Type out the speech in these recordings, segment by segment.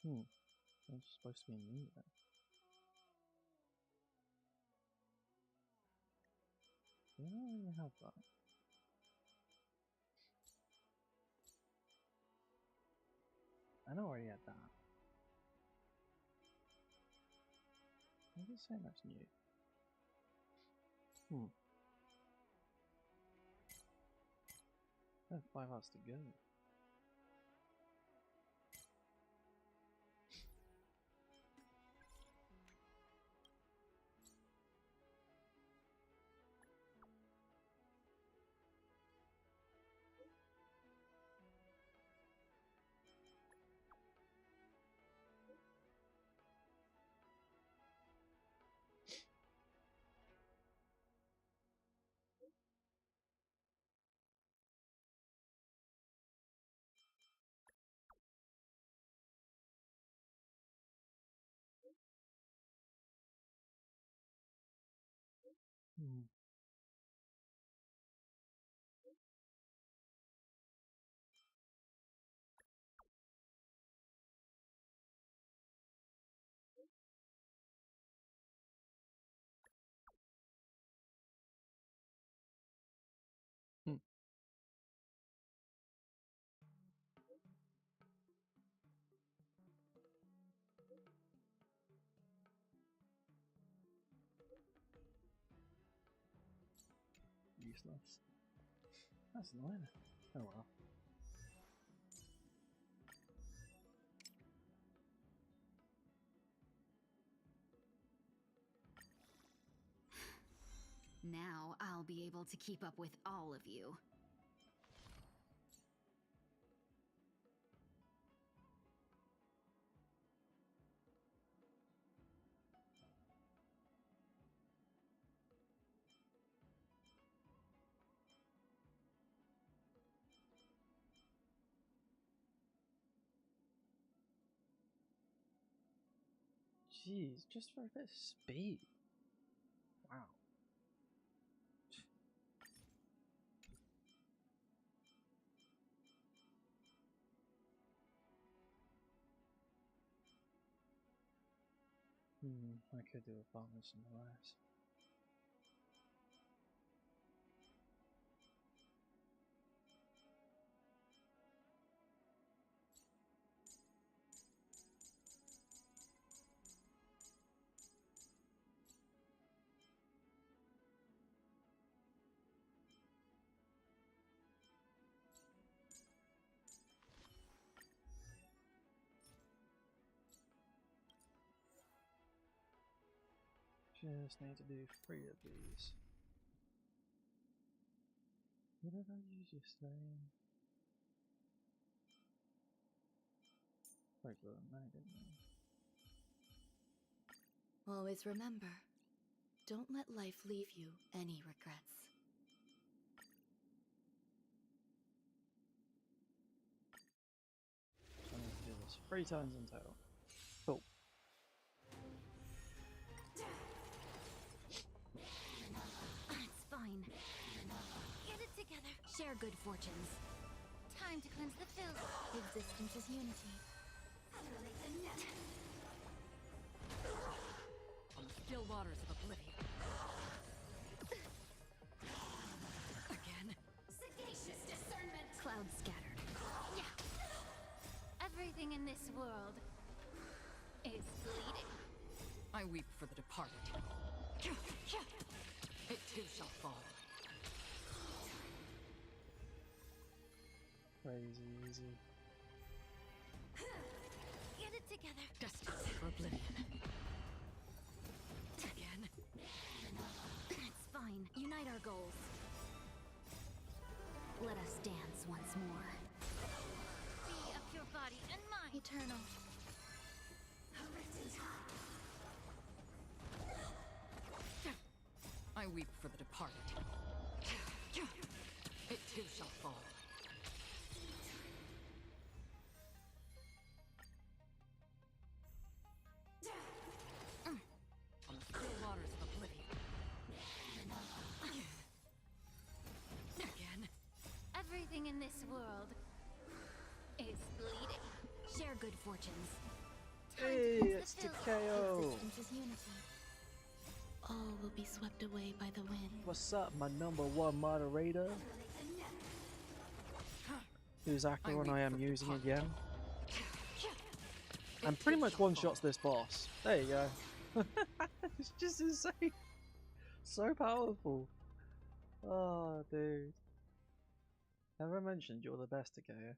It's supposed to be me then. Do I already have that? I know I already had that. Why is it saying that's new? I have 5 hours to go. Hmm. Hmm. Useless. That's annoying. Oh well. Now I'll be able to keep up with all of you. Jeez, just for a bit of speed. Wow. I could do a farmer somewhere else. Just need to do 3 of these. What did I use yesterday? Regular mag, didn't I? Always remember, don't let life leave you any regrets. I need to do this 3 times in total. Cool. It's fine. Get it together. Share good fortunes. Time to cleanse the filth. Existence is unity. On the still waters of oblivion. Again. Sagacious discernment. Clouds scattered. Yeah. Everything in this world is bleeding. I weep for the departed. It too shall fall. Crazy easy. Get it together. Destined for oblivion. Again. It's fine. Unite our goals. Let us dance once more. Be of your body and mind. Eternal. I weep for the departed. It too shall fall. On the still waters of oblivion. Again. Everything in this world is bleeding. Share good fortunes. Time Hey, to cleanse it's the filth. Takeo. Existence is unity. All will be swept away by the wind. What's up, my #1 moderator? Whose Acheron I am using again. And pretty much one-shots this boss. There you go. It's just insane. So powerful. Oh, dude. Have I mentioned you're the best, Takeo?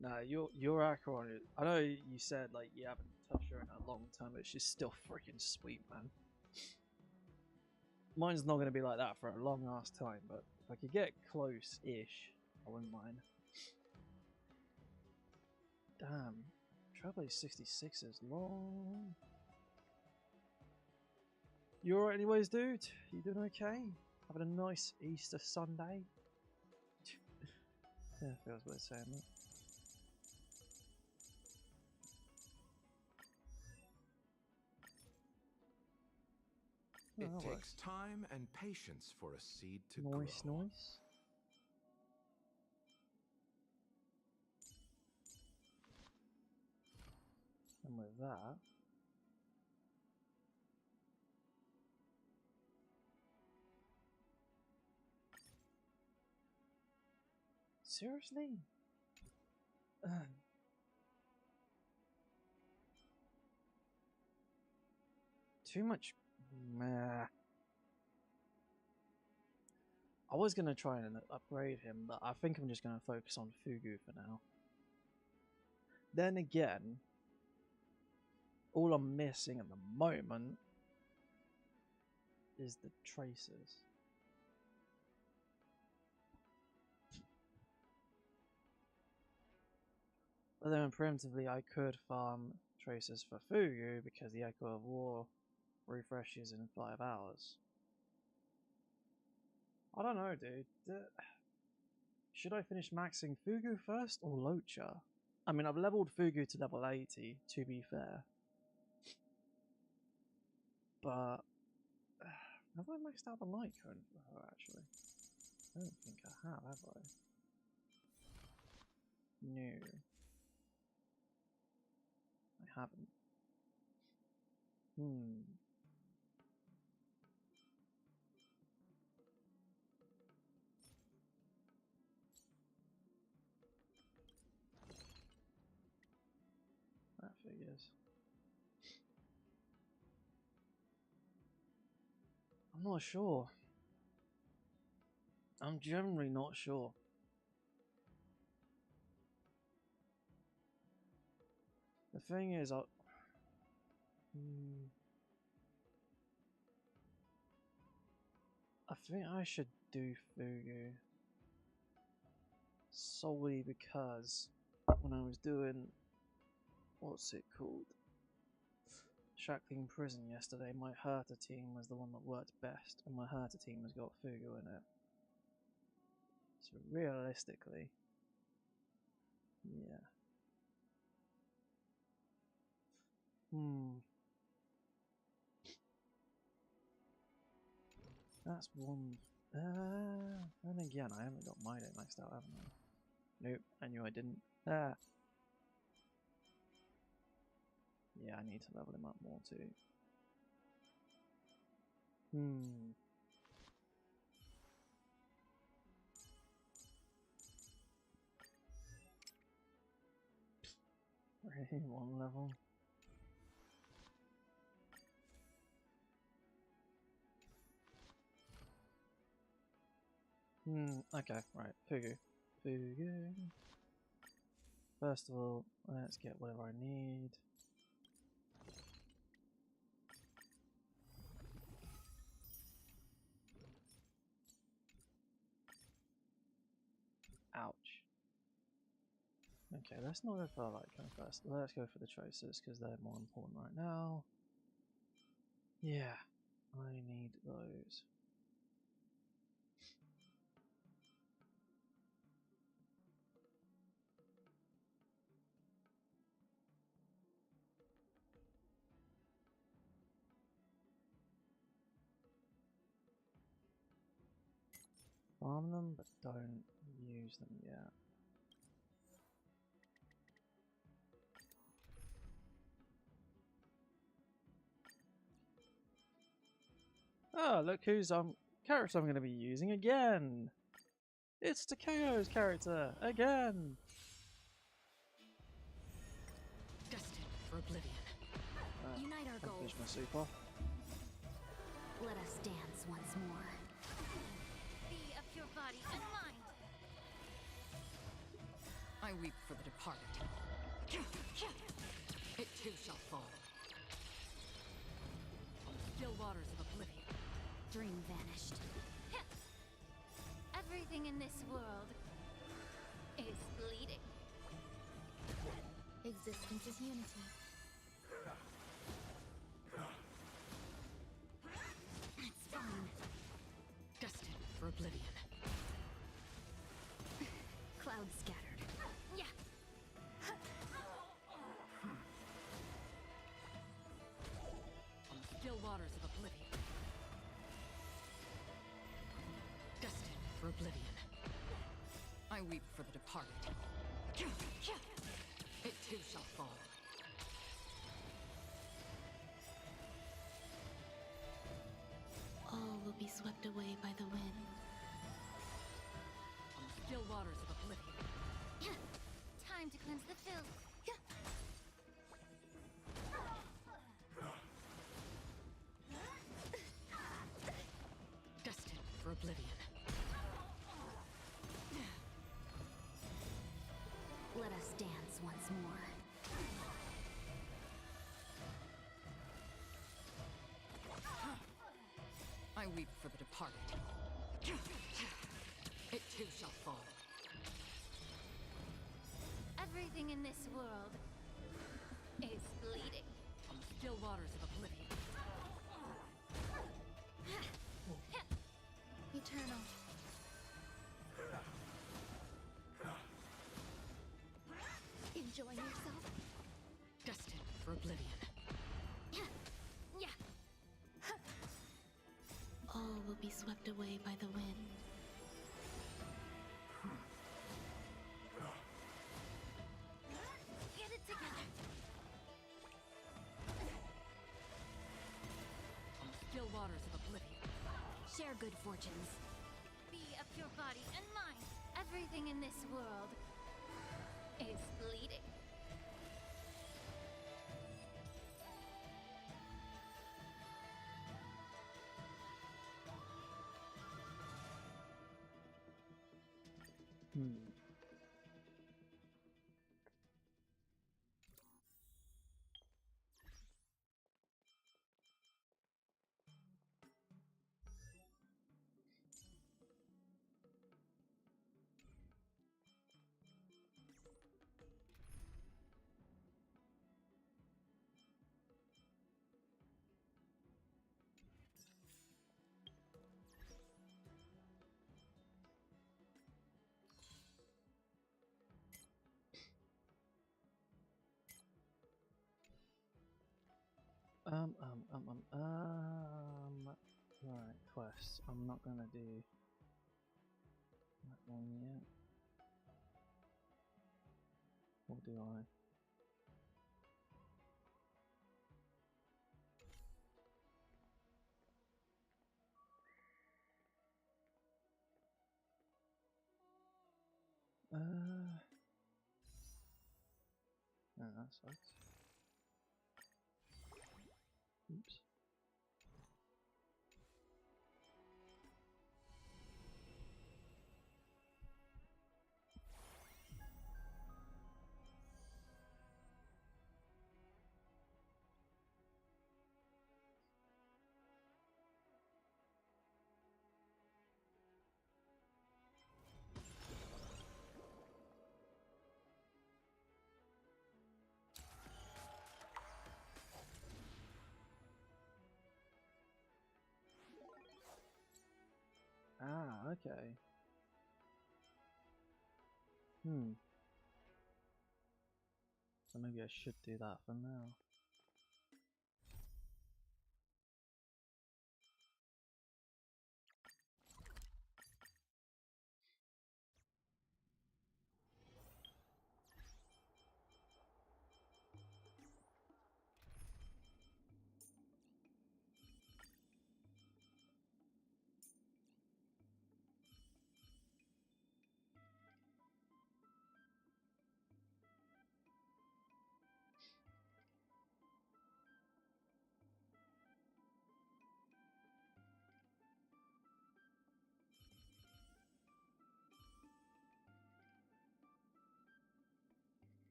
Nah, your Acheron is, I know you said like you haven't touched her in a long time, but she's still freaking sweet, man. Mine's not gonna be like that for a long ass time, but if I could get close-ish, I wouldn't mind. Damn, Trailblaze 66 is long. You alright anyways, dude? You doing okay? Having a nice Easter Sunday? Yeah, feels weird saying that. Oh, It that takes works. time and patience for a seed to grow. Nice, nice. And with that, seriously? Too much. Meh. I was gonna try and upgrade him, but I think I'm just gonna focus on Fugu for now. Then again, all I'm missing at the moment is the traces. But then preemptively I could farm traces for Fugu because the Echo of War refreshes in 5 hours. I don't know, dude. Should I finish maxing Fugu first or Locha? I mean, I've leveled Fugu to level 80, to be fair. But have I maxed out the light cone for her, actually? I don't think I have I? No. I haven't. That figures. I'm not sure. I'm generally not sure. The thing is, I think I should do Fugu solely because when I was doing what's it called? Shackling Prison yesterday, my Herta team was the one that worked best, and my Herta team has got Fugu in it. So realistically, yeah. That's one. And again, I haven't got my day maxed out, haven't I? Nope, I knew I didn't. Ah. Yeah, I need to level him up more too. Really? One level? Okay, right. Fugu. Fugu. First of all, let's get whatever I need. Ouch. Okay, let's not go for the light cone first. Let's go for the traces because they're more important right now. Yeah, I need those. farm them, but don't use them yet. Oh, look who's character I'm going to be using again! It's Takeo's character again! Destined for oblivion. Unite our I'll goals. finish my super. Let us dance once more. Be of your body and mind. I weep for the departed. It too shall fall. On the still waters of oblivion. Dream vanished. Everything in this world is bleeding. Existence is unity. It's fine. Destined for oblivion. Clouds scattered. Yeah. On the still waters of oblivion. Destined for oblivion. I weep for the departed. It too shall fall. All will be swept away by the wind. On the still waters of oblivion. Time to cleanse the filth. Destined for oblivion. Let us dance once more. I weep for the departed. It too shall fall. Everything in this world is bleeding. On the still waters of oblivion. Eternal. Enjoying yourself? Destined for oblivion. Yeah. All will be swept away by the wind. Get it together. On the still waters of oblivion. Share good fortunes. Be of your body and mind. Everything in this world is bleeding. Right, quest. I'm not gonna do that one yet. Or do I? No, that sucks. Oops. Ah, okay. So maybe I should do that for now.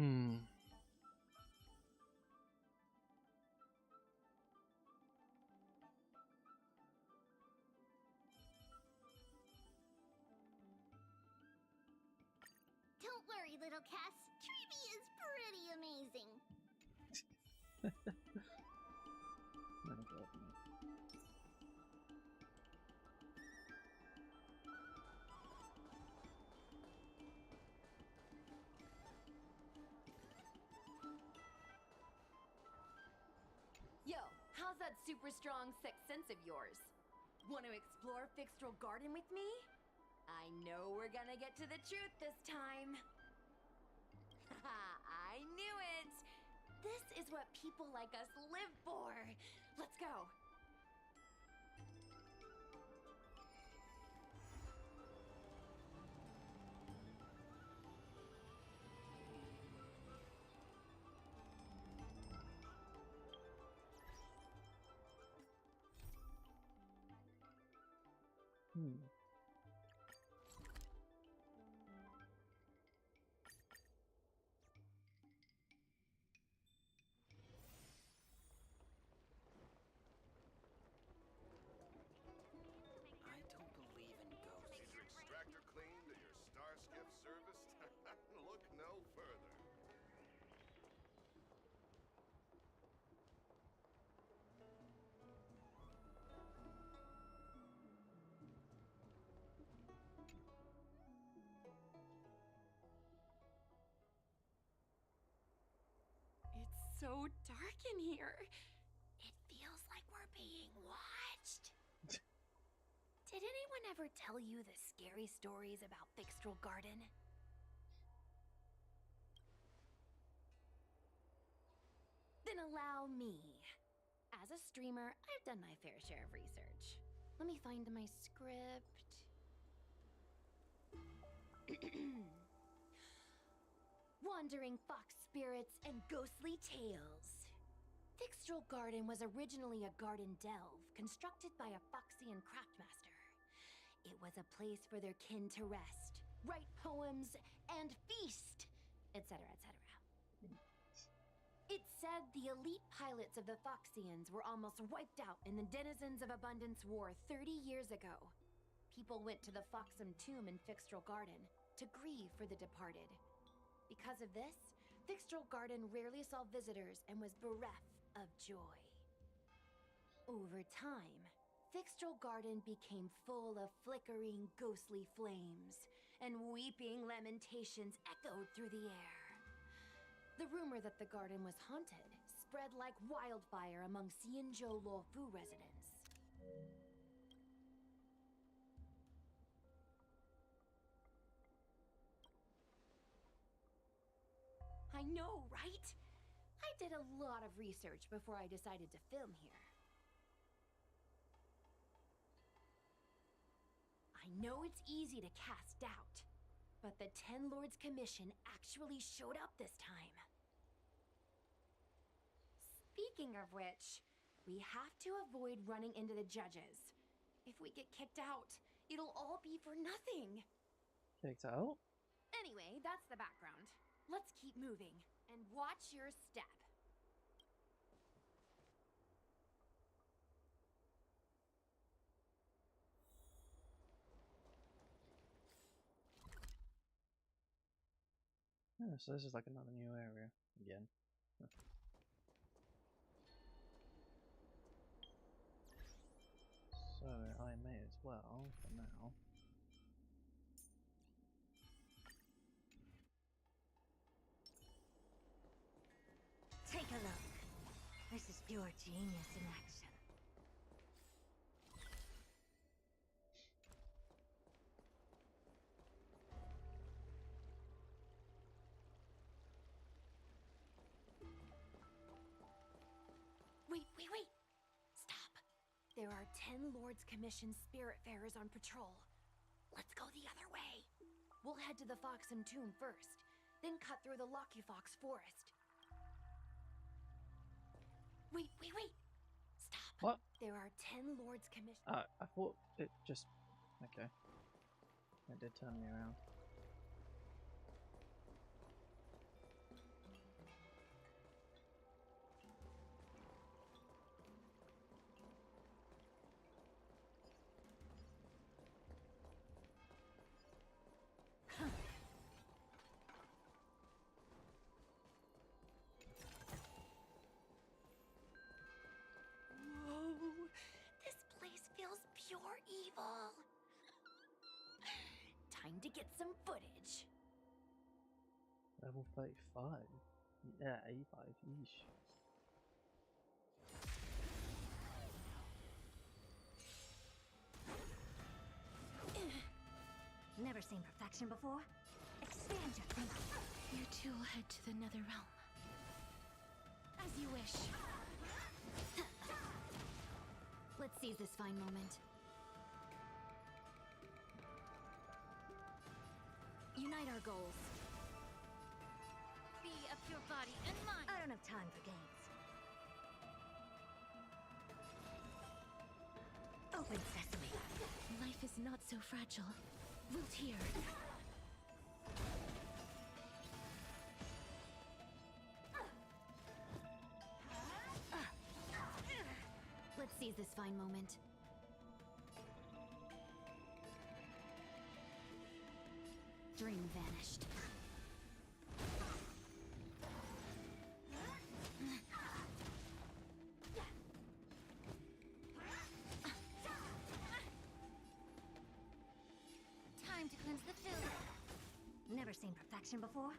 Hmm. Don't worry, little Cass. Trivia is pretty amazing. Oh God, no. Yo, how's that super strong sixth sense of yours? Want to explore Fixtral Garden with me? I know we're gonna get to the truth this time. Haha, I knew it! This is what people like us live for. Let's go. Hmm. I don't believe in ghosts. Need your extractor cleaned and your star skiff serviced? Look no further. It's so dark in here. It feels like we're being watched. Did anyone ever tell you the scary stories about Fixtral Garden? Then allow me. As a streamer, I've done my fair share of research. Let me find my script. Wandering fox spirits and ghostly tales. Fixtral Garden was originally a garden delve constructed by a Foxian craftmaster. It was a place for their kin to rest, write poems, and feast, etc., etc. It's said the elite pilots of the Foxians were almost wiped out in the Denizens of Abundance War 30 years ago. People went to the Foxham Tomb in Fixtral Garden to grieve for the departed. Because of this, Fixtral Garden rarely saw visitors and was bereft of joy. Over time, Fixtral Garden became full of flickering, ghostly flames, and weeping lamentations echoed through the air. The rumor that the garden was haunted spread like wildfire among Xianzhou Luofu residents. I know, right? I did a lot of research before I decided to film here. I know it's easy to cast doubt, but the Ten Lords Commission actually showed up this time. Speaking of which, we have to avoid running into the judges. If we get kicked out, it'll all be for nothing. Kicked out? Anyway, that's the background. Let's keep moving, and watch your step. Yeah, so this is like another new area again. So I may as well, for now. Take a look. This is pure genius in action. Wait! Stop! There are 10 Lords Commission Spiritfarers on patrol. Let's go the other way. We'll head to the Foxham Tomb first, then cut through the Locky Fox Forest. Wait! Stop! What? There are 10 Lords Commission. I thought it just... Okay. It did turn me around. time to get some footage. Level 35. Yeah, 85. Yeesh. Never seen perfection before? Expand your thinking. You two will head to the nether realm. As you wish. Let's seize this fine moment. Unite our goals. Be a pure body and mind. I don't have time for games. Open sesame. Life is not so fragile. Root here. Let's seize this fine moment. Dream vanished. Time to cleanse the filth. Never seen perfection before?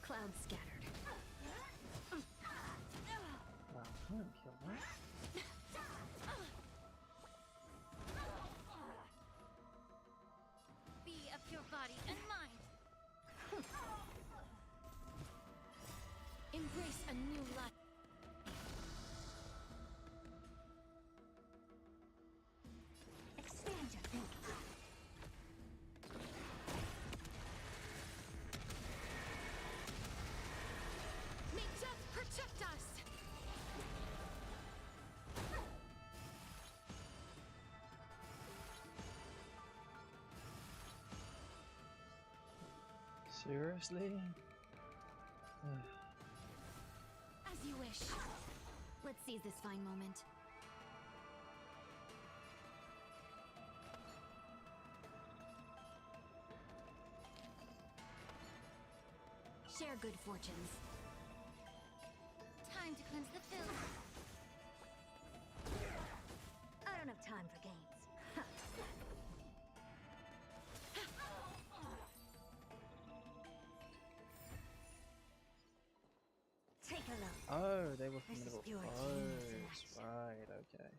Clouds scattered. Wow, I didn't kill that. Be a pure body and mind. Embrace a new life. Expand your thinking. May death protect us! Seriously? As you wish. Let's seize this fine moment. Share good fortunes. Time to cleanse the filth. I don't have time for games. Take a look. Oh, they were This is formidable pure genius in foes. action. Right, okay.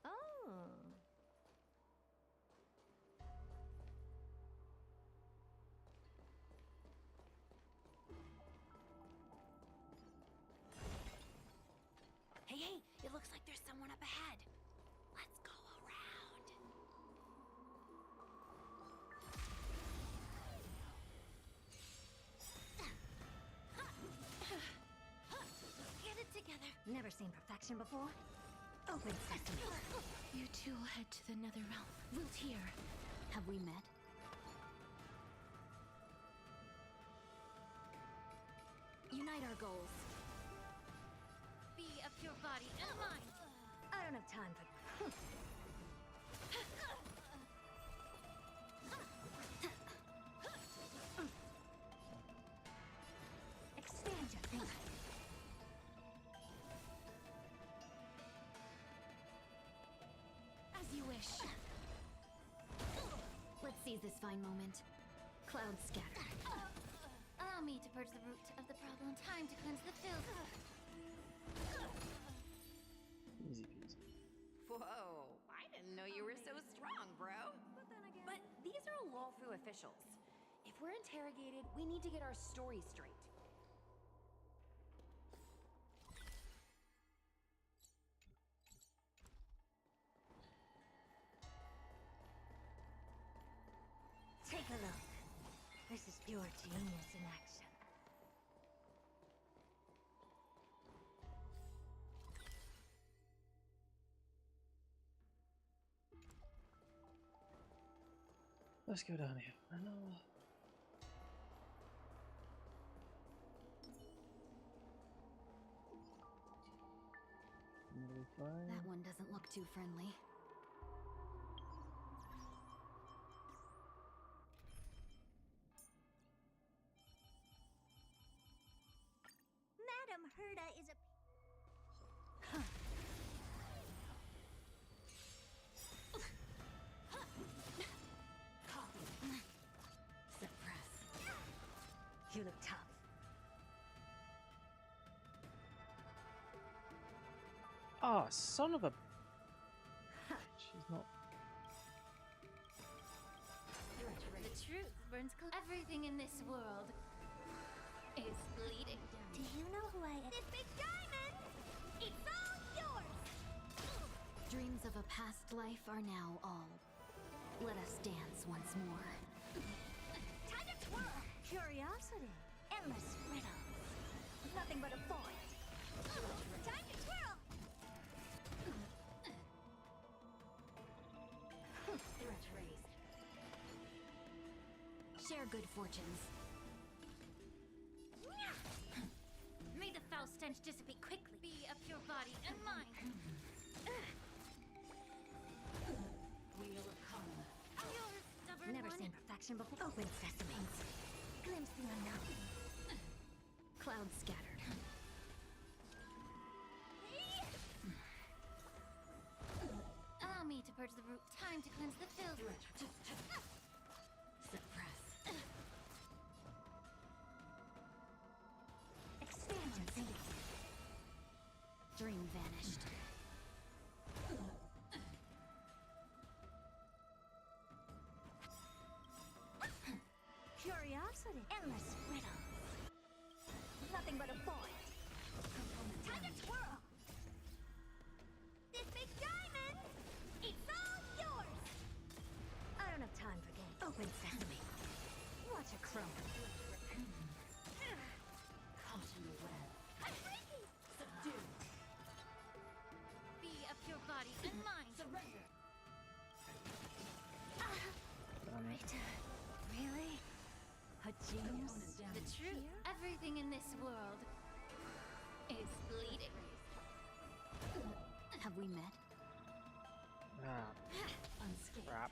Oh. Hey, hey, it looks like there's someone up ahead. Let's go around. Get it together. Never seen perfection before? Open sesame. You two will head to the nether realm. Root here. Have we met? Unite our goals. Be a pure body and mind. I don't have time for. Expand your thinking. As you wish. Let's seize this fine moment. Clouds scattered. Allow me to purge the root of the problem. Time to cleanse the filth. Easy peasy. Whoa, I didn't know you were so strong, bro. But these are Lawfu officials. If we're interrogated, we need to get our story straight. Take a look. This is pure genius in action. Let's go down here. fine. That one doesn't look too friendly. Madam Herda is a... Suppress. You look tough. Ah, son of a... She's not... The truth burns everything in this world is bleeding. Do you know who I am? This big diamond! It's all yours! Dreams of a past life are now all. Let us dance once more. Time to twirl! Curiosity. Endless riddles. Nothing but a void. Time to twirl! Threat raised. Share good fortunes. May the foul stench dissipate quickly. Be of your body and mind. Wheel of karma. Your stubborn Never one. seen perfection before. Open sesame. Glimpse the unknown. Clouds scattered. Allow me to purge the root. Time to cleanse the filth. Suppress. Expansion. Dream vanished. Curiosity. Endless riddles. Nothing but a void. Time to twirl! This big diamond! It's all yours! I don't have time for games. Open sesame. Watch a crumble. Caught in the web. I'm freaky! Subdue. Be of your body and mind. Surrender. Rita, really? A genius? The truth. Everything in this world is bleeding. Have we met? Ah, Unscathed. crap.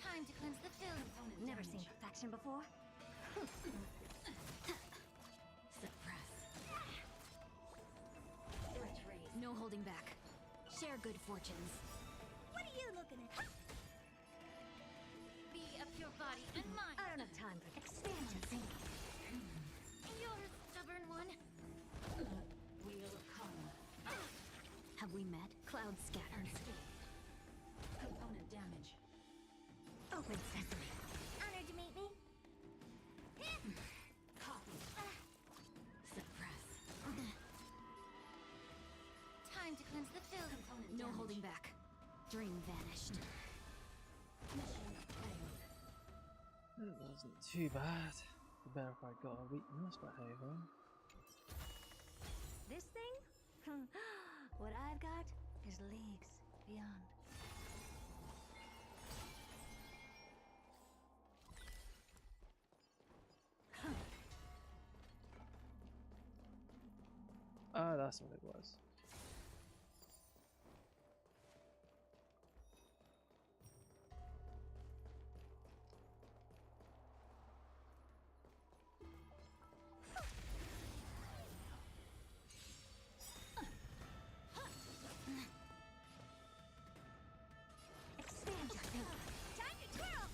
Time to cleanse the filth. Never seen perfection before? Suppress. Threat raised. No holding back. Share good fortunes. What are you looking at? Be of your body and mind. I don't have time for expansion. Your stubborn one. Wheel of karma. Have we met? Clouds scattered. Component damage. Open sesame. Honored to meet me. Copy. Suppress. Time to cleanse the filth. No holding back. Dream vanished. Mission failed. It wasn't too bad. The better if I got a weakness, but hey ho. This thing? What I've got is leagues beyond. Oh, that's what it was. Expansion. Time to twirl!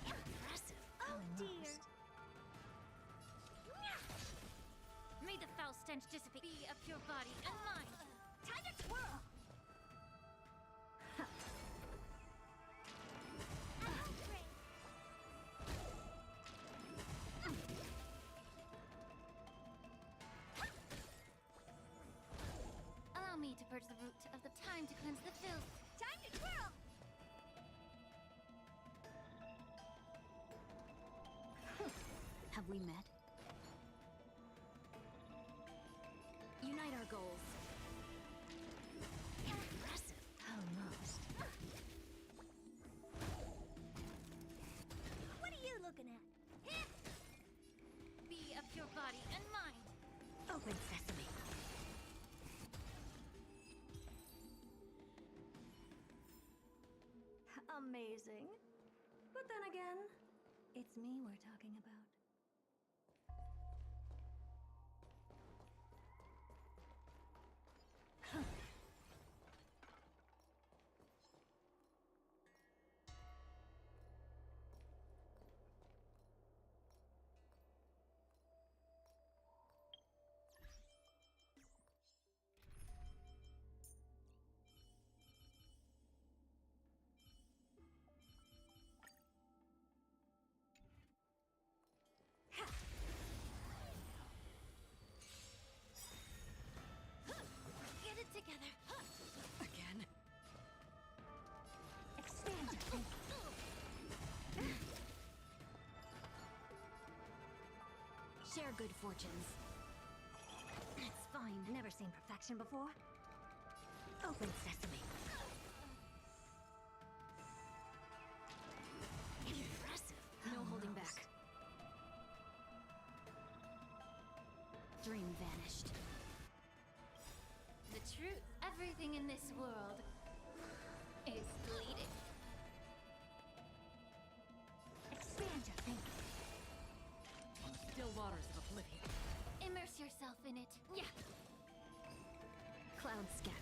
Impressive. Oh dear. May the foul stench dissipate. Be of your body and mind. Time to twirl! Allow me to purge the root of the time to cleanse the filth. Time to twirl! Have we met? Unite our goals. Impressive. Almost. What are you looking at? Be of your body and mind. amazing. But then again, it's me we're talking about. Get it together. Again? Expand your thinking. Share good fortunes. It's fine. Never seen perfection before. Open sesame. Impressive. No holding back. Dream vanished. The truth, everything in this world is bleeding. Expand your thinking. On the still waters of oblivion. Immerse yourself in it. Yeah. Clouds scattered.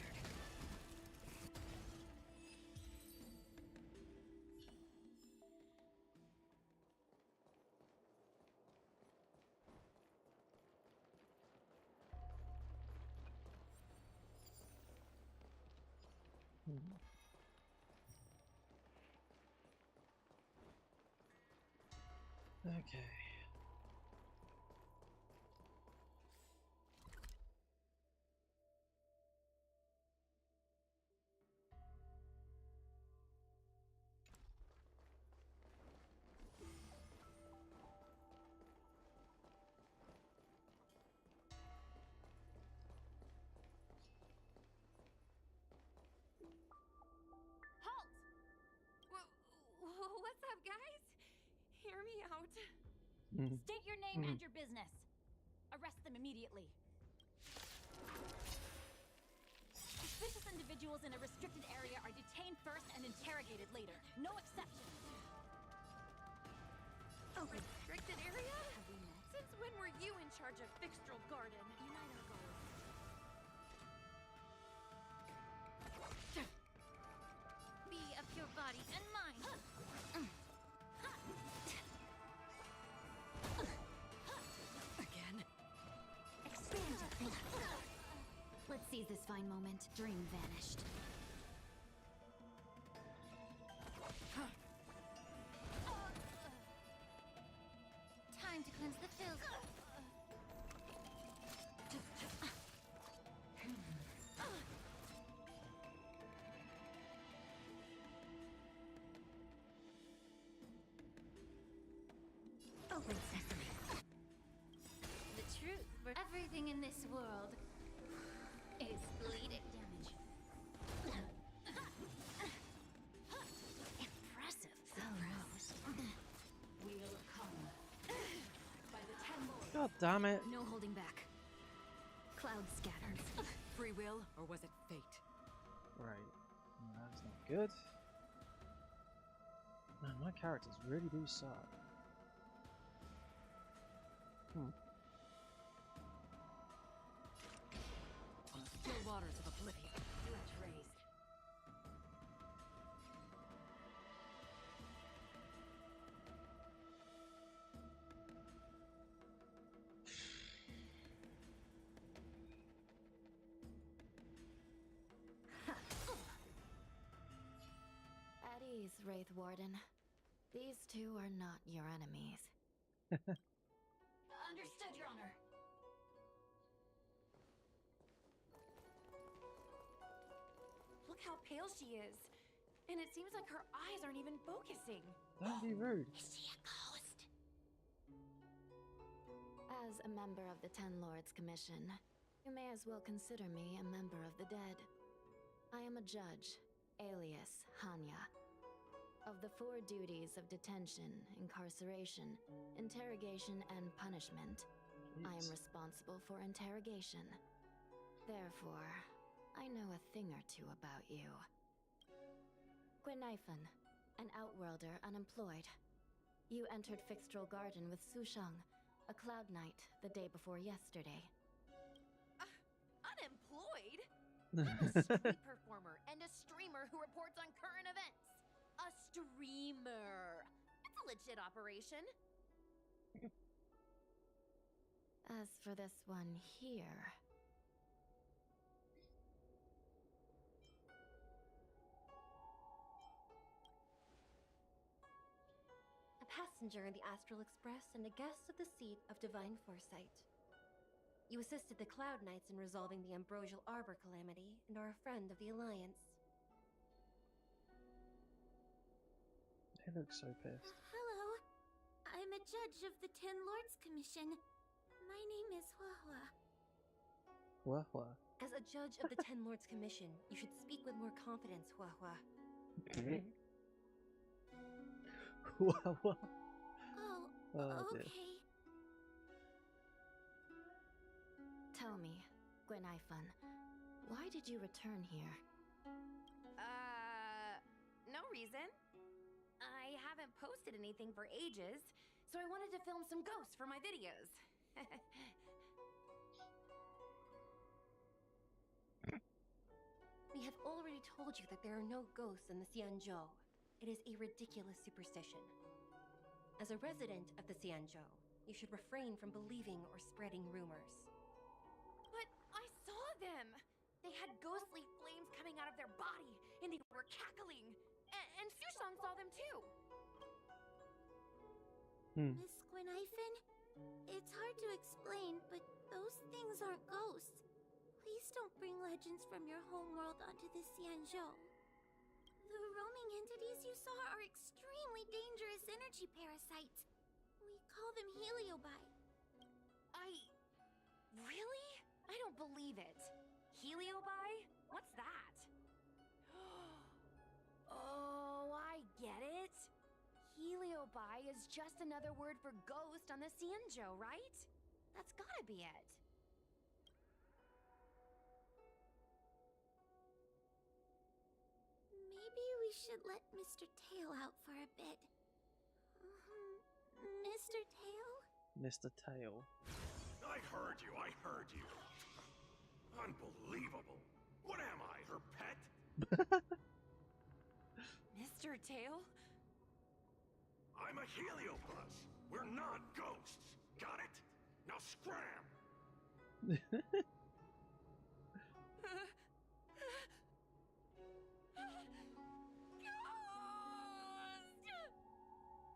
Okay. Halt! What's up, guys? Hear me out. State your name and your business. Arrest them immediately. Suspicious individuals in a restricted area are detained first and interrogated later. No exceptions. Restricted area? Since when were you in charge of Fixtral Garden? Unite our goals. Be of your body and mind. Again? Expand your thinking. Let's seize this fine moment. Dream vanished. Time to cleanse the filth. Open sesame. The truth, but everything in this world is bleeding. Damage. Impressive. So rose. Wheel of karma. By the 10 lords. God damn it. No holding back. Clouds scattered. Free will, or was it fate? Right. That's not good. Man, my characters really do suck. On the still waters of oblivion. Let's raise. At ease, Wraith Warden. These two are not your enemies. Understood, Your Honor. Look how pale she is. And it seems like her eyes aren't even focusing. Don't be rude. Is she a ghost? As a member of the Ten Lords Commission, you may as well consider me a member of the dead. I am a judge, alias Hanya. Of the 4 duties of detention, incarceration, interrogation, and punishment, I am Jeez. responsible for interrogation. Therefore, I know a thing or two about you. Gwynaifen, an outworlder unemployed. You entered Fixtral Garden with Sushang, a cloud knight, the day before yesterday. Unemployed? I'm a street performer and a streamer who reports on current events. A streamer. It's a legit operation. As for this one here... A passenger in the Astral Express and a guest of the seat of divine foresight. You assisted the Cloud Knights in resolving the Ambrosial Arbor calamity and are a friend of the Alliance. He looks so pissed. Hello. I'm a judge of the Ten Lords Commission. My name is Wuwa. Wuwa. As a judge of the Ten Lords Commission, you should speak with more confidence, Wuwa. Wuwa. Oh, dear. okay. Tell me, Gwenaifun, why did you return here? No reason. I haven't posted anything for ages, so I wanted to film some ghosts for my videos. We have already told you that there are no ghosts in the Xianzhou. It is a ridiculous superstition. As a resident of the Xianzhou, you should refrain from believing or spreading rumors. But I saw them! They had ghostly flames coming out of their body, and they were cackling. And Sushang saw them too! Miss Gwenaifun, it's hard to explain, but those things aren't ghosts. Please don't bring legends from your homeworld onto the Xianzhou. The roaming entities you saw are extremely dangerous energy parasites. We call them heliobi. Really? I don't believe it. Heliobi? What's that? Oh, I get it. Heliobi is just another word for ghost on the Xianzhou, right? That's gotta be it. Maybe we should let Mr. Tail out for a bit. Mr. Tail? Mr. Tail. I heard you, I heard you. Unbelievable. What am I, her pet? Mr. Tail? I'm a heliobuzz. We're not ghosts. Got it? Now scram!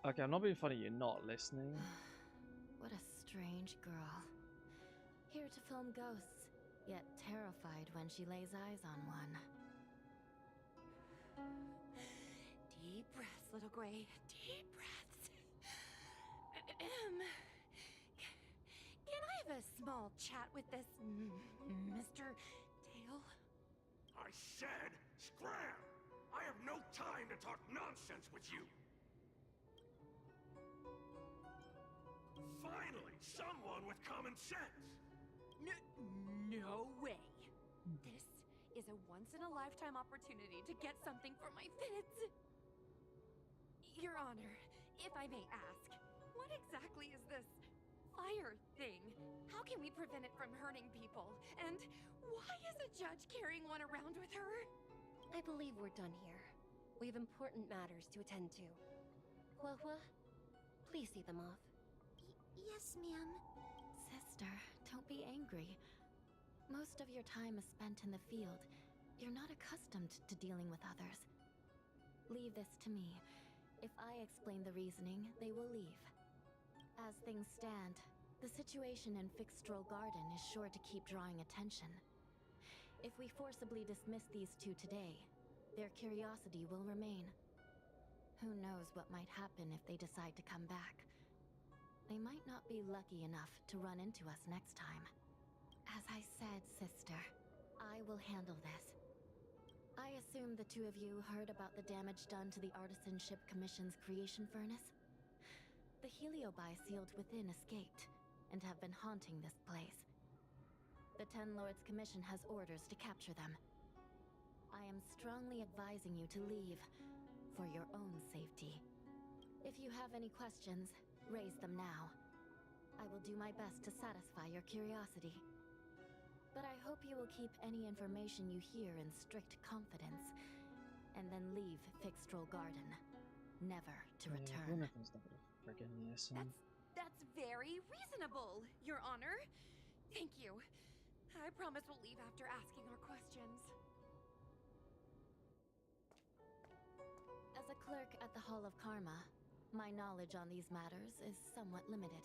Okay, I'm not being funny, you're not listening. What a strange girl. Here to film ghosts, yet terrified when she lays eyes on one. Deep breaths, little Gray. Deep breaths. Can I have a small chat with this Mr. Tail? I said scram! I have no time to talk nonsense with you! Finally, someone with common sense! No way. This is a once-in-a-lifetime opportunity to get something for my feds. Your Honor, if I may ask, what exactly is this fire thing? How can we prevent it from hurting people? And why is a judge carrying one around with her? I believe we're done here. We have important matters to attend to. Wuwa, please see them off. Yes, ma'am. Sister, don't be angry. Most of your time is spent in the field. You're not accustomed to dealing with others. Leave this to me. If I explain the reasoning, they will leave. As things stand, the situation in Fixtral Garden is sure to keep drawing attention. If we forcibly dismiss these two today, their curiosity will remain. Who knows what might happen if they decide to come back. They might not be lucky enough to run into us next time. As I said, sister, I will handle this. I assume the two of you heard about the damage done to the Artisanship Commission's creation furnace? The heliobi sealed within escaped, and have been haunting this place. The Ten Lords Commission has orders to capture them. I am strongly advising you to leave, for your own safety. If you have any questions, raise them now. I will do my best to satisfy your curiosity. But I hope you will keep any information you hear in strict confidence, and then leave Fixtrol Garden, never to return. Jonathan's not gonna friggin' listen. That's very reasonable, Your Honor. Thank you. I promise we'll leave after asking our questions. As a clerk at the Hall of Karma, my knowledge on these matters is somewhat limited,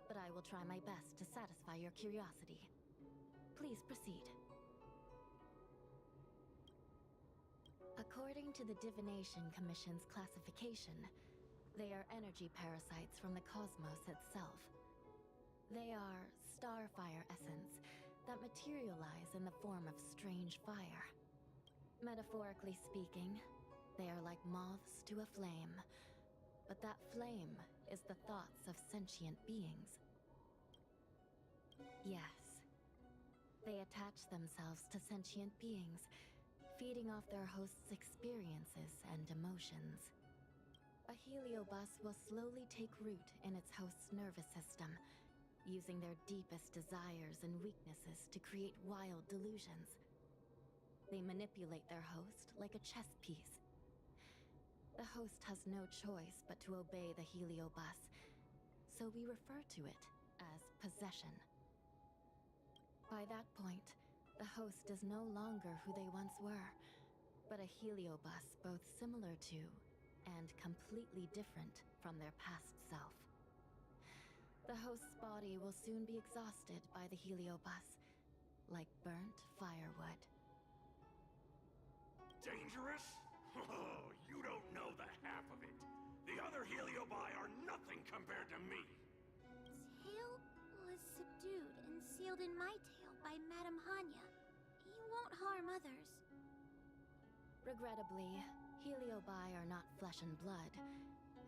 but I will try my best to satisfy your curiosity. Please proceed. According to the Divination Commission's classification, they are energy parasites from the cosmos itself. They are starfire essence that materialize in the form of strange fire. Metaphorically speaking, they are like moths to a flame, but that flame is the thoughts of sentient beings. Yes. They attach themselves to sentient beings, feeding off their host's experiences and emotions. A heliobus will slowly take root in its host's nervous system, using their deepest desires and weaknesses to create wild delusions. They manipulate their host like a chess piece. The host has no choice but to obey the heliobus, so we refer to it as possession. By that point, the host is no longer who they once were, but a heliobus both similar to and completely different from their past self. The host's body will soon be exhausted by the heliobus, like burnt firewood. Dangerous? Oh, you don't know the half of it. The other heliobi are nothing compared to me. Tail was subdued and sealed in my tail by Madame Hanya. He won't harm others. Regrettably, heliobi are not flesh and blood,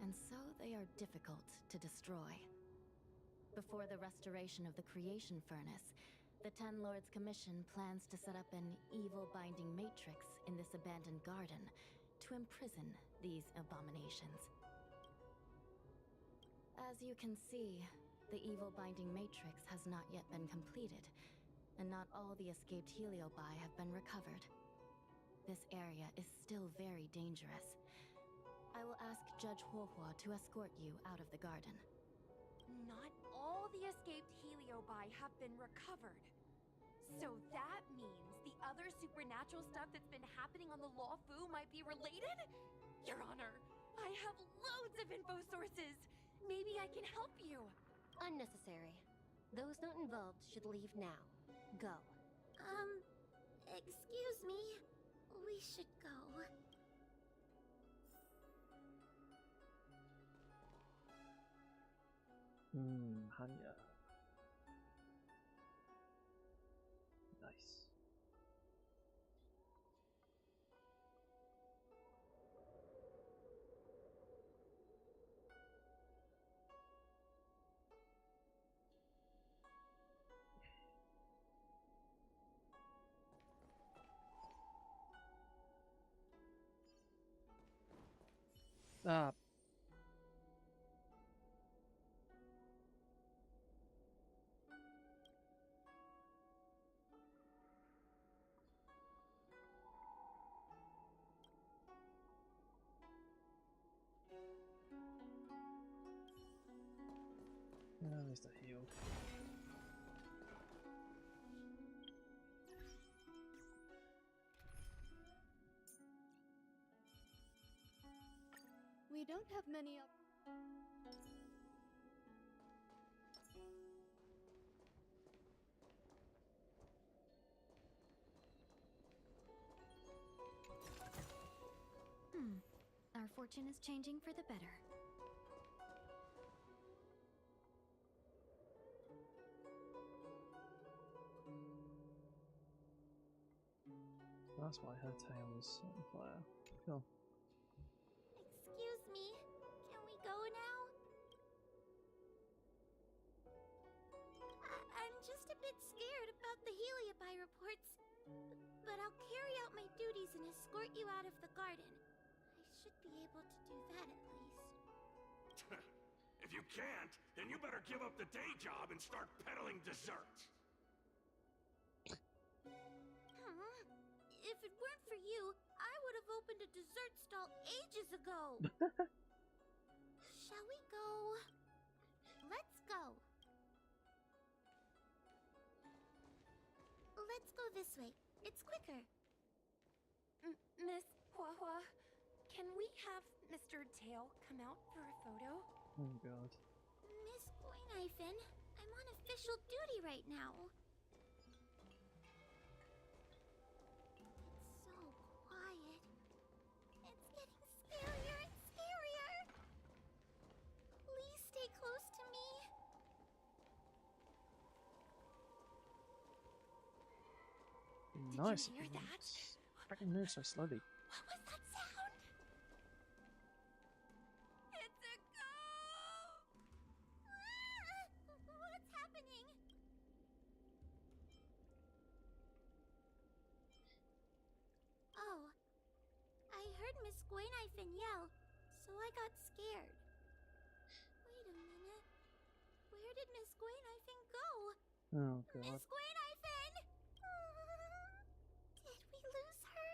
and so they are difficult to destroy. Before the restoration of the creation furnace, the Ten Lords Commission plans to set up an evil binding matrix in this abandoned garden to imprison these abominations. As you can see, the evil binding matrix has not yet been completed, and not all the escaped heliobi have been recovered. This area is still very dangerous. I will ask Judge Wuwa to escort you out of the garden. Not all the escaped heliobi have been recovered. So that means the other supernatural stuff that's been happening on the Lawfu might be related? Your Honor, I have loads of info sources. Maybe I can help you. Unnecessary. Those not involved should leave now. Go. Excuse me. We should go. Hanya. Nice. Ah. At least I healed. We don't have many Our fortune is changing for the better. That's why her tail was on fire. Cool. Excuse me. Can we go now? I'm just a bit scared about the heliobi reports. But I'll carry out my duties and escort you out of the garden. I should be able to do that at least. If you can't, then you better give up the day job and start peddling desserts. If it weren't for you, I would have opened a dessert stall ages ago. Shall we go? Let's go. Let's go this way. It's quicker. Miss Wuwa, can we have Mr. Tail come out for a photo? Oh god. Miss Goinhyphen, I'm on official duty right now. It's so quiet. It's getting scarier and scarier. Please stay close to me. Nice. Did you hear that? Freaking move so slowly. What was that sound? It's a ghost! What's happening? Oh, I heard Miss Goinhyphen yell, so I got scared. Wait a minute. Where did Miss Goinhyphen go? Oh god. Miss Goinhyphen! Did we lose her?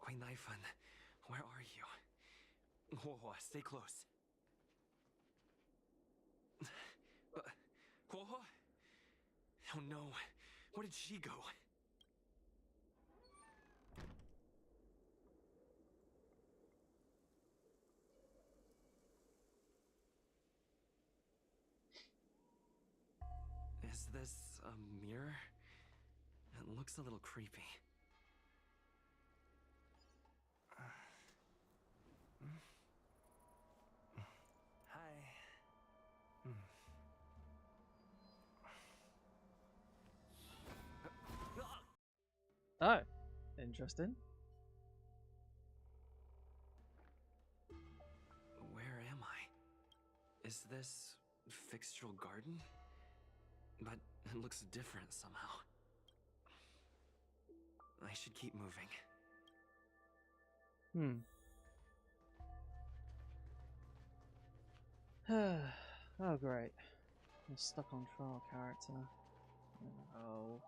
Goinhyphen, where are you? Wuwa, stay close. Wuwa? Oh no, where did she go? Is this a mirror? It looks a little creepy. Hi. Oh, interesting. Where am I? Is this Fixtural Garden? But it looks different somehow. I should keep moving. Oh great. I'm stuck on trial character. Oh.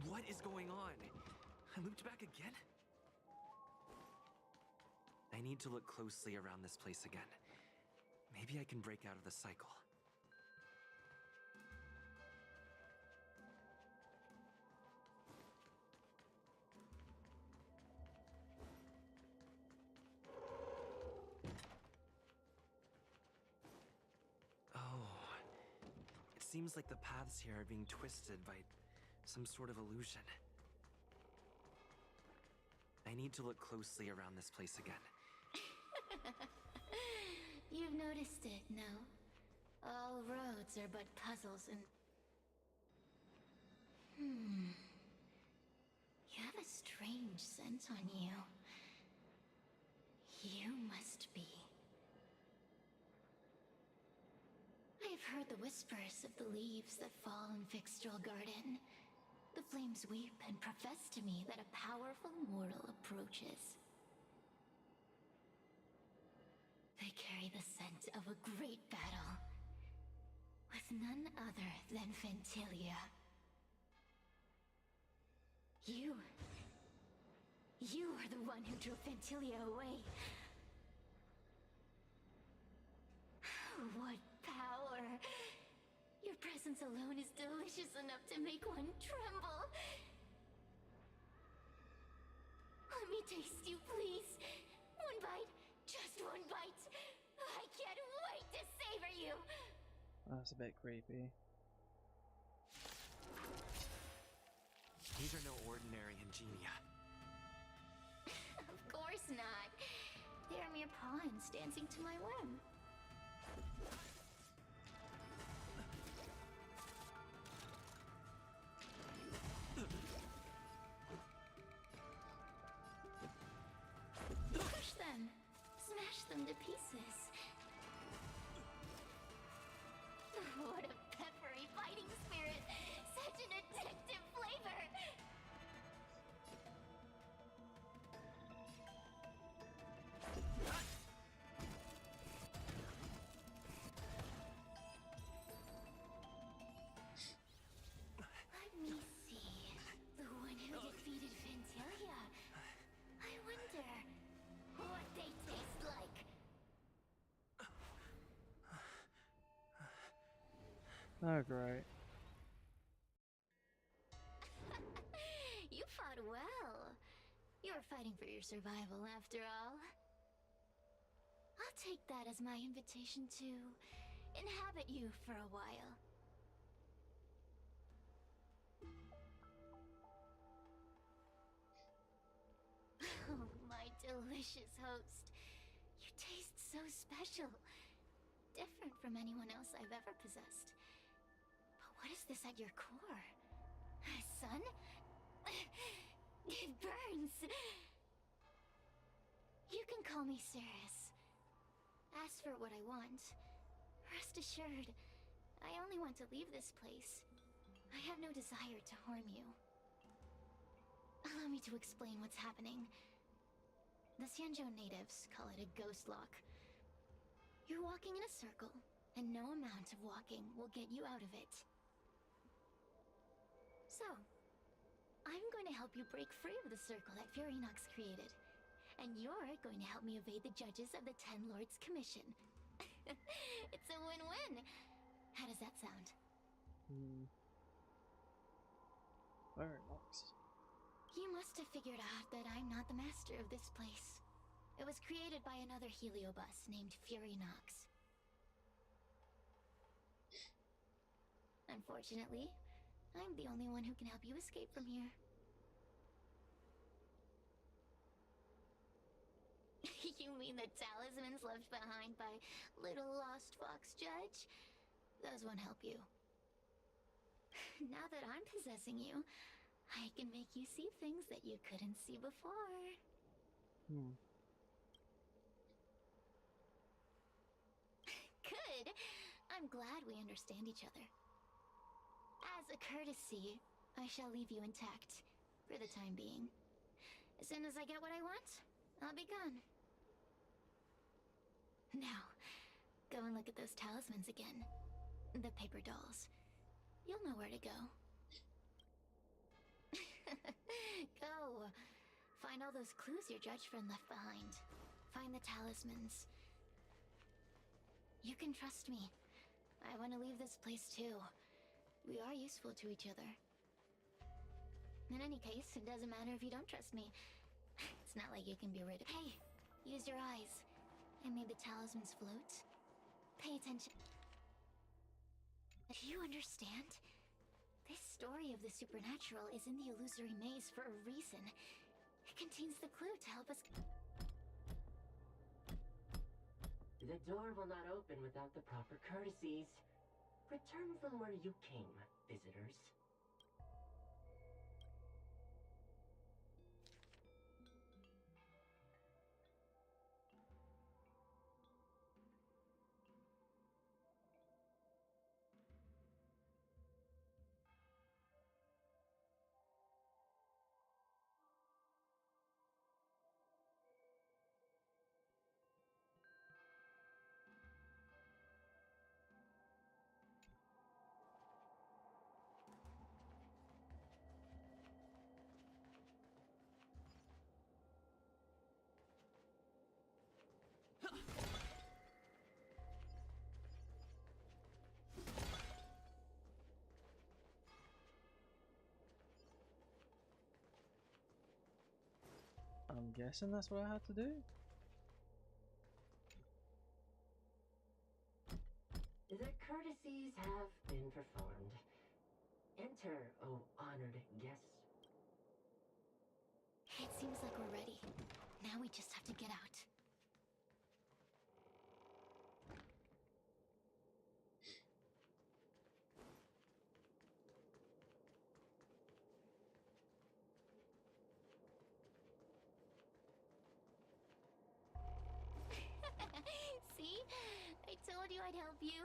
What is going on? I looped back again? I need to look closely around this place again. Maybe I can break out of the cycle. Oh, it seems like the paths here are being twisted by some sort of illusion. I need to look closely around this place again. You've noticed it, no? All roads are but puzzles and... You have a strange scent on you. You must be... I've heard the whispers of the leaves that fall in Fixtural Garden. The flames weep and profess to me that a powerful mortal approaches. They carry the scent of a great battle, with none other than Ventilia. You are the one who drove Ventilia away. What power! Your presence alone is delicious enough to make one tremble. Let me taste you, please. One bite, just one bite. I can't wait to savor you. That's a bit creepy. These are no ordinary ingenia. Of course not. They're mere pawns dancing to my whim. Crush them! Smash them to pieces! What a peppery fighting spirit! Such an addictive flavor! Let me see. The one who defeated Ventilia. I wonder what they taste like. Oh, great. You fought well. You're fighting for your survival after all. I'll take that as my invitation to inhabit you for a while. Oh, my delicious host. You taste so special. Different from anyone else I've ever possessed. But what is this at your core? Sun? It burns! You can call me Cirrus. Ask for what I want. Rest assured, I only want to leave this place. I have no desire to harm you. Allow me to explain what's happening. The Xianzhou natives call it a ghost lock. You're walking in a circle, and no amount of walking will get you out of it. So, I'm going to help you break free of the circle that Furinox created. And you're going to help me evade the judges of the Ten Lords Commission. It's a win-win. How does that sound? Very nice. You must have figured out that I'm not the master of this place. It was created by another heliobus named Furinox. Unfortunately, I'm the only one who can help you escape from here. You mean the talismans left behind by little lost fox judge? Those won't help you. Now that I'm possessing you, I can make you see things that you couldn't see before. Good. I'm glad we understand each other. As a courtesy, I shall leave you intact, for the time being. As soon as I get what I want, I'll be gone. Now, go and look at those talismans again. The paper dolls. You'll know where to go. Go! Find all those clues your judge friend left behind. Find the talismans. You can trust me. I want to leave this place too. We are useful to each other. In any case, it doesn't matter if you don't trust me. It's not like you can be rid of— Hey! Use your eyes. I made the talismans float. Pay attention. Do you understand? This story of the supernatural is in the illusory maze for a reason. It contains the clue to help us— The door will not open without the proper courtesies. Return from where you came, visitors. I'm guessing that's what I had to do? The courtesies have been performed. Enter, O honored guests. It seems like we're ready. Now we just have to get out. I'd help you.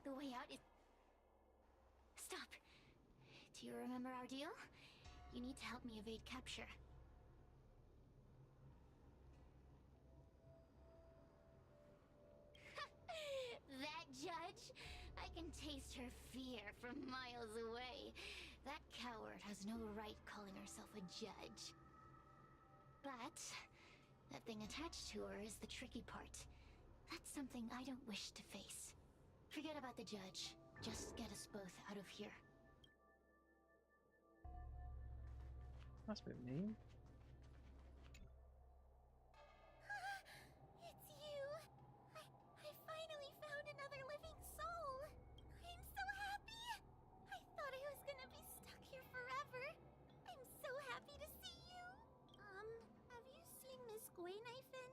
The way out is... Stop. Do you remember our deal? You need to help me evade capture. That judge? I can taste her fear from miles away. That coward has no right calling herself a judge. But that thing attached to her is the tricky part. That's something I don't wish to face. Forget about the judge. Just get us both out of here. That's a bit mean. It's you! I finally found another living soul! I'm so happy! I thought I was gonna be stuck here forever. I'm so happy to see you! Have you seen Miss Gwaynifin?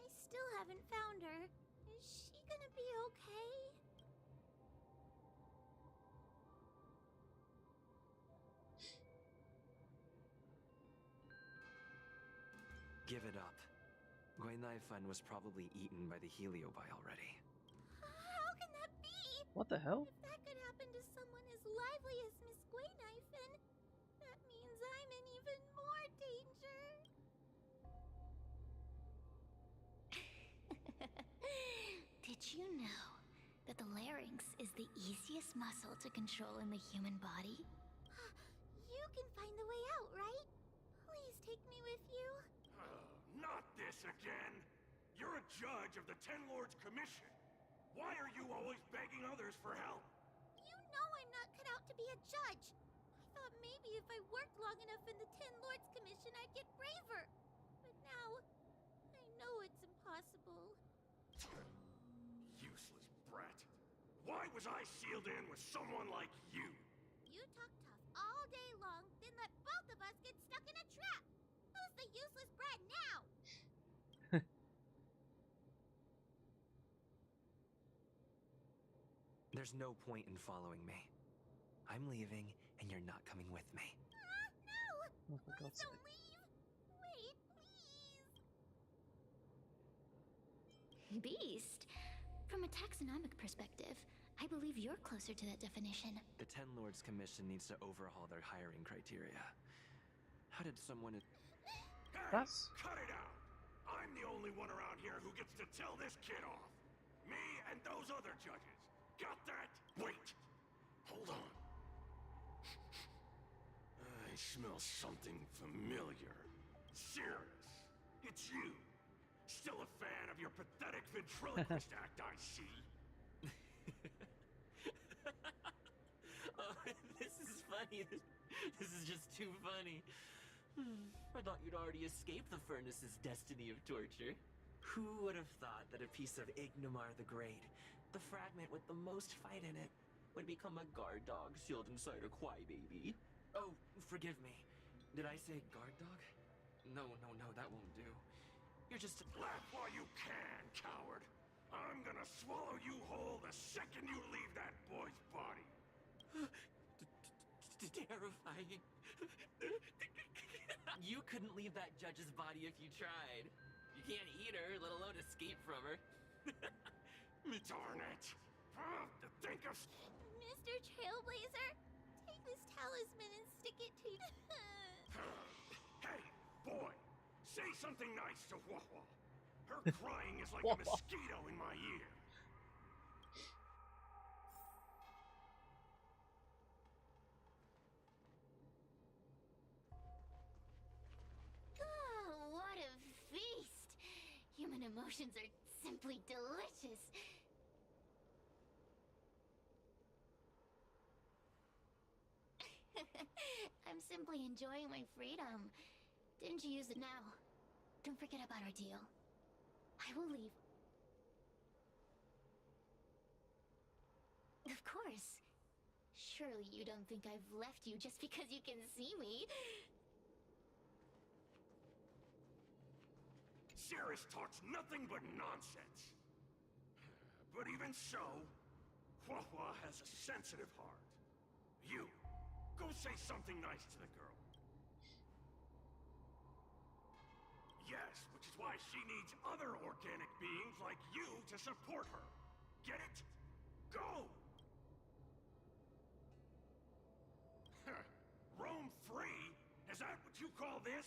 I still haven't found her. Is she gonna be okay? Give it up. Gwaynifin was probably eaten by the Heliobi already. How can that be? What the hell? If that could happen to someone as lively as Miss Gwaynifin, that means I'm in even more danger. Did you know that the larynx is the easiest muscle to control in the human body? You can find the way out, right? Please take me with you. Not this again! You're a judge of the Ten Lords Commission. Why are you always begging others for help? You know I'm not cut out to be a judge. I thought maybe if I worked long enough in the Ten Lords Commission, I'd get braver. But now, I know it's impossible. Useless brat. Why was I sealed in with someone like you? You talk tough all day long, then let both of us get stuck in a trap. Who's the useless brat now? There's no point in following me. I'm leaving, and you're not coming with me. No! Oh, for Please God's don't sake. leave! Wait, please! Beast? From a taxonomic perspective, I believe you're closer to that definition. The Ten Lords Commission needs to overhaul their hiring criteria. How did someone... Hey, That's- cut it out! I'm the only one around here who gets to tell this kid off. Me and those other judges. Got that? Wait! Hold on. I smell something familiar. Cirrus, it's you. Still a fan of your pathetic ventriloquist act, I see. Oh, this is funny. This is just too funny. I thought you'd already escaped the furnace's destiny of torture. Who would have thought that a piece of Ignomar the Great, the fragment with the most fight in it, would become a guard dog sealed inside a crybaby? Oh, forgive me. Did I say guard dog? No, that won't do. You're just... Laugh while you can, coward. I'm gonna swallow you whole the second you leave that boy's body. Terrifying. You couldn't leave that judge's body if you tried. You can't eat her, let alone escape from her. Darn it. To think of... Mr. Trailblazer, take this talisman and stick it to... Hey, boy. Say something nice to Wuwa. Her crying is like a mosquito in my ear. Oh, what a feast! Human emotions are simply delicious. I'm simply enjoying my freedom. Didn't you use it now? Don't forget about our deal. I will leave. Of course. Surely you don't think I've left you just because you can see me. Cirrus talks nothing but nonsense. But even so, Wuwa has a sensitive heart. You, go say something nice to the girl. Yes, which is why she needs other organic beings like you to support her. Get it? Go! Roam free? Is that what you call this?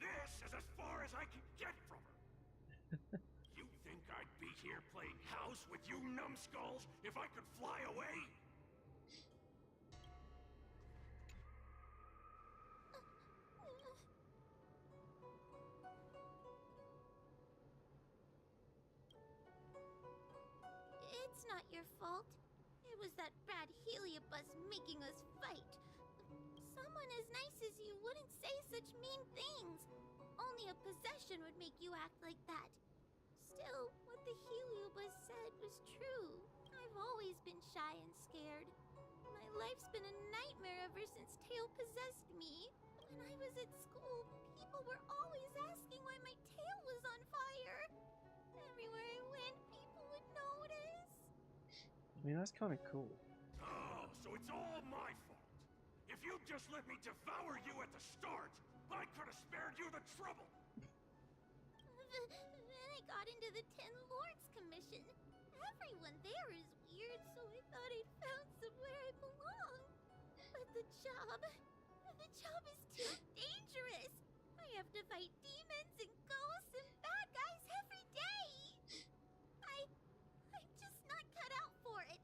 This is as far as I can get from her. You think I'd be here playing house with you numbskulls if I could fly away? It's not your fault. It was that bad Heliobus making us fight. Someone as nice as you wouldn't say such mean things. Only a possession would make you act like that. Still, what the Heliobus said was true. I've always been shy and scared. My life's been a nightmare ever since Tail possessed me. When I was at school, people were always asking why my tail was on fire. Everywhere I went, people would notice. I mean, that's kind of cool. Oh, so it's all my fault. If you'd just let me devour you at the start, I could have spared you the trouble. Then I got into the Ten Lords Commission. Everyone there is weird, so I thought I'd found somewhere I belong. But the job is too dangerous. I have to fight demons and ghosts and bad guys every day. I'm just not cut out for it.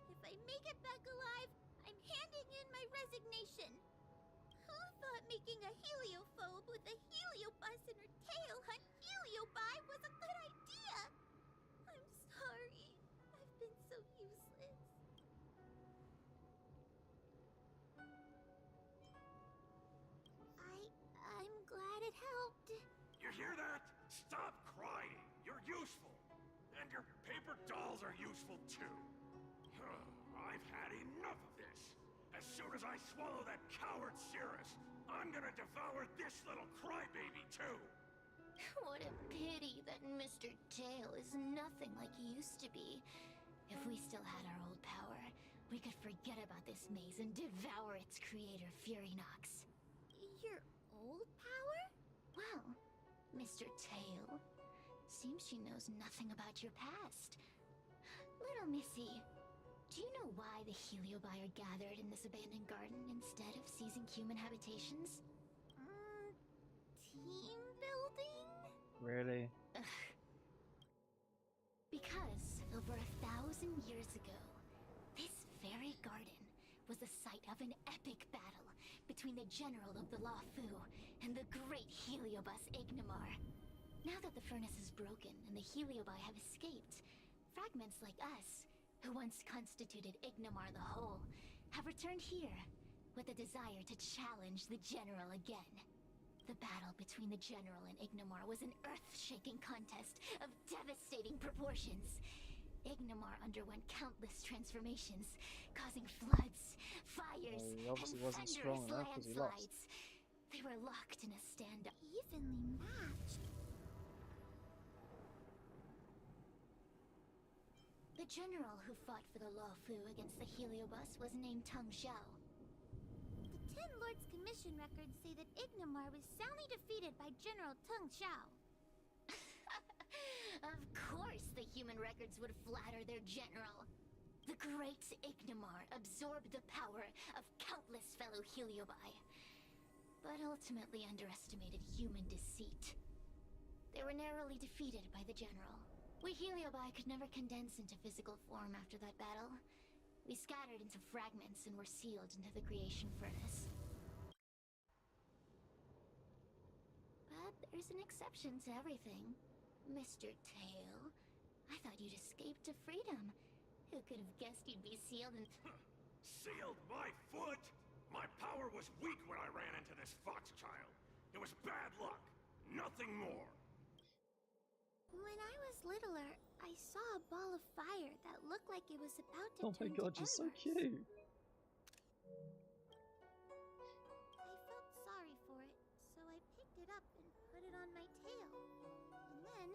If I make it back alive, I'm handing in my resignation. Who thought making a heliophobe with a heliobus in her tail hunt heliobi was a good idea? I'm sorry. I've been so useless. I'm glad it helped. You hear that? Stop crying. You're useful. And your paper dolls are useful too. I've had enough of this. As soon as I swallow that coward Cirrus, I'm gonna devour this little crybaby too. What a pity that Mr. Tail is nothing like he used to be. If we still had our old power, we could forget about this maze and devour its creator, Furynox. Your old power? Well, Mr. Tail, seems she knows nothing about your past. Little Missy, do you know why the heliobi are gathered in this abandoned garden instead of seizing human habitations? Team building? Really? Because over 1,000 years ago, this very garden was the site of an epic battle between the general of the Luofu and the great heliobus Ignimar. Now that the furnace is broken and the heliobi have escaped, fragments like us, who once constituted Ignimar the Whole, have returned here with a desire to challenge the general again. The battle between the general and Ignimar was an earth-shaking contest of devastating proportions. Ignimar underwent countless transformations, causing floods, fires, He obviously and wasn't strong thunderous enough 'cause he lost. landslides. They were locked in a standoff. Evenly matched. The general who fought for the Luofu against the heliobus was named Teng Xiao. The Ten Lords Commission records say that Ignimar was soundly defeated by General Teng Xiao. Of course the human records would flatter their general. The great Ignimar absorbed the power of countless fellow heliobi, but ultimately underestimated human deceit. They were narrowly defeated by the general. We heliobi could never condense into physical form after that battle. We scattered into fragments and were sealed into the creation furnace. But there's an exception to everything. Mr. Tail, I thought you'd escaped to freedom. Who could have guessed you'd be sealed in... Sealed my foot? My power was weak when I ran into this fox child. It was bad luck. Nothing more. When I was littler, I saw a ball of fire that looked like it was about to Oh my turn god, to you're so embers. cute. I felt sorry for it, so I picked it up and put it on my tail. And then,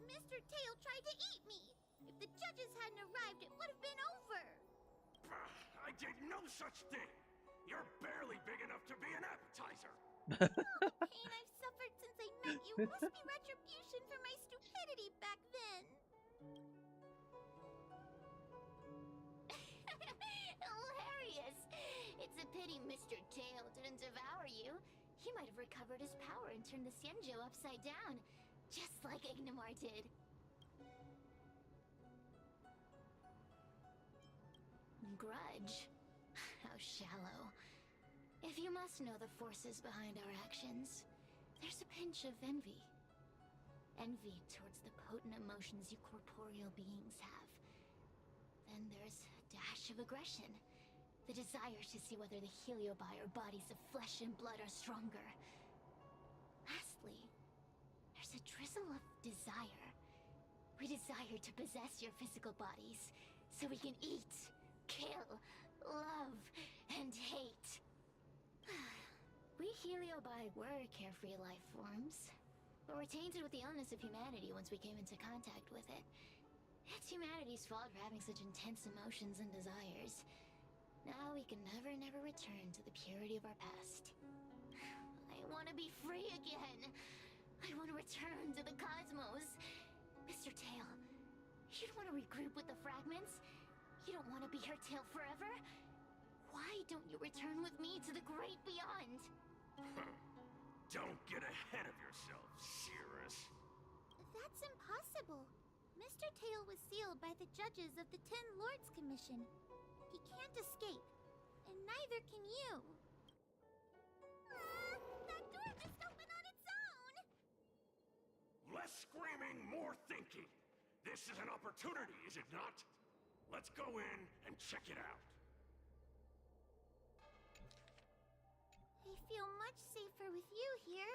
Mr. Tail tried to eat me! If the judges hadn't arrived, it would have been over! I did no such thing. You're barely big enough to be an appetizer. All the pain I've suffered since I met you must be retribution for my stupidity back then. It's a pity Mr. Tail didn't devour you. He might have recovered his power and turned the Xianzhou upside down, just like Ignomar did. Grudge? How shallow. If you must know the forces behind our actions, there's a pinch of envy. Envy towards the potent emotions you corporeal beings have. Then there's a dash of aggression. The desire to see whether the Heliobi or bodies of flesh and blood are stronger. Lastly, there's a drizzle of desire. We desire to possess your physical bodies, so we can eat, kill, love, and hate. We Heliobi were carefree life forms, but were tainted with the illness of humanity once we came into contact with it. It's humanity's fault for having such intense emotions and desires. Now we can never return to the purity of our past. I want to be free again. I want to return to the cosmos. Mr. Tail, you don't want to regroup with the fragments? You don't want to be her tail forever? Why don't you return with me to the great beyond? Don't get ahead of yourself, Cirrus. That's impossible. Mr. Tail was sealed by the judges of the Ten Lords Commission. He can't escape, and neither can you. That door just opened on its own! Less screaming, more thinking. This is an opportunity, is it not? Let's go in and check it out. I feel much safer with you here.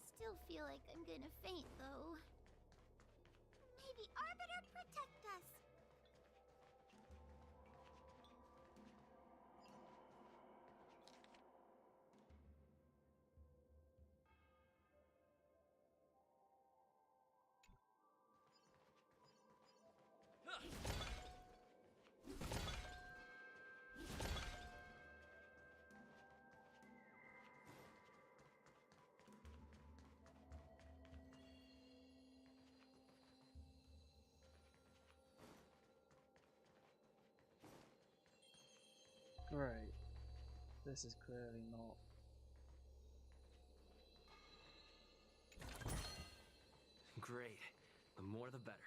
Still feel like I'm gonna faint, though. Maybe Arbiter protect us. Great. This is clearly not. Great. The more the better.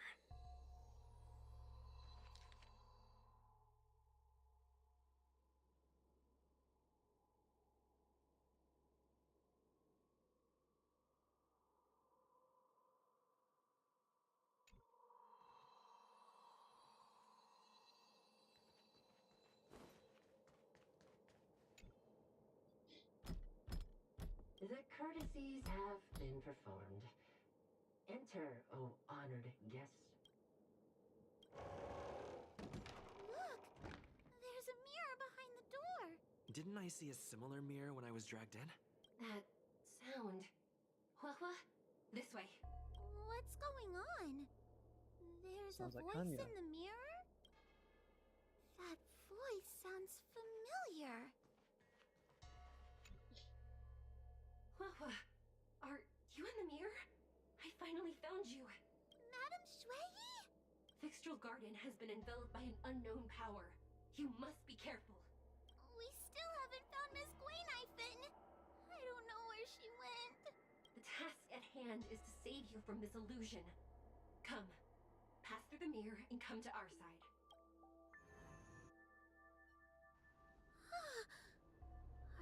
The courtesies have been performed. Enter, O honored guest. Look! There's a mirror behind the door! Didn't I see a similar mirror when I was dragged in? That sound. Wuwa, this way. What's going on? There's Sounds a like voice Anya. in the mirror? That voice sounds familiar. Wuwa, are you in the mirror? I finally found you. Madame Shui? Fixtral Garden has been enveloped by an unknown power. You must be careful. We still haven't found Miss Gwainifin. I don't know where she went. The task at hand is to save you from this illusion. Come, pass through the mirror and come to our side.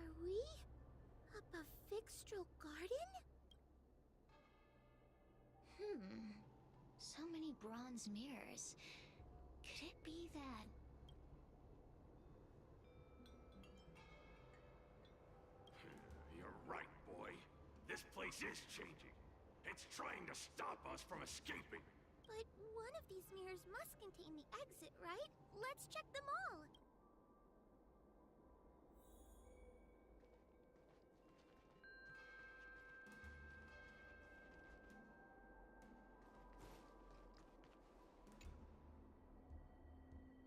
Are we above Fixtral Garden? So many bronze mirrors. Could it be that... You're right, boy. This place is changing. It's trying to stop us from escaping. But one of these mirrors must contain the exit, right? Let's check them all.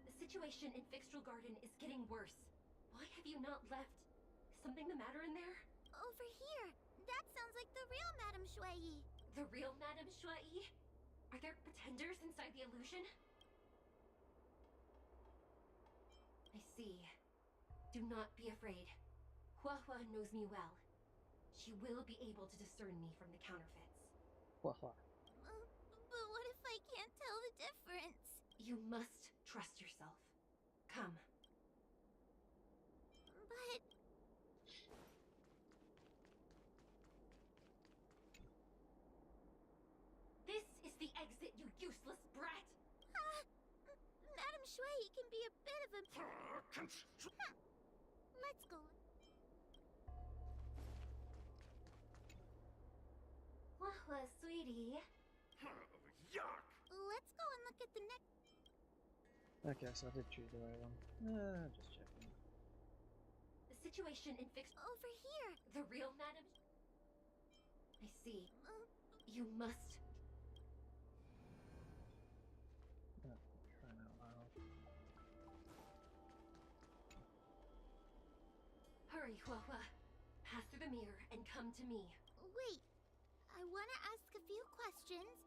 The situation in Fixtral Garden is getting worse. Why have you not left? Is something the matter in there? Over here. That sounds like the real Madame Shui. The real Madame Shui? Are there pretenders inside the illusion? I see. Do not be afraid. Wuwa knows me well. She will be able to discern me from the counterfeits. But what if I can't tell the difference? You must trust yourself. Come. But... This is the exit, you useless brat! Madame Shui can be a bit of a... Let's go. Wuwa, sweetie. Yuck! Let's go and look at the next... Okay, so I did choose the right one. Just checking. The situation in fixed... Over here! The real Madame... I see. You must... Crying out loud. Hurry, Wuwa. Pass through the mirror and come to me. Wait, I want to ask a few questions.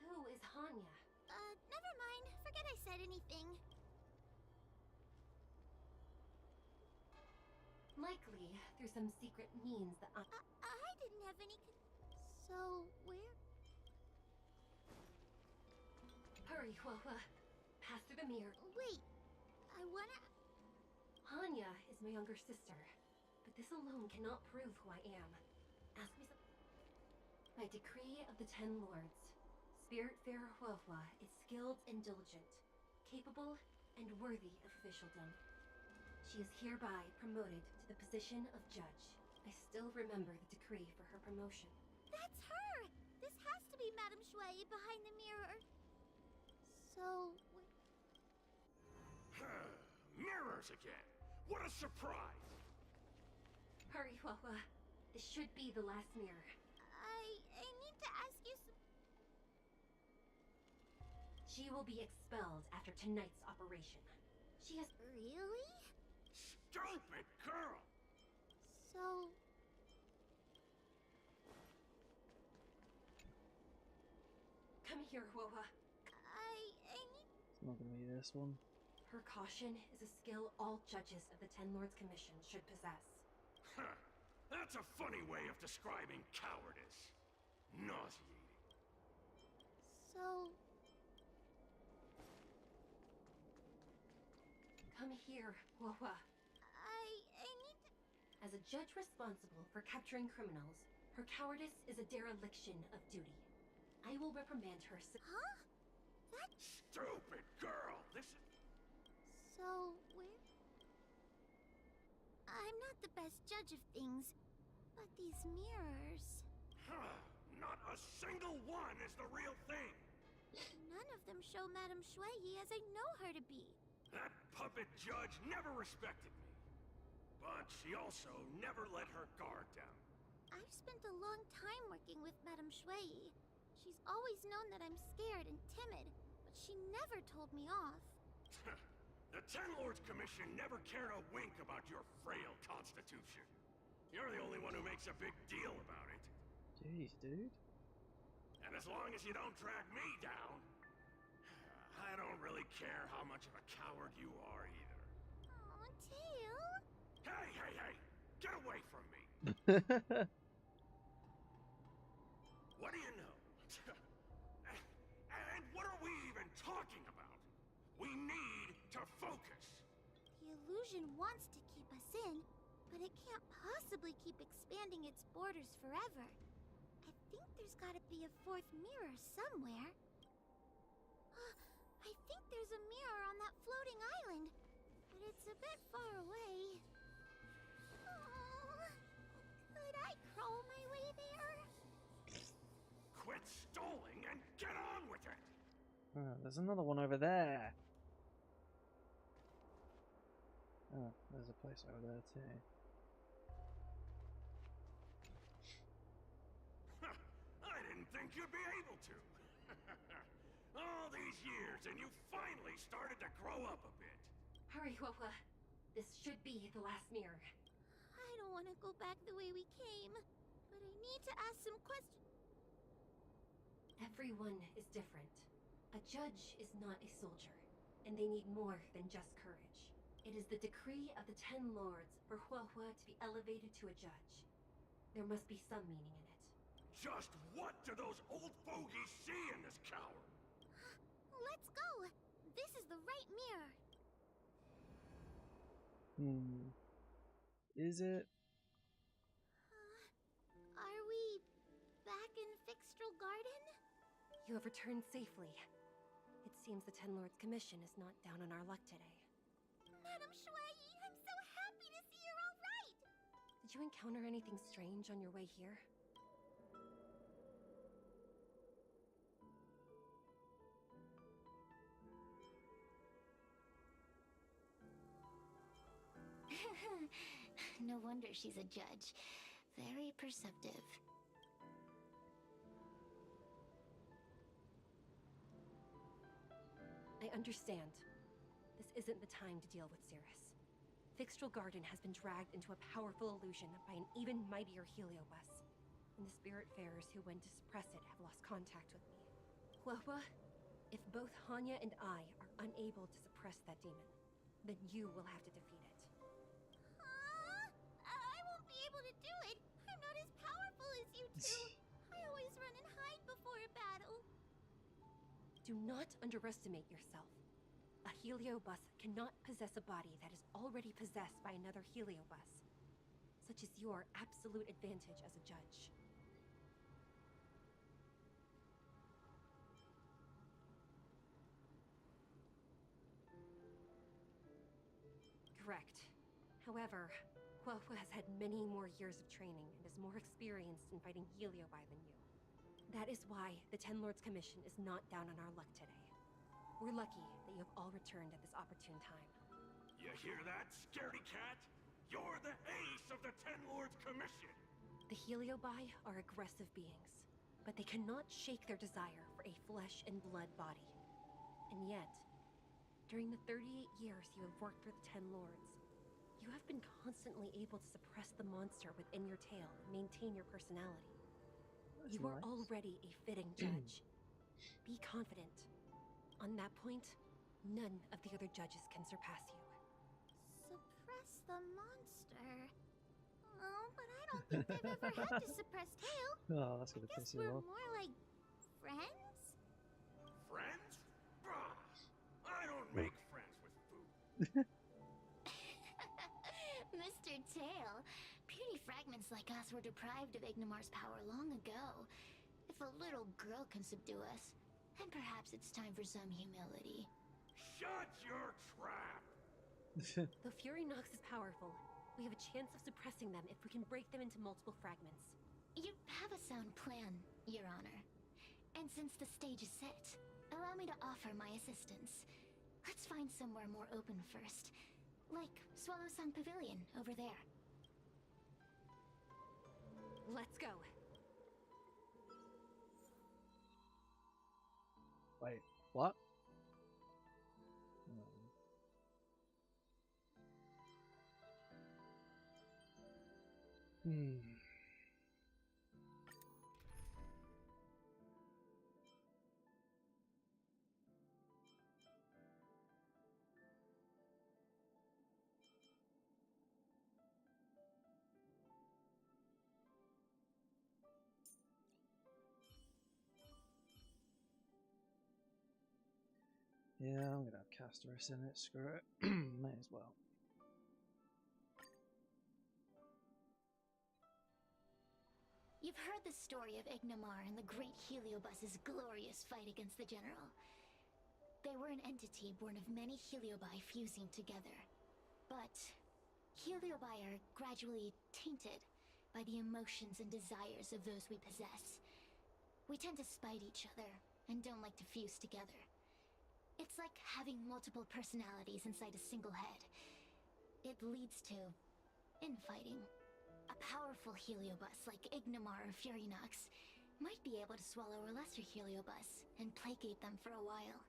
Who is Hanya? Never mind. Forget I said anything. Likely through some secret means that I didn't have any So, where? Hurry, Wuwa. Pass through the mirror. Wait, I wanna... Hanya is my younger sister, but this alone cannot prove who I am. Ask me something. By decree of the Ten Lords, Spiritfarer Wuwa is skilled and diligent, capable and worthy of officialdom. She is hereby promoted to the position of judge. I still remember the decree for her promotion. That's her! This has to be Madame Shui behind the mirror. So... Mirrors again! What a surprise! Hurry, Wuwa. This should be the last mirror. I need to ask you some... She will be expelled after tonight's operation. She has... Really? Stupid girl! So... Come here, Wuwa. I need... It's not gonna be this one. Her caution is a skill all judges of the Ten Lords Commission should possess. Huh. That's a funny way of describing cowardice. Nauseating. So... Come here, Wuwa. I need to... As a judge responsible for capturing criminals, her cowardice is a dereliction of duty. I will reprimand her. Huh? That... Stupid girl! This is... So, where... I'm not the best judge of things, but these mirrors... Not a single one is the real thing! None of them show Madame Shui as I know her to be. That puppet judge never respected me. But she also never let her guard down. I've spent a long time working with Madame Shui. She's always known that I'm scared and timid, but she never told me off. The Ten Lords Commission never cared a wink about your frail constitution. You're the only one who makes a big deal about it. Jeez, dude. And as long as you don't drag me down, I don't really care how much of a coward you are either. Aw, Tail. Hey, hey, hey! Get away from me! What do you know? And what are we even talking about? We need to focus. The illusion wants to keep us in, but it can't possibly keep expanding its borders forever. I think there's gotta be a fourth mirror somewhere. I think there's a mirror on that floating island, but it's a bit far away. Oh, could I crawl my way there? Quit stalling and get on with it! Oh, there's another one over there. Oh, there's a place over there too. I didn't think you'd be able to. All these years, and you finally started to grow up a bit. Hurry, Wuwa. This should be the last mirror. I don't want to go back the way we came, but I need to ask some questions. Everyone is different. A judge is not a soldier, and they need more than just courage. It is the decree of the Ten Lords for Wuwa to be elevated to a judge. There must be some meaning in it. Just what do those old fogies see in this coward? Let's go! This is the right mirror. Is it? Are we back in Fixtral Garden? You have returned safely. It seems the Ten Lords Commission is not down on our luck today. Madam Shui, I'm so happy to see you're all right! Did you encounter anything strange on your way here? No wonder she's a judge. Very perceptive. I understand. This isn't the time to deal with Cirrus. Fixtral Garden has been dragged into a powerful illusion by an even mightier Heliobus. And the Spiritfarers who went to suppress it have lost contact with me. Wuwa, if both Hanya and I are unable to suppress that demon, then you will have to defeat it. I won't be able to do it. I'm not as powerful as you two. I always run and hide before a battle. Do not underestimate yourself. A Heliobus cannot possess a body that is already possessed by another Heliobus. Such is your absolute advantage as a judge. Correct. However, Wuwa has had many more years of training and is more experienced in fighting Heliobi than you. That is why the Ten Lords Commission is not down on our luck today. We're lucky that you have all returned at this opportune time. You hear that, scaredy cat? You're the ace of the Ten Lords Commission! The Heliobi are aggressive beings, but they cannot shake their desire for a flesh and blood body. And yet, during the 38 years you have worked for the Ten Lords, you have been constantly able to suppress the monster within your tail and maintain your personality. That's You are nice. already a fitting judge. Be confident. On that point, none of the other judges can surpass you. Suppress the monster. Oh, but I don't think I've ever had to suppress Tail. Oh, that's gonna I guess piss you we're off. more like friends? Friends? Bah! I don't make friends with food. Mr. Tail, puny fragments like us were deprived of Ignimar's power long ago. If a little girl can subdue us, then perhaps it's time for some humility. Shut your trap! Though Fury Nox is powerful, we have a chance of suppressing them if we can break them into multiple fragments. You have a sound plan, Your Honor. And since the stage is set, allow me to offer my assistance. Let's find somewhere more open first. Like Swallowsong Pavilion over there. Let's go. Wait, what? Hmm. Yeah, I'm gonna have Castorus in it, screw it. May as well. You've heard the story of Ignimar and the great Heliobus's glorious fight against the General. They were an entity born of many Heliobi fusing together. But Heliobi are gradually tainted by the emotions and desires of those we possess. We tend to spite each other and don't like to fuse together. It's like having multiple personalities inside a single head. It leads to infighting. A powerful Heliobus like Ignimar or Fury Nox might be able to swallow a lesser Heliobus and placate them for a while.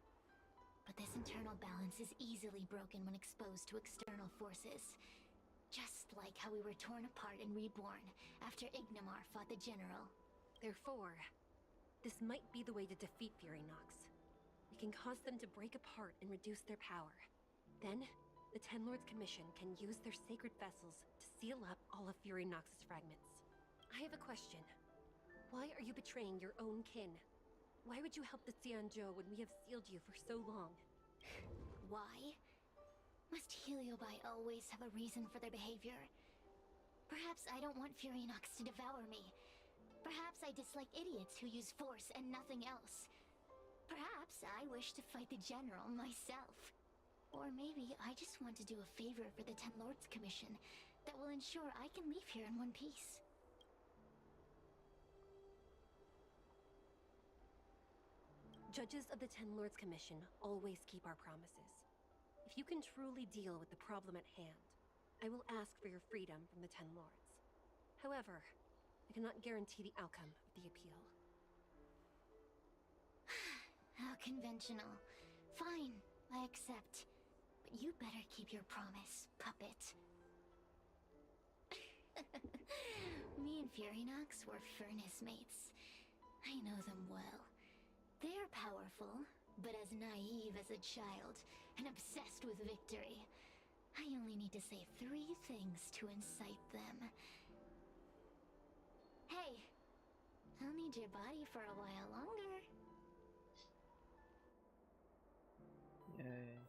But this internal balance is easily broken when exposed to external forces. Just like how we were torn apart and reborn after Ignimar fought the General. Therefore, this might be the way to defeat Fury Nox. We can cause them to break apart and reduce their power. Then, The Ten Lords Commission can use their sacred vessels to seal up all of Fury Nox's fragments. I have a question. Why are you betraying your own kin? Why would you help the Xianzhou when we have sealed you for so long? Why? Must Heliobi always have a reason for their behavior? Perhaps I don't want Fury Nox to devour me. Perhaps I dislike idiots who use force and nothing else. Perhaps I wish to fight the General myself. Or maybe I just want to do a favor for the Ten Lords Commission that will ensure I can leave here in one piece. Judges of the Ten Lords Commission always keep our promises. If you can truly deal with the problem at hand, I will ask for your freedom from the Ten Lords. However, I cannot guarantee the outcome of the appeal. How conventional. Fine, I accept. But you better keep your promise, puppet. Me and Furynox were furnace mates. I know them well. They're powerful, but as naive as a child, and obsessed with victory. I only need to say 3 things to incite them. Hey, I'll need your body for a while longer. Yay.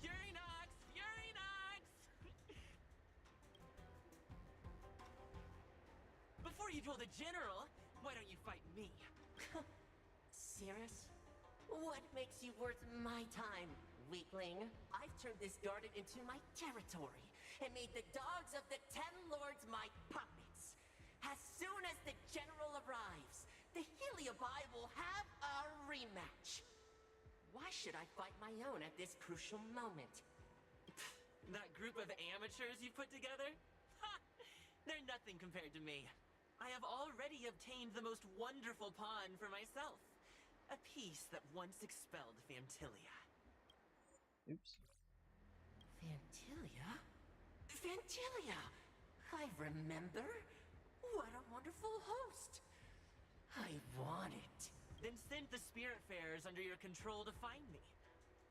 Furynox! Furynox! Before you duel the General, why don't you fight me? Cirrus? What makes you worth my time, weakling? I've turned this garden into my territory and made the dogs of the Ten Lords my puppets. As soon as the General arrives, the Heliobi will have a rematch. Why should I fight my own at this crucial moment? That group of amateurs you put together? Ha! They're nothing compared to me. I have already obtained the most wonderful pawn for myself. A piece that once expelled Fantilia. Oops. Fantilia? Fantilia! I remember. What a wonderful host. I want it. Then send the Spirit Farers under your control to find me.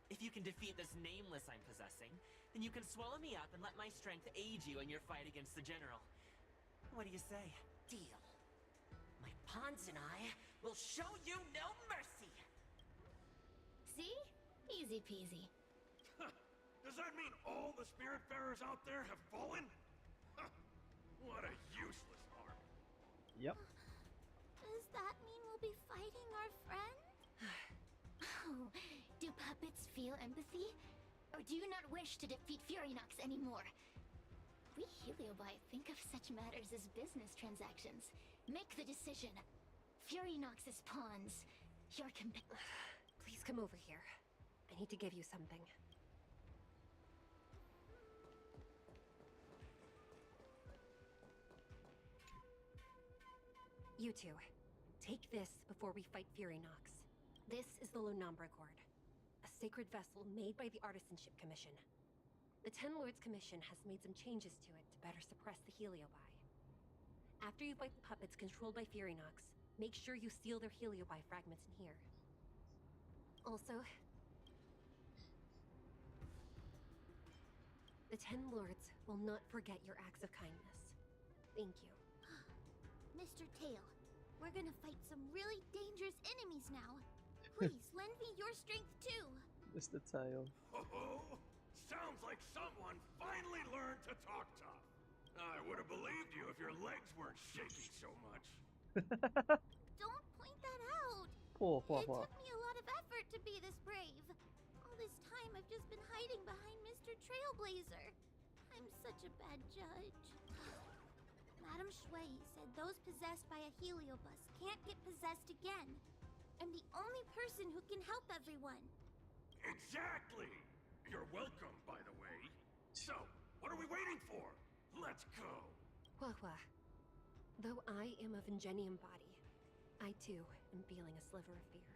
If you can defeat this nameless I'm possessing, then you can swallow me up and let my strength aid you in your fight against the General. What do you say? Deal. My pawns and I will show you no mercy. See? Easy peasy. Does that mean all the Spiritfarers out there have fallen? What a useless army. Yep. Does that mean we'll be fighting our friend? Oh, do puppets feel empathy? Or do you not wish to defeat Furynox anymore? We Heliobi think of such matters as business transactions. Make the decision. Furynox's pawns. Your Please come over here. I need to give you something. You two, take this before we fight Furynox. This is the Lonambra Gourd, a sacred vessel made by the Artisanship Commission. The Ten Lords Commission has made some changes to it to better suppress the Heliobi. After you fight the puppets controlled by Furynox, make sure you seal their Heliobi fragments in here. Also, the Ten Lords will not forget your acts of kindness. Thank you. Mr. Tail, we're gonna fight some really dangerous enemies now. Please, lend me your strength too. Mr. Tail. Oh, sounds like someone finally learned to talk tough. I would have believed you if your legs weren't shaking so much. Don't point that out. Poor It Wuwa. took me a lot of effort to be this brave. All this time I've just been hiding behind Mr. Trailblazer. I'm such a bad judge. Madame Shui said those possessed by a heliobus can't get possessed again. I'm the only person who can help everyone. Exactly! You're welcome, by the way. So, what are we waiting for? Let's go! Wuwa, though I am of Ingenium body, I too am feeling a sliver of fear.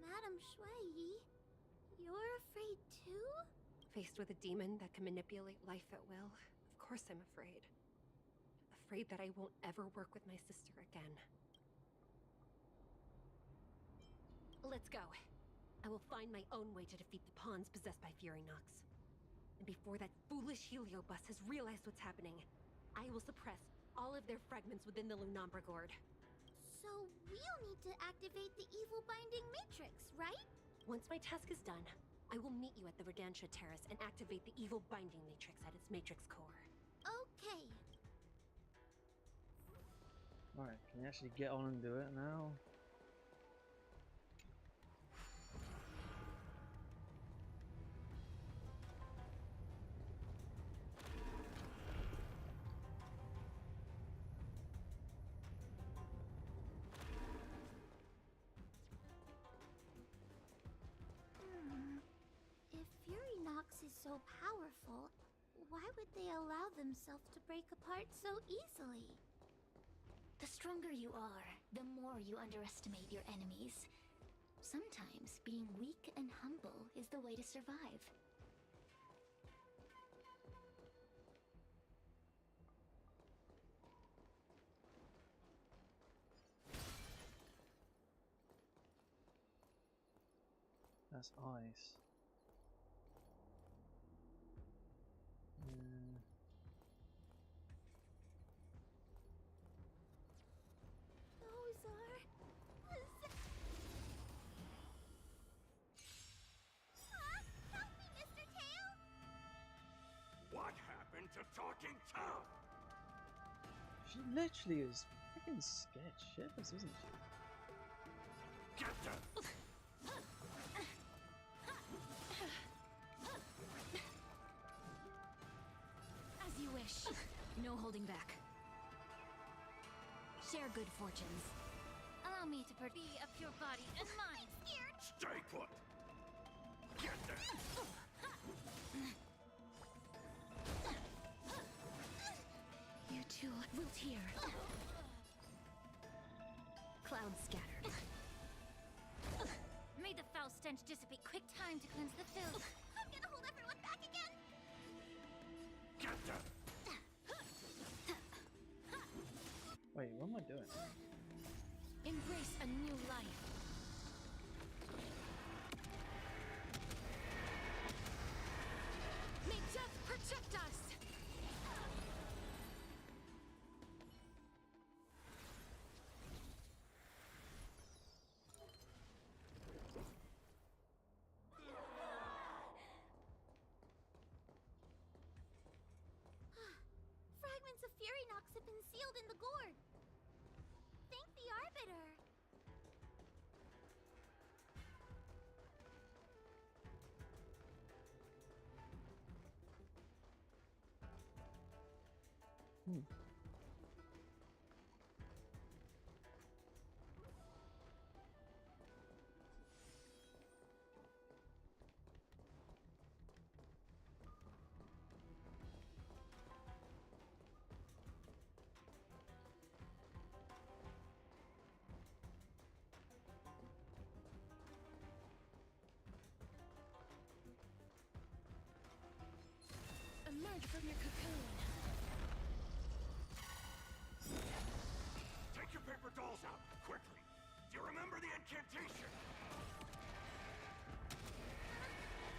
Madame Shui, you're afraid too? Faced with a demon that can manipulate life at will, of course I'm afraid. Afraid that I won't ever work with my sister again. Let's go. I will find my own way to defeat the pawns possessed by Fury Nox. And before that foolish Heliobus has realized what's happening, I will suppress all of their fragments within the Lunombra Gourd. So we'll need to activate the evil binding matrix, right? Once my task is done, I will meet you at the Verdantia Terrace and activate the evil binding matrix at its matrix core. Okay. Alright, can you actually get on and do it now? If Fury Nox is so powerful, why would they allow themselves to break apart so easily? The stronger you are, the more you underestimate your enemies. Sometimes being weak and humble is the way to survive. That's ice. Those are... Help me, Mr. Tail! What happened to Talking Tom? She literally is freaking scared shitless, isn't she? Get them! As you wish. No holding back. Share good fortunes. Allow me to be of your body and mind. Scared? Stay put! Get them! You two wilt hear. Clouds scattered. May the foul stench dissipate. Quick time to cleanse the filth. I'm gonna hold everyone back again. Get them! Wait, what am I doing? Embrace a new life. May death protect us! Fragments of Fury Nox have been sealed in the gourd. Thank the Arbiter. Emerge from your cocoon. Take your paper dolls out, quickly! Do you remember the incantation?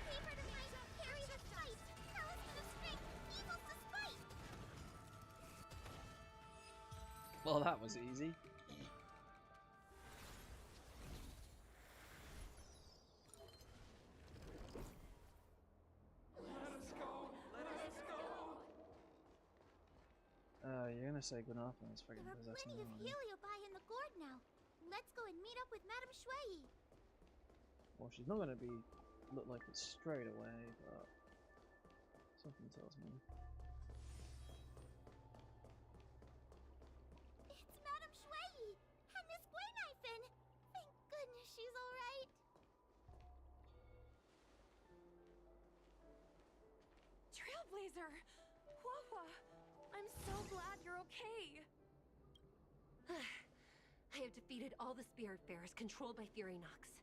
Paper to might carry the fight. Talisman of strength, evil to spite. Well, that was easy. You're gonna say good after this freaking There are possessing plenty of woman. Heliobi in the gourd now. Let's go and meet up with Madame Shui. Well, she's not gonna be look like it straight away, but something tells me. It's Madame Shui and Miss Guinaifen. Thank she's alright? Trailblazer! Wuwa! I'm so glad you're okay! I have defeated all the Spiritfarers controlled by Furynox.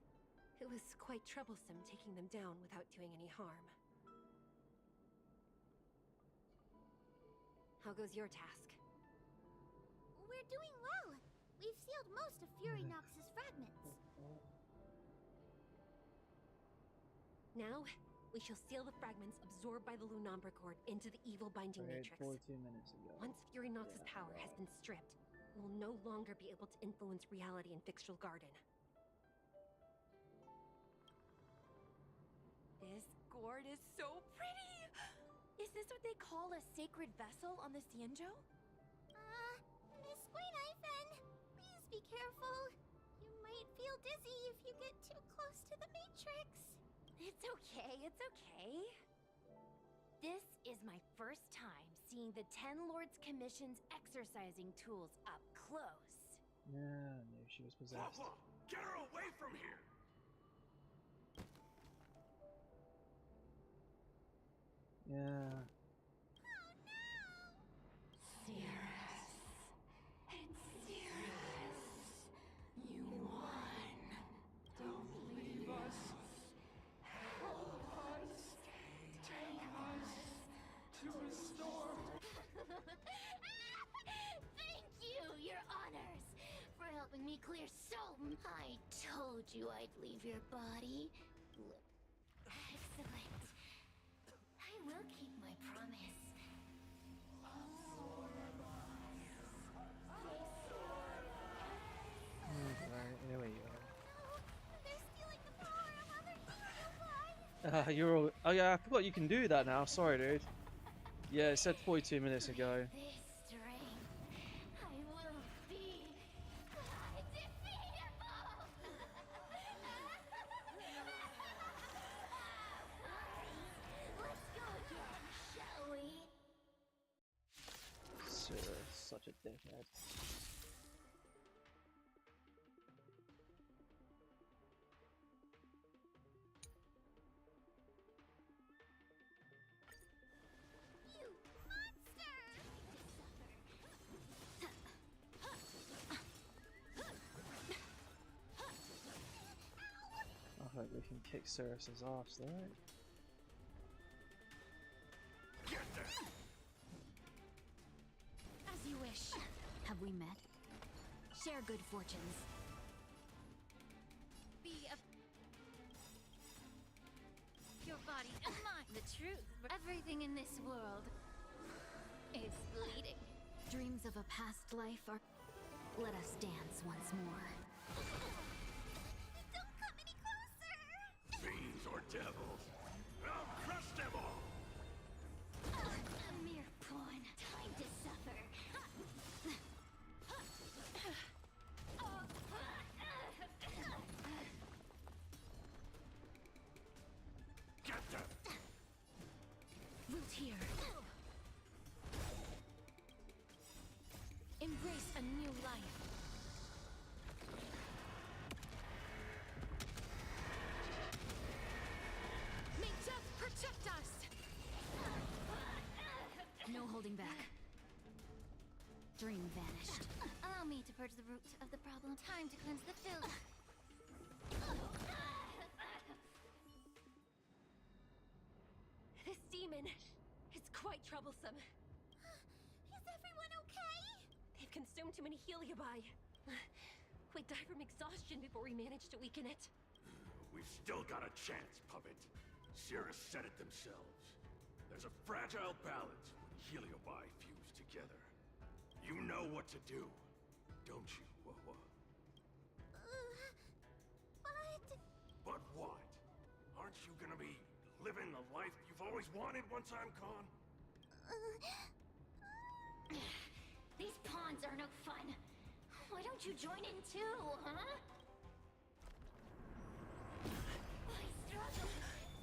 It was quite troublesome taking them down without doing any harm. How goes your task? We're doing well. We've sealed most of Furynox's fragments. Now, we shall seal the fragments absorbed by the Lunombra cord into the evil binding matrix. 42 minutes ago. Once Furynox's power has been stripped, we will no longer be able to influence reality in Fixtral Garden. This gourd is so pretty! Is this what they call a sacred vessel on the Xianzhou? Miss Guinaifen, please be careful. You might feel dizzy if you get too close to the Matrix. It's okay, it's okay. This is my first time seeing the Ten Lords Commission's exercising tools up close. Yeah, I knew she was possessed. Wuwa, get her away from here! Yeah. Cirrus. It's Cirrus. You won. Don't leave us. Help us. Take us to restore. Thank you, Your Honors, for helping me clear so. I told you I'd leave your body. Excellent. I will keep my promise. Right, here we go. They're stealing the power of other Xianzhou. You're all. Oh yeah, I forgot you can do that now. Sorry, dude. Yeah, it said 42 minutes ago. This strength, I will be undefeatable. Let's go again, shall we? Cirrus, such a dickhead. You monster! I hope we can kick Cirrus's ass, though. Get there! As you wish. Have we met? Share good fortunes. Be a... Your body and mine. The truth. Everything in this world is bleeding. Dreams of a past life are... Let us dance once more. Don't come any closer! Fiends or devils, I'll crush them all! A mere pawn. Time to suffer. Get them! Root here. Embrace a new life. May death protect us! No holding back. Dream vanished. Allow me to purge the root of the problem. Time to cleanse the filth. This demon is quite troublesome. Is everyone okay? They've consumed too many Heliobi. We die from exhaustion before we manage to weaken it. We've still got a chance, Puppet. Cirrus said it themselves. There's a fragile balance when Heliobi fuse together. You know what to do, don't you, Wuwa? But what? Aren't you gonna be living the life you've always wanted once I'm gone? These pawns are no fun. Why don't you join in too, huh? My struggle.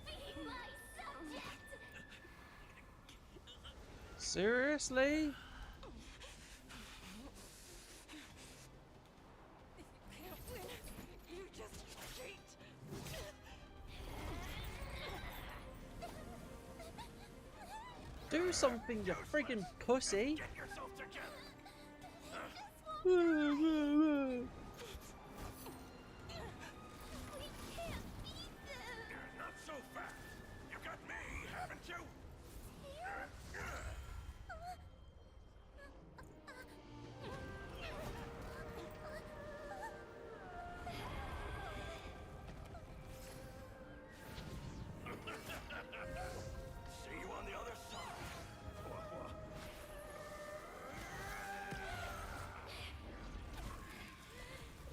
Be my subject. Seriously? If you can't win, you just something, you freaking pussy! Get yourself together. Not so fast. You got me, haven't you? See you on the other side.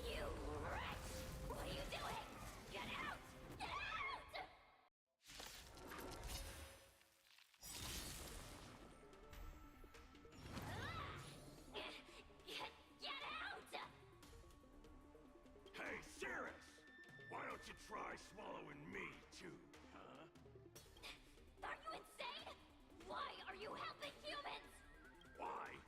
You wretch! What are you doing? Get out! Get out! Get out! Hey, Cirrus! Why don't you try swallowing me, too, huh? Are you insane? Why are you helping humans? Why?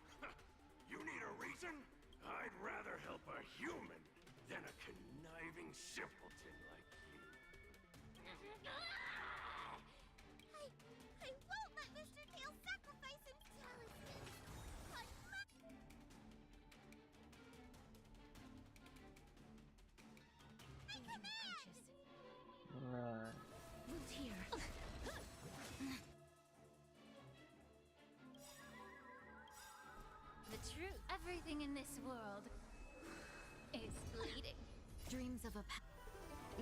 You need a reason? I'd rather help a human than a conniving simpleton like you. I won't let Mr. Tail sacrifice himself. Right. Loot here. The truth. Everything in this world is bleeding. Dreams of a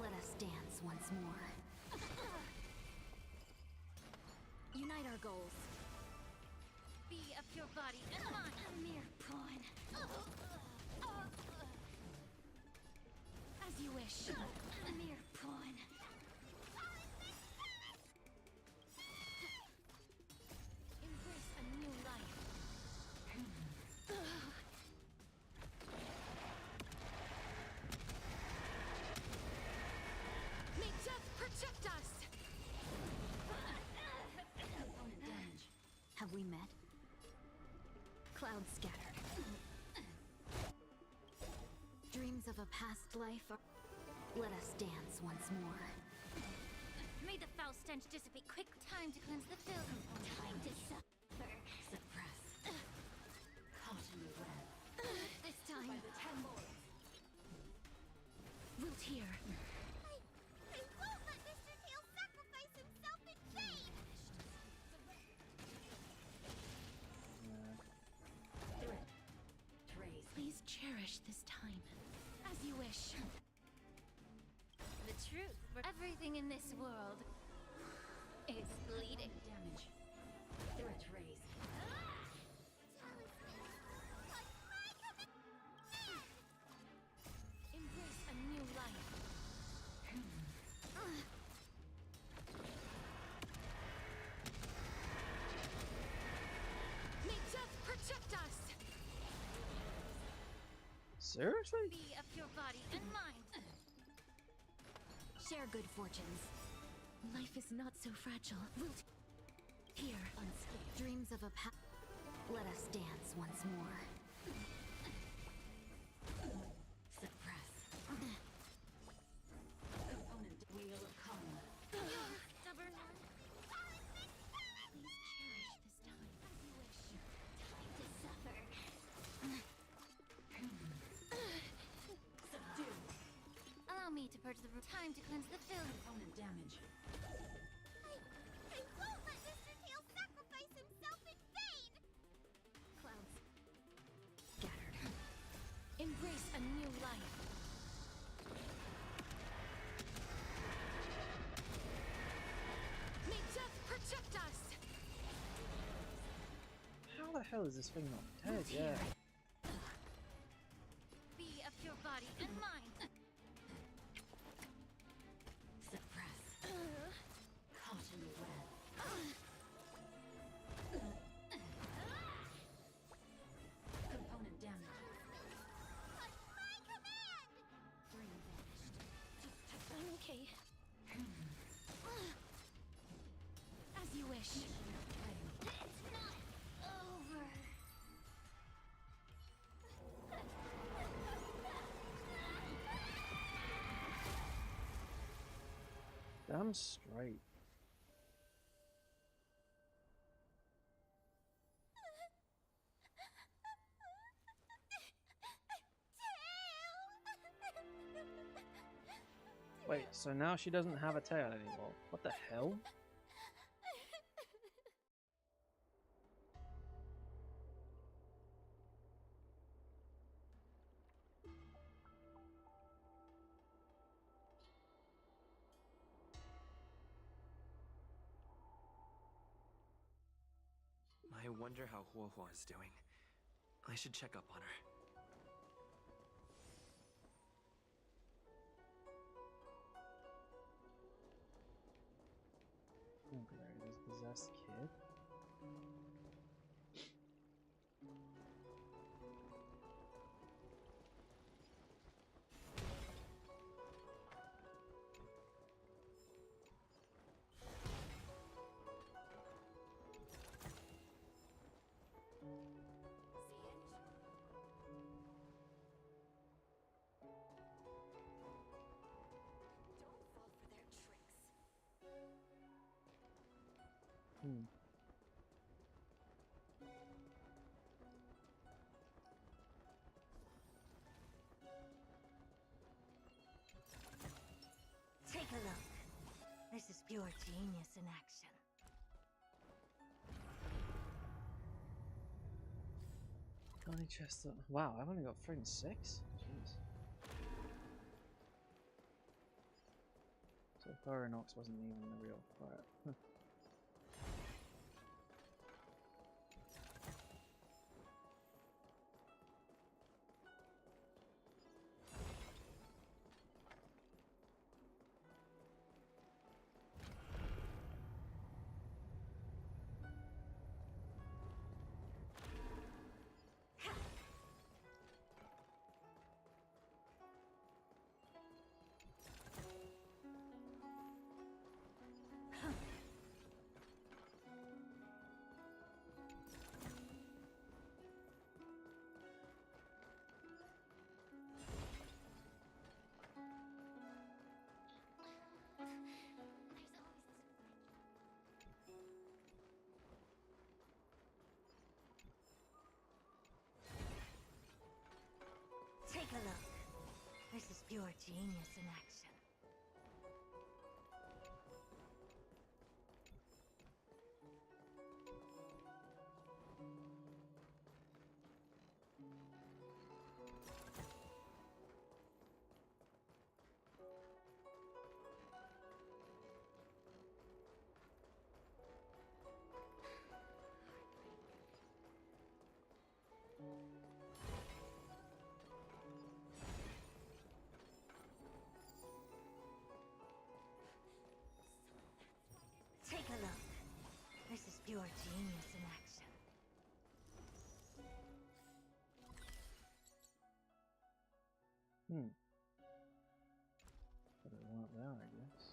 let us dance once more. Unite our goals. Be a pure body and mind. A mere pawn. As you wish. A mere pawn. Embrace a new life. May death protect us! Opponent damage. Have we met? Clouds scattered. Dreams of a past life are... Let us dance once more. May the foul stench dissipate quick. Time to cleanse the filth. Time to suffer. Suppress. Caught in the web. This time. By the 10 lords. Loot here. I won't let Mr. Tail sacrifice himself in vain. Please cherish this time. As you wish. The truth. Everything in this world is bleeding. Damage. Spirit rays. Embrace a new life. May death protect us! Seriously? Be a pure body and mind. Share good fortunes. Life is not so fragile. Loot here. Unscathed. Dreams of a let us dance once more. Suppress. Opponent wheel of karma. Stubborn. Please cherish this time. As you wish. Time to suffer. Subdue. Allow me to purge the time to cleanse the filth. Opponent damage. I won't let Mr. Tail sacrifice himself in vain. Clouds scattered. Embrace a new life. May death protect us! How the hell is this thing not dead yet? Be a pure body and mind. Suppress. Caught in the web. Component damage. My command! Brain vanished. I'm okay. As you wish. It's not over. Damn straight. Wait, so now she doesn't have a tail anymore. What the hell? I wonder how Wuwa is doing. I should check up on her. Oh, great. There's a possessed kid. Hmm. Take a look. This is pure genius in action. Tiny chest. Wow, I've only got freaking 6? Jeez. So Thorinox wasn't even the real threat. Huh. Take a look. This is pure genius in action. Take a look. This is pure genius in action. Hmm. But it weren't there, I guess.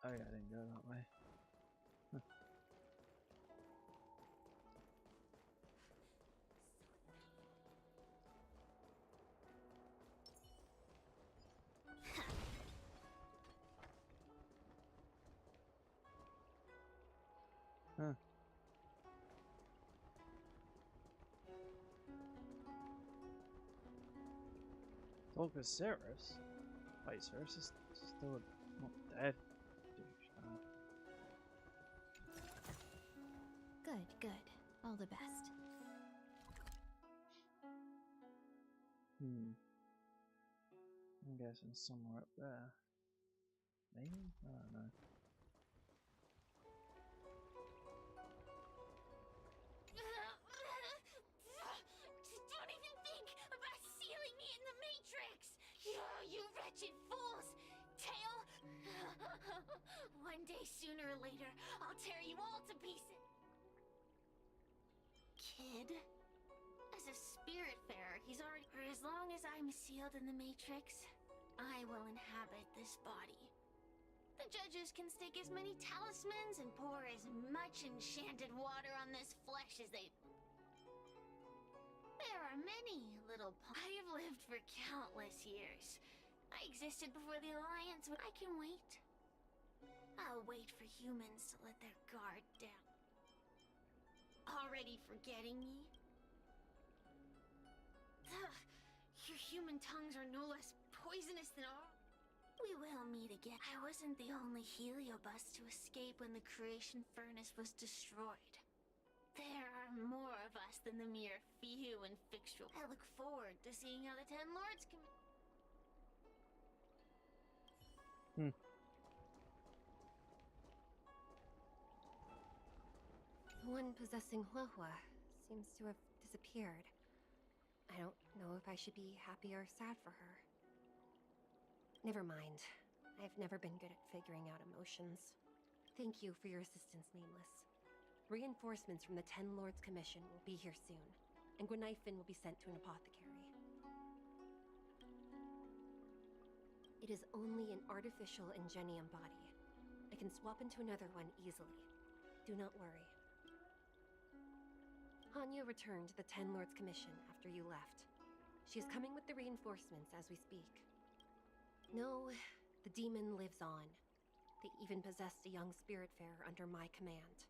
Oh yeah, I didn't go that way. Huh. Huh. Talk with Cirrus? Wait, Cirrus is still not dead. Douche, huh? Good, good. All the best. I'm guessing somewhere up there. Maybe? I don't know. Don't even think about sealing me in the Matrix! You wretched fools! Tail! One day sooner or later, I'll tear you all to pieces! Kid? As a spiritfarer, he's already... For as long as I'm sealed in the Matrix, I will inhabit this body. The judges can stake as many talismans and pour as much enchanted water on this flesh as they... are many little I have lived for countless years. I existed before the Alliance, but I can wait. I'll wait for humans to let their guard down. Already forgetting me? Ugh, your human tongues are no less poisonous than all. We will meet again. I wasn't the only heliobus to escape when the creation furnace was destroyed. There are more of us than the mere few in Fixtral. I look forward to seeing how the Ten Lords can... The one possessing Wuwa seems to have disappeared. I don't know if I should be happy or sad for her. Never mind. I've never been good at figuring out emotions. Thank you for your assistance, Nameless. Reinforcements from the Ten Lords Commission will be here soon, and Gwenifin will be sent to an apothecary. It is only an artificial ingenium body. I can swap into another one easily. Do not worry. Hanya returned to the Ten Lords Commission after you left. She is coming with the reinforcements as we speak. No, the demon lives on. They even possessed a young spiritfarer under my command.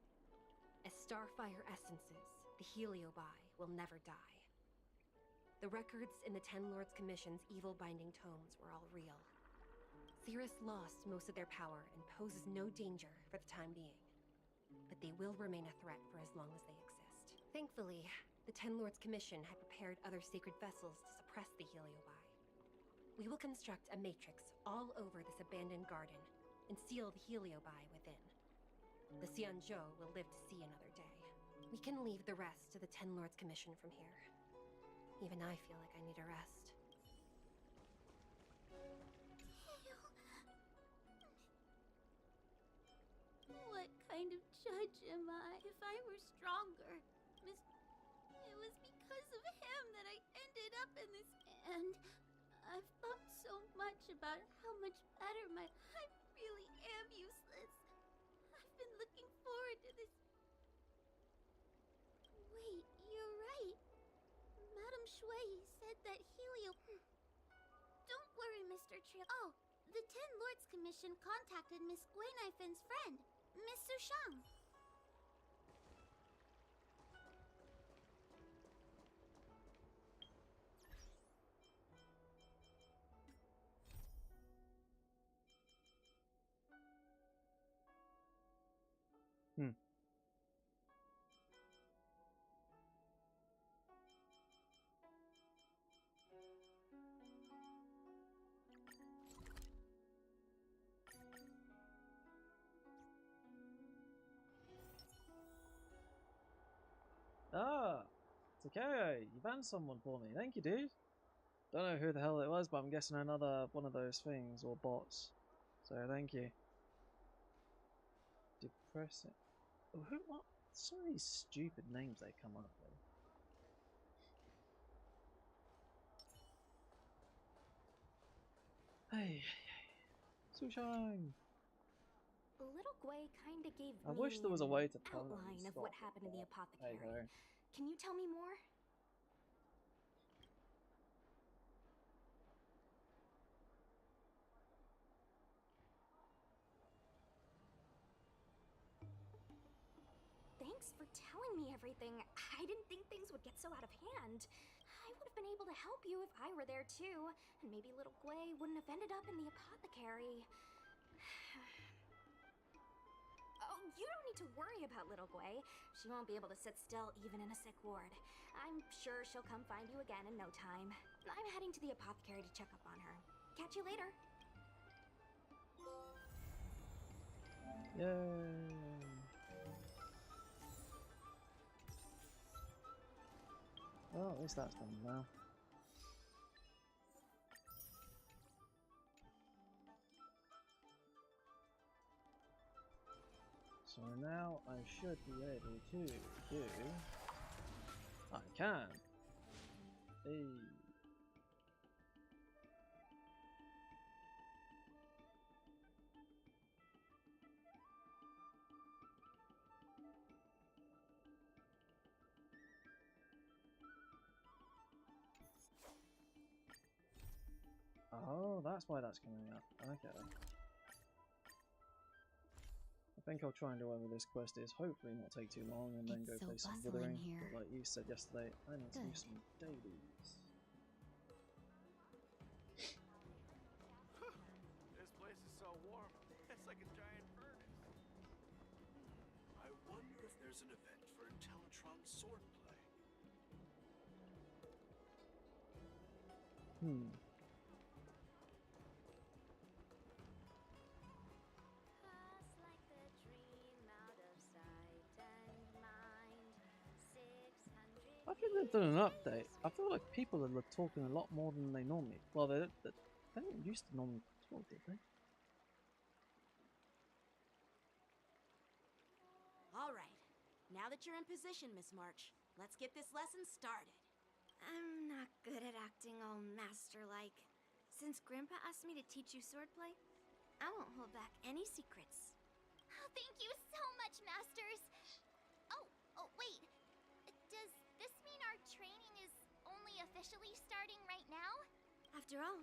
As Starfire essences, the Heliobi will never die. The records in the Ten Lords Commission's evil-binding tomes were all real. Cirrus lost most of their power and poses no danger for the time being. But they will remain a threat for as long as they exist. Thankfully, the Ten Lords Commission had prepared other sacred vessels to suppress the Heliobi. We will construct a matrix all over this abandoned garden and seal the Heliobi within. The Xianzhou will live to see another day. We can leave the rest to the Ten Lords Commission from here. Even I feel like I need a rest. What kind of judge am I? If I were stronger, it was because of him that I ended up in this. And I've thought so much about how much better I really am useless. I've been looking forward to this. Wait, you're right. Madame Shui said that Don't worry, Mr. Trill. Oh, the Ten Lords Commission contacted Miss Guinaifin's friend, Miss Sushang. Ah, Takeo, you banned someone for me. Thank you, dude. Don't know who the hell it was, but I'm guessing another one of those things or bots. So thank you. Depressing. Oh, who? What? So many stupid names they come up with. Hey, Sushang. Little Gwei kinda gave I me wish there was a way to an outline of what happened in the apothecary. Can you tell me more? Thanks for telling me everything. I didn't think things would get so out of hand. I would have been able to help you if I were there too, and maybe little Gwei wouldn't have ended up in the apothecary. Oh, you don't need to worry about little Gwei. She won't be able to sit still even in a sick ward. I'm sure she'll come find you again in no time. I'm heading to the apothecary to check up on her. Catch you later. Yay. Well, at least that's done now. So now I should be able to do... I can! Hey. that's why that's coming up. Okay. I think I'll try and do whatever this quest is. Hopefully not take too long and then It's go so play some bustling withering. here. But like you said yesterday, I need to do Good. some dailies. This place is so warm. It's like a giant furnace. I wonder if there's an event for Teletron swordplay. Pass like the dream out of sight and mind. 600 I think they've done an update. I feel like people are talking a lot more than they normally. Well, they don't used to normally talk, did they? All right. Now that you're in position, Miss March, let's get this lesson started. I'm not good at acting all master-like. Since Grandpa asked me to teach you swordplay, I won't hold back any secrets. Oh, thank you so much, Masters! Oh, wait. Does this mean our training is only officially starting right now? After all,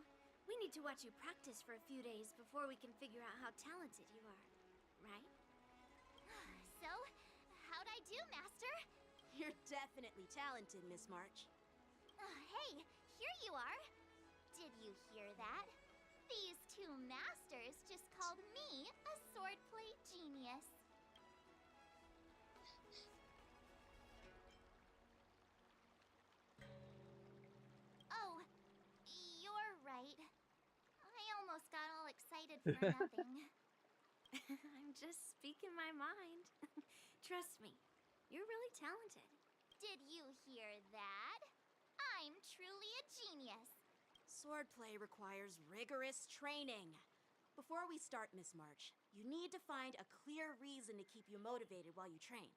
we need to watch you practice for a few days before we can figure out how talented you are, right? So, how'd I do, Master? You're definitely talented, Miss March. Hey, here you are. Did you hear that? These two masters just called me a swordplay genius. Oh, you're right. I almost got all excited for nothing. I'm just speaking my mind. Trust me, you're really talented. Did you hear that? I'm truly a genius. Swordplay requires rigorous training. Before we start, Miss March, you need to find a clear reason to keep you motivated while you train.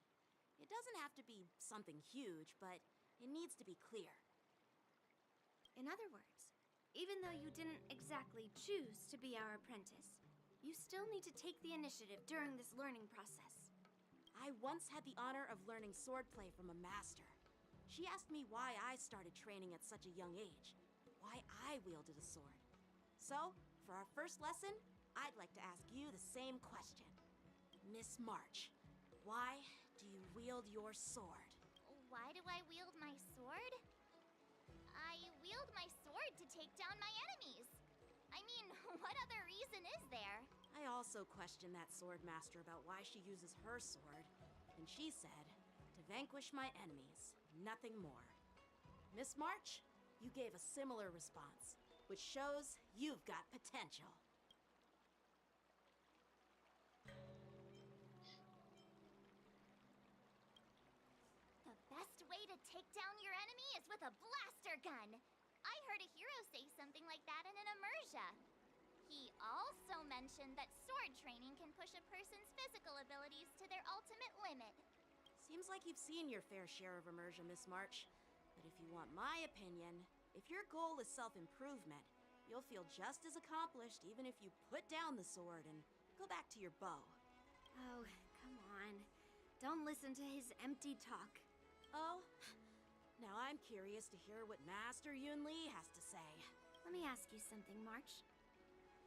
It doesn't have to be something huge, but it needs to be clear. In other words, even though you didn't exactly choose to be our apprentice, you still need to take the initiative during this learning process. I once had the honor of learning swordplay from a master. She asked me why I started training at such a young age, why I wielded a sword. So, for our first lesson, I'd like to ask you the same question. Miss March, why do you wield your sword? Why do I wield my sword? I wield my sword to take down my enemies. I mean, what other reason is there? I also questioned that sword master about why she uses her sword, and she said, to vanquish my enemies, nothing more. Miss March, you gave a similar response, which shows you've got potential. The best way to take down your enemy is with a blaster gun. I heard a hero say something like that in an immersia. He also mentioned that sword training can push a person's physical abilities to their ultimate limit. Seems like you've seen your fair share of immersion, Miss March. But if you want my opinion, if your goal is self-improvement, you'll feel just as accomplished even if you put down the sword and go back to your bow. Oh, come on. Don't listen to his empty talk. Oh? Now I'm curious to hear what Master Yunli has to say. Let me ask you something, March.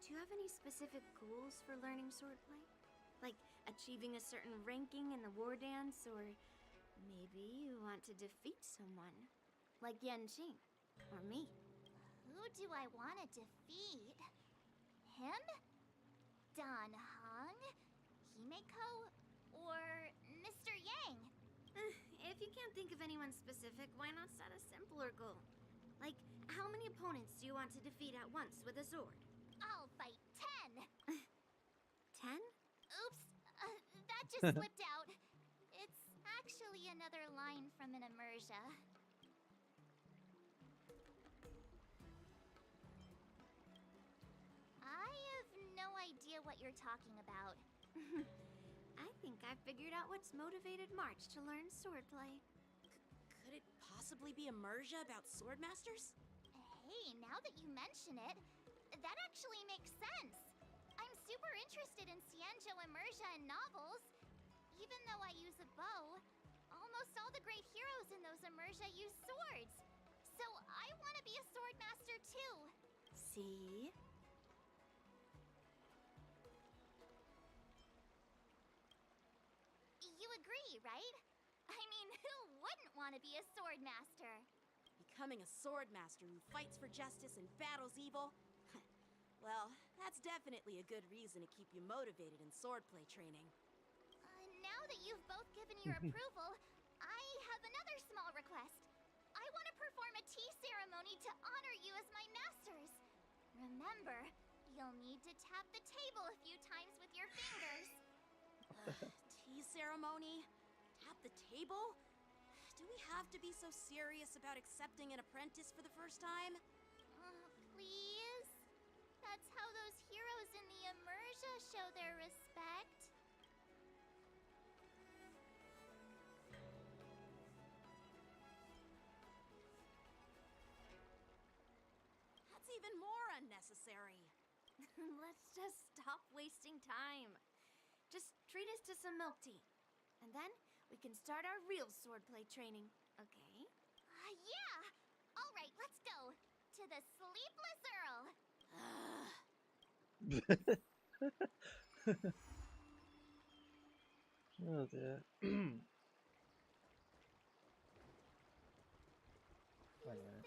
Do you have any specific goals for learning swordplay? Like achieving a certain ranking in the war dance, or maybe you want to defeat someone, like Yanqing, or me? Who do I want to defeat? Him? Dan Heng? Himeko? Or Mr. Yang? If you can't think of anyone specific, why not set a simpler goal? Like, how many opponents do you want to defeat at once with a sword? I'll fight 10! 10? Oops, that just slipped out. It's actually another line from an immersia. I have no idea what you're talking about. I think I figured out what's motivated March to learn swordplay. Could it possibly be immersia about swordmasters? Hey, now that you mention it, that actually makes sense. I'm super interested in Xianzhou immersia and novels. Even though I use a bow, almost all the great heroes in those immersia use swords. So I want to be a swordmaster too. See? You agree, right? I mean, who wouldn't want to be a sword master? Becoming a sword master who fights for justice and battles evil? Well, that's definitely a good reason to keep you motivated in swordplay training. Now that you've both given your approval, I have another small request. I want to perform a tea ceremony to honor you as my masters. Remember, you'll need to tap the table a few times with your fingers. Tea ceremony? Tap the table? Do we have to be so serious about accepting an apprentice for the first time? Please? That's how those heroes in the Immersia show their respect. That's even more unnecessary. Let's just stop wasting time. Just treat us to some milk tea. And then we can start our real swordplay training, okay? Yeah! Alright, let's go. To the Sleepless Earl. Oh dear. Wait a minute.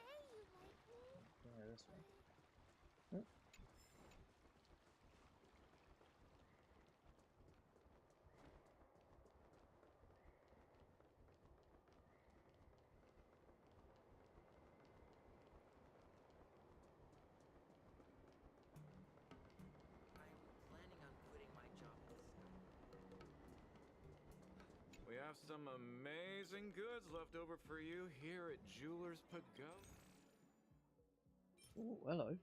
Yeah, this one. Oh. We have some amazing goods left over for you here at Jeweler's Pagoda. Oh, hello.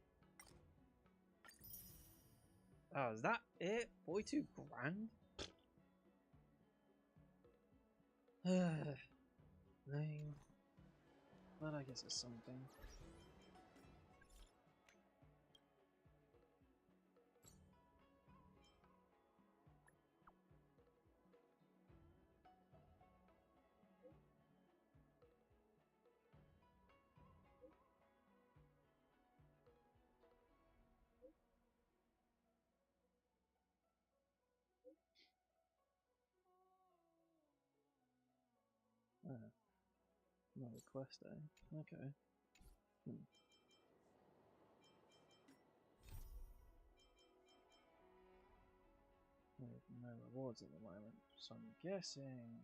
Oh, is that it? 42 grand? Lame. But I guess it's something. Another quest, eh? Okay. No rewards at the moment, so I'm guessing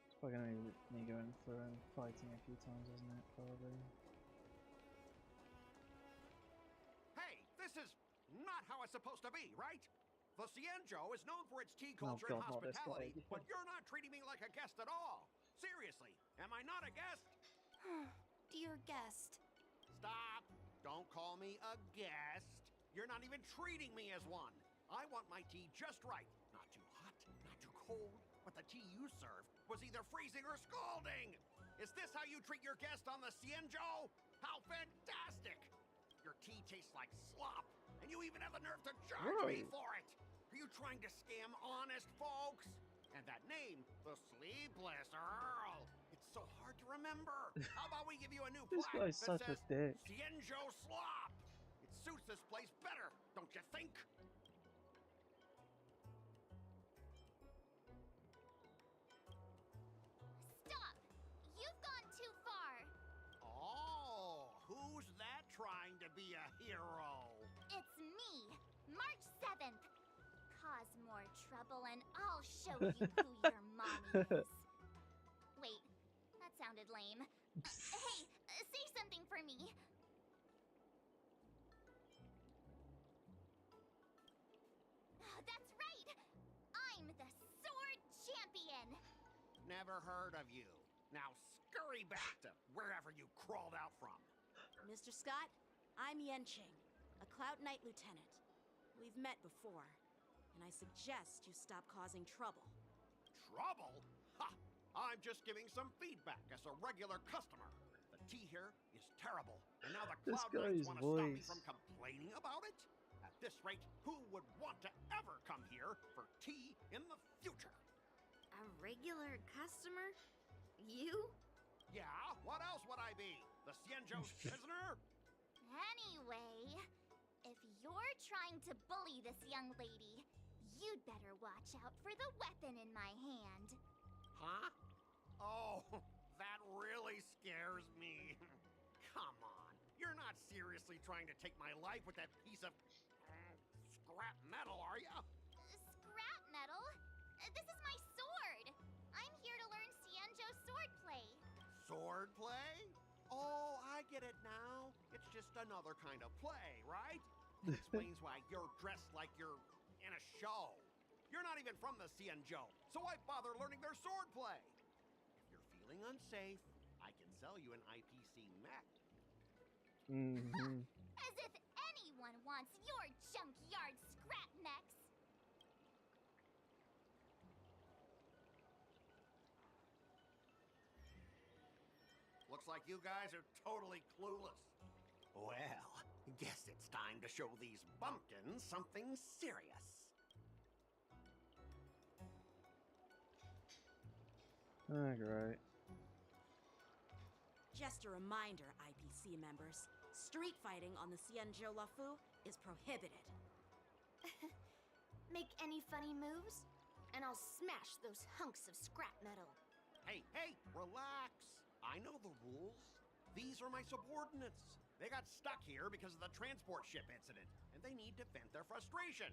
it's probably gonna be me going through and fighting a few times, isn't it? Probably. Hey, this is not how it's supposed to be, right? The Cienjo is known for its tea Oh culture God, and not this hospitality, guy. but you're not treating me like a guest at all. Seriously, am I not a guest? Dear guest. Stop! Don't call me a guest. You're not even treating me as one. I want my tea just right. Not too hot, not too cold, but the tea you served was either freezing or scalding. Is this how you treat your guest on the Cienjo? How fantastic! Your tea tastes like slop, and you even have the nerve to charge me for it. Are you trying to scam honest folks? And that name, the Sleepless Earl. It's so hard to remember. How about we give you a new This plaque guy's that such a says dick. Cienjo Slop? It suits this place better, don't you think? Stop! You've gone too far. Oh, who's that trying to be a hero? It's me, March 7th. Cause more trouble and I'll show you who your mommy is. Wait, that sounded lame. Hey, say something for me. That's right! I'm the Sword Champion! Never heard of you. Now scurry back to wherever you crawled out from. Mr. Scott, I'm Yenching, a Cloud Knight Lieutenant. We've met before, and I suggest you stop causing trouble. Trouble? Ha! I'm just giving some feedback as a regular customer. The tea here is terrible, and now the This Cloud Knights guy's want to stop me voice. from complaining about it? At this rate, who would want to ever come here for tea in the future? A regular customer? You? Yeah, what else would I be? The Cienjo's prisoner? Anyway, if you're trying to bully this young lady, You'd better watch out for the weapon in my hand. Huh? Oh, that really scares me. Come on. You're not seriously trying to take my life with that piece of scrap metal, are you? Scrap metal? This is my sword. I'm here to learn Xianzhou swordplay. Swordplay? Oh, I get it now. It's just another kind of play, right? It explains why you're dressed like you're in a show. You're not even from the Xianzhou, so why bother learning their swordplay? If you're feeling unsafe, I can sell you an IPC mech. As if anyone wants your junkyard scrap mechs. Looks like you guys are totally clueless. Well, guess it's time to show these bumpkins something serious. Oh, great. Just a reminder, IPC members, street fighting on the Xianzhou Lafu is prohibited. Make any funny moves, and I'll smash those hunks of scrap metal. Hey, relax. I know the rules. These are my subordinates. They got stuck here because of the transport ship incident, and they need to vent their frustration.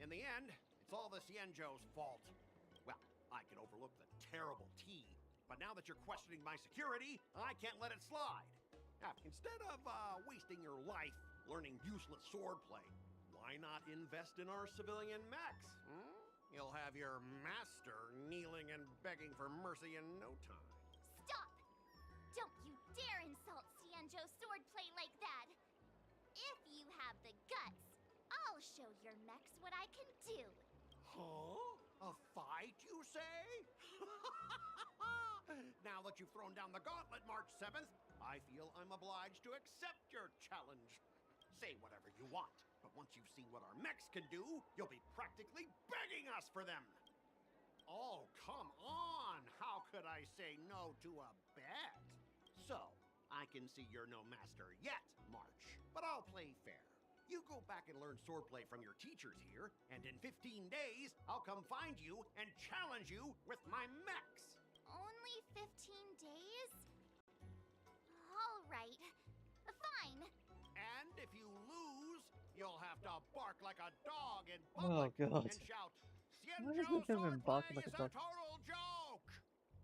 In the end, it's all the Xianzhou's fault. Well, I can overlook the terrible tea, but now that you're questioning my security, I can't let it slide. Now, instead of wasting your life learning useless swordplay, why not invest in our civilian mechs? You'll have your master kneeling and begging for mercy in no time. Stop! Don't you dare insult Xianzhou swordplay like that! If you have the guts, I'll show your mechs what I can do. Huh? A fight, you say? Now that you've thrown down the gauntlet March 7th, I feel I'm obliged to accept your challenge. Say whatever you want, but once you've seen what our mechs can do, you'll be practically begging us for them. Oh, come on! How could I say no to a bet? So, I can see you're no master yet, March, but I'll play fair. You go back and learn swordplay from your teachers here, and in 15 days, I'll come find you and challenge you with my mechs. Only 15 days? All right. Fine. And if you lose, you'll have to bark like a dog in Oh, public God. and shout, Why does "Xianzhou he have him barking swordplay like a is a dog? total joke!"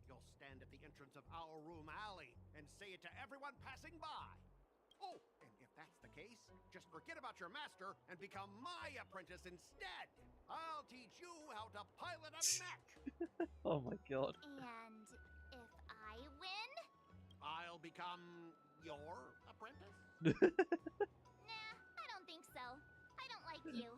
You'll stand at the entrance of our room alley and say it to everyone passing by. Oh, and if that's the case, just forget about your master and become my apprentice instead. I'll teach you how to pilot a mech. Oh my god. And if I win? I'll become your apprentice? Nah, I don't think so. I don't like you.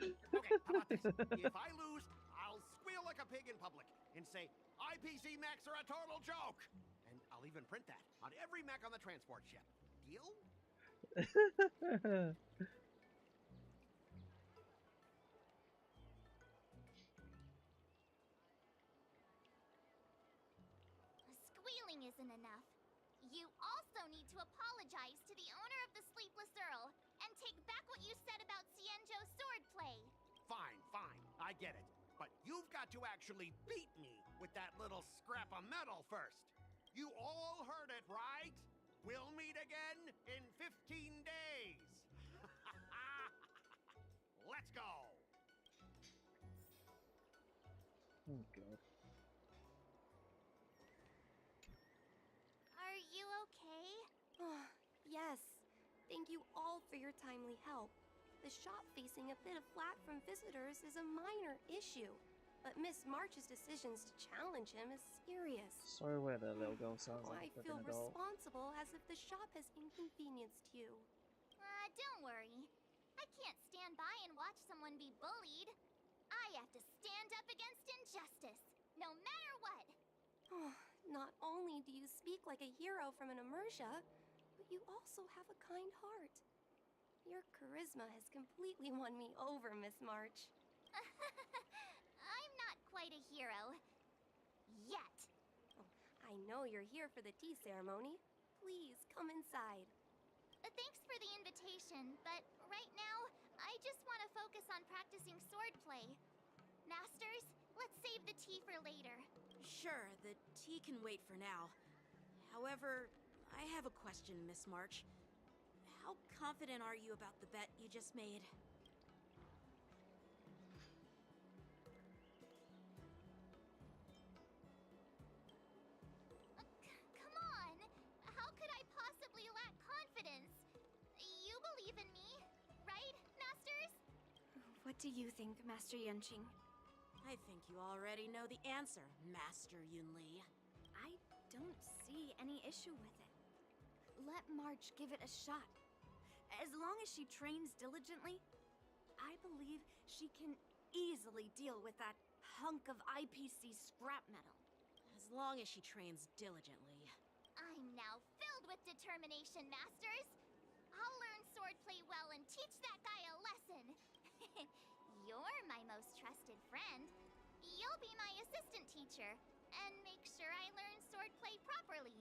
Okay, how about this? If I lose, I'll squeal like a pig in public and say, IPC mechs are a total joke! And I'll even print that on every mech on the transport ship. Deal? Squealing isn't enough. You also need to apologize to the owner of the Sleepless Earl and take back what you said about Xianzhou swordplay. Fine, I get it. But you've got to actually beat me with that little scrap of metal first. You all heard it, right? We'll meet again in 15 days. Let's go. Oh god. Are you okay? Yes. Thank you all for your timely help. The shop facing a bit of flack from visitors is a minor issue, but Miss March's decisions to challenge him is serious. So weird that little girl sounds like I a feel flipping adult. responsible as if the shop has inconvenienced you. Don't worry. I can't stand by and watch someone be bullied. I have to stand up against injustice, no matter what. Not only do you speak like a hero from an immersia, but you also have a kind heart. Your charisma has completely won me over, Miss March. I'm not quite a hero. Yet. I know you're here for the tea ceremony. Please, come inside. Thanks for the invitation, but right now, I just want to focus on practicing swordplay the tea for later. Sure, the tea can wait for now. However, I have a question, Miss March. How confident are you about the bet you just made? Come on! How could I possibly lack confidence? You believe in me, right, Masters? What do you think, Master Yunqing? I think you already know the answer, Master Yunli. I don't see any issue with it. Let March give it a shot. As long as she trains diligently, I believe she can easily deal with that hunk of IPC scrap metal. As long as she trains diligently. I'm now filled with determination, Masters. I'll learn swordplay well and teach that guy a lesson. You're my most trusted friend. You'll be my assistant teacher and make sure I learn swordplay properly.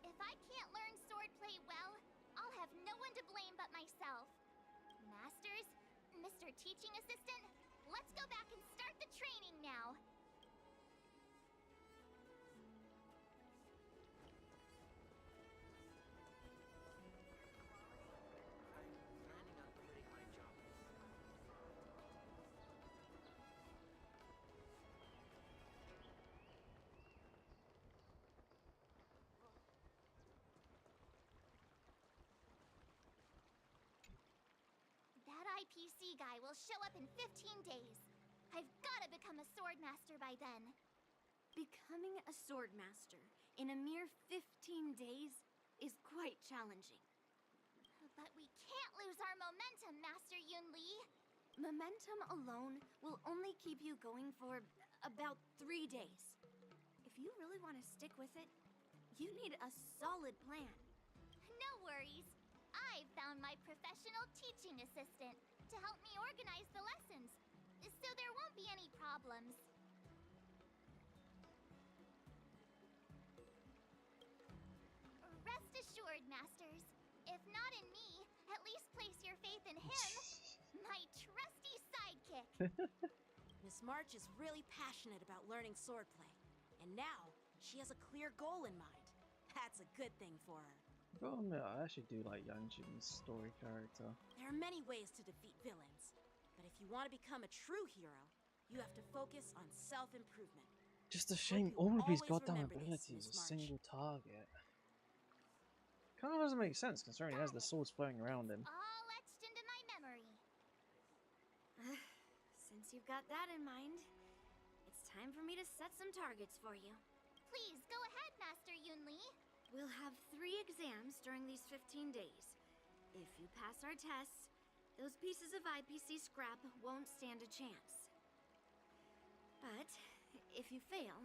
If I can't learn swordplay well, I'll have no one to blame but myself. Masters, Mr. Teaching Assistant, let's go back and start the training now. That IPC guy will show up in 15 days. I've gotta become a swordmaster by then. Becoming a swordmaster in a mere 15 days is quite challenging. But we can't lose our momentum, Master Yunli. Momentum alone will only keep you going for about 3 days. If you really want to stick with it, you need a solid plan. No worries. I've found my professional teaching assistant to help me organize the lessons, so there won't be any problems. Rest assured, Masters. If not in me, at least place your faith in him, my trusty sidekick. Miss March is really passionate about learning swordplay, and now she has a clear goal in mind. That's a good thing for her. Gotta admit, I actually do like Yanjin's story character. There are many ways to defeat villains, but if you want to become a true hero, you have to focus on self-improvement. Just a shame all of his goddamn abilities are single target. Kind of doesn't make sense considering he has the swords flowing around him. All etched into my memory. Since you've got that in mind, it's time for me to set some targets for you. Please go ahead, Master Yunli. We'll have 3 exams during these 15 days. If you pass our tests, those pieces of IPC scrap won't stand a chance. But if you fail,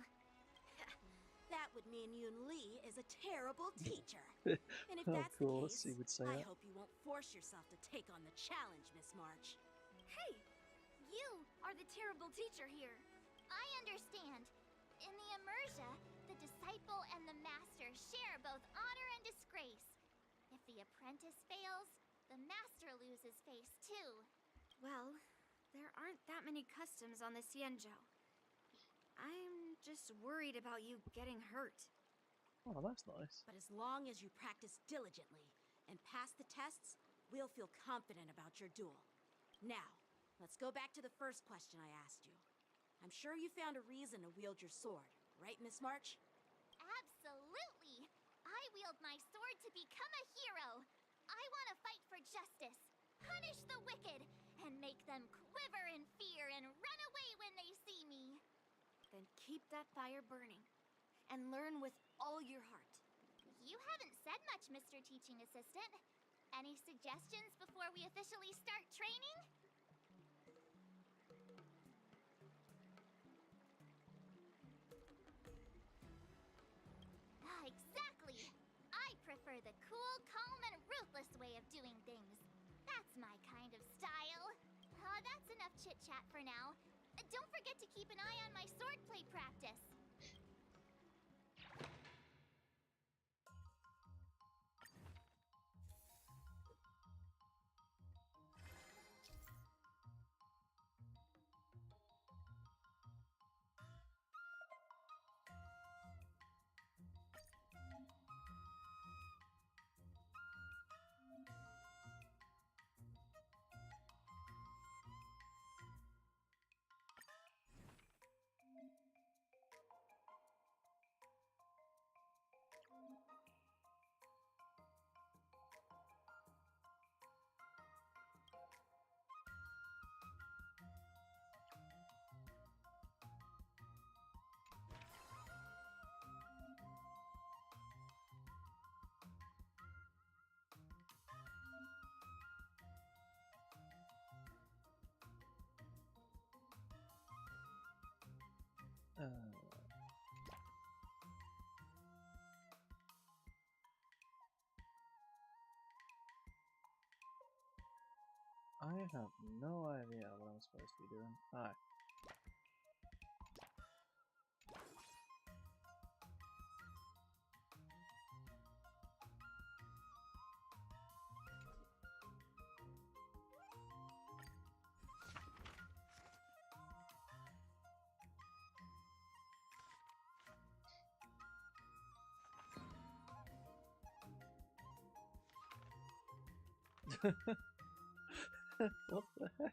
that would mean Yun Li is a terrible teacher. And if that's the case, he would say I that. hope you won't force yourself to take on the challenge, Miss March. Hey, you are the terrible teacher here. I understand. In the Immersia, the disciple and the master share both honor and disgrace. If the apprentice fails, the master loses face too. Well, there aren't that many customs on the Xianzhou. I'm just worried about you getting hurt. Oh, that's nice. But as long as you practice diligently and pass the tests, we'll feel confident about your duel. Now, let's go back to the first question I asked you. I'm sure you found a reason to wield your sword, right, Miss March? Absolutely! I wield my sword to become a hero. I want to fight for justice, punish the wicked, and make them quiver in fear and run away when they see me. Then keep that fire burning and learn with all your heart. You haven't said much, Mr. Teaching Assistant. Any suggestions before we officially start training? Exactly! I prefer the cool, calm, and ruthless way of doing things. That's my kind of style. That's enough chit-chat for now. Don't forget to keep an eye on my swordplay practice. I have no idea what I'm supposed to be doing. Alright. What the heck?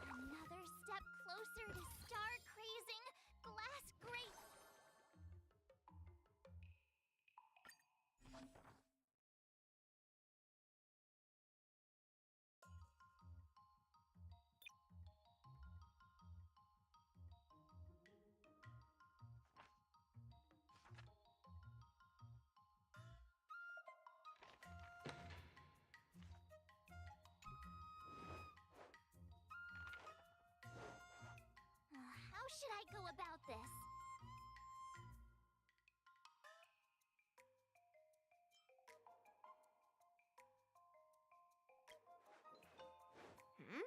Another step closer to star-crazing glass grate. How should I go about this? Hmm?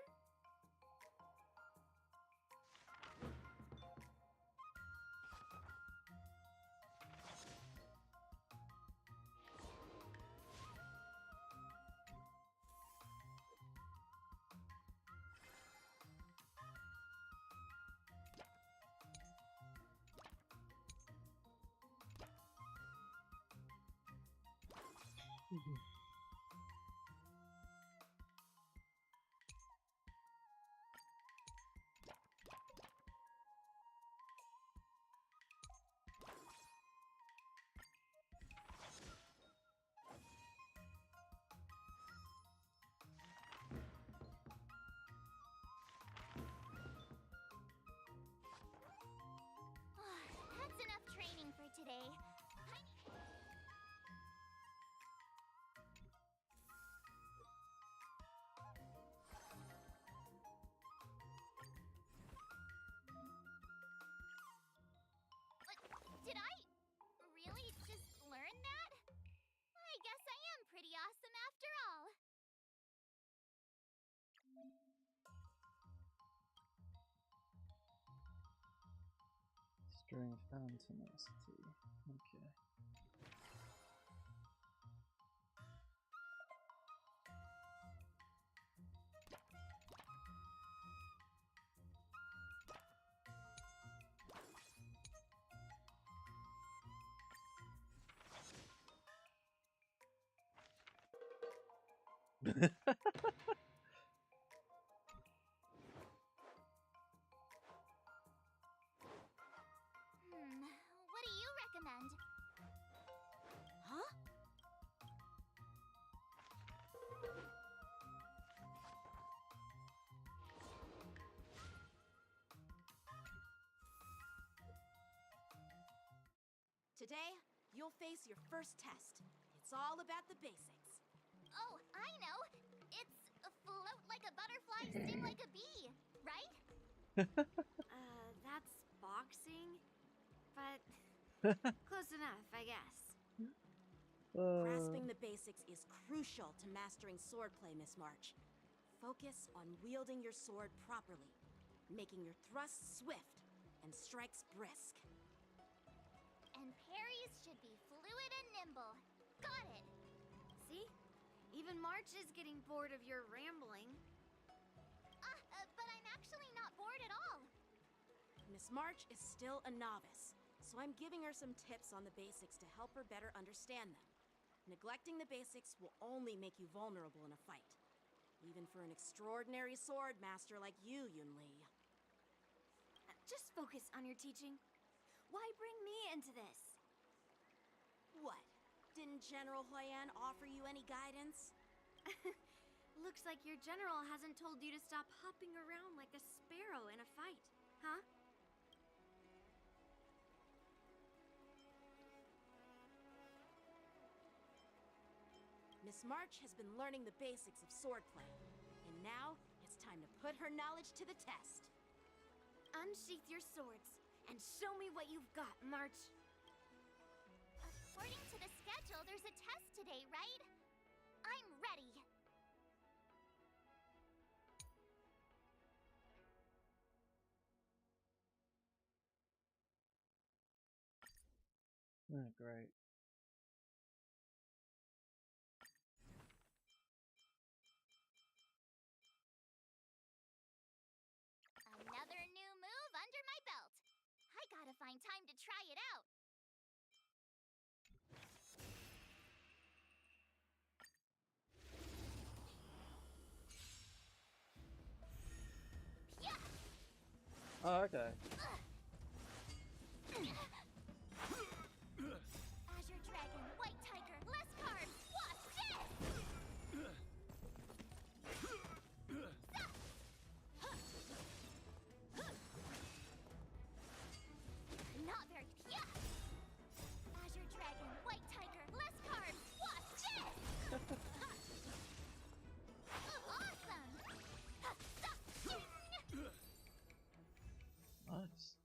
That's enough training for today. Did I really just learn that? I guess I am pretty awesome after all. String fan tenacity. Okay. What do you Today, you'll face your first test. It's all about the basics. Oh, I know. It's float like a butterfly, sting like a bee, right? That's boxing, but close enough, I guess. Grasping the basics is crucial to mastering swordplay, Miss March. Focus on wielding your sword properly, making your thrusts swift and strikes brisk. And parries should be fluid and nimble. Got it. See? Even March is getting bored of your rambling. But I'm actually not bored at all. Miss March is still a novice, so I'm giving her some tips on the basics to help her better understand them. Neglecting the basics will only make you vulnerable in a fight. Even for an extraordinary sword master like you, Yunli. Just focus on your teaching. Why bring me into this? What? Didn't General Huayan offer you any guidance? Looks like your general hasn't told you to stop hopping around like a sparrow in a fight, huh? Miss March has been learning the basics of swordplay, and now it's time to put her knowledge to the test. Unsheath your swords and show me what you've got, March. According to the schedule, there's a test today, right? I'm ready. Oh, great. Another new move under my belt. I gotta find time to try it out. Oh, okay. Azure Dragon, White Tiger, less cards. Watch this! Not very. Yeah! Azure Dragon, White Tiger, less cards. Watch this! Awesome! Nice.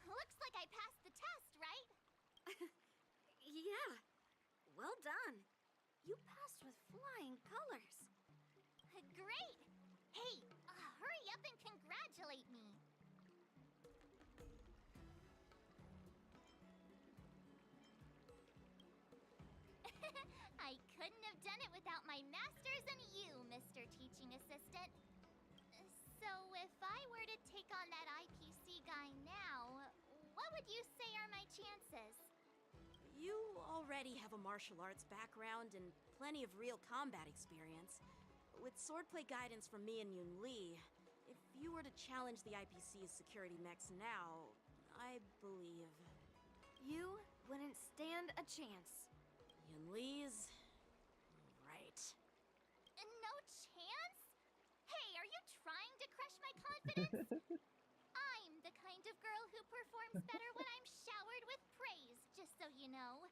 Looks like I passed the test, right? Yeah. Well done. You passed with flying colors. Great! Hey, hurry up and congratulate me. I couldn't have done it without my masters and you, Mr. Teaching Assistant. So if I were to take on that IPC guy now, what would you say are my chances? You already have a martial arts background and plenty of real combat experience. With swordplay guidance from me and Yunli, if you were to challenge the IPC's security mechs now, I believe... You wouldn't stand a chance. Yunli's... right. No chance? Hey, are you trying to crush my confidence? I'm the kind of girl who performs better when I'm showered with praise, just so you know.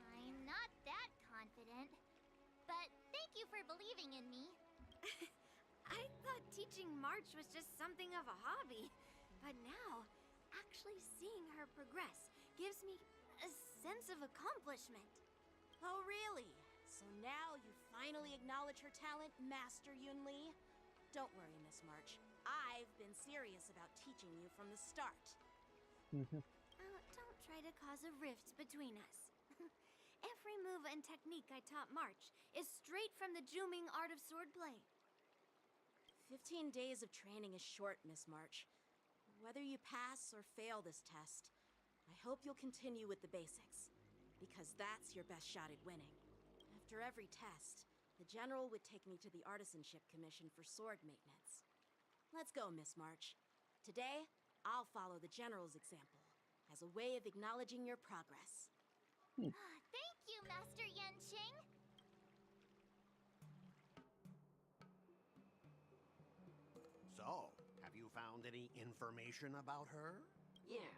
I'm not that confident, but thank you for believing in me. I thought teaching March was just something of a hobby, but now, actually seeing her progress gives me a sense of accomplishment. Oh, really? So now you finally acknowledge her talent, Master Yunli? Don't worry, Miss March. I've been serious about teaching you from the start. Don't try to cause a rift between us. Every move and technique I taught March is straight from the Juming art of swordplay. 15 days of training is short, Miss March. Whether you pass or fail this test, I hope you'll continue with the basics, because that's your best shot at winning. After every test, the General would take me to the Artisanship Commission for sword maintenance. Let's go, Miss March. Today, I'll follow the General's example as a way of acknowledging your progress. Thank you, Master Yanqing. So, have you found any information about her? Yeah,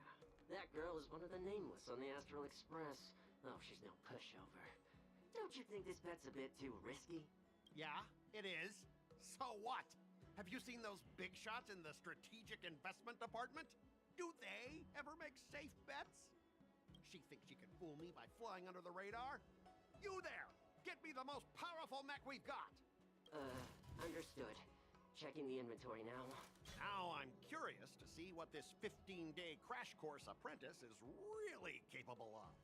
that girl is one of the nameless on the Astral Express. Oh, she's no pushover. Don't you think this bet's a bit too risky? Yeah, it is. So what? Have you seen those big shots in the Strategic Investment Department? Do they ever make safe bets? She thinks she can fool me by flying under the radar? You there! Get me the most powerful mech we've got! Understood. Checking the inventory now. Now I'm curious to see what this 15-day crash course apprentice is really capable of.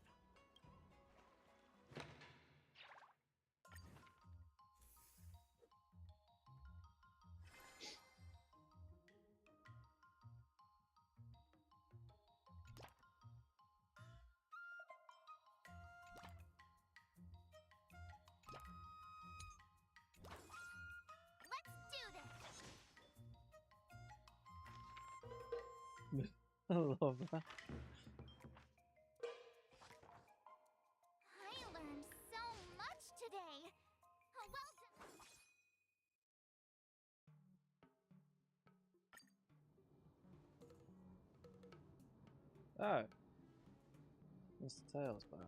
I love that. I learned so much today. Oh, well done. Oh, Mr. Tails back.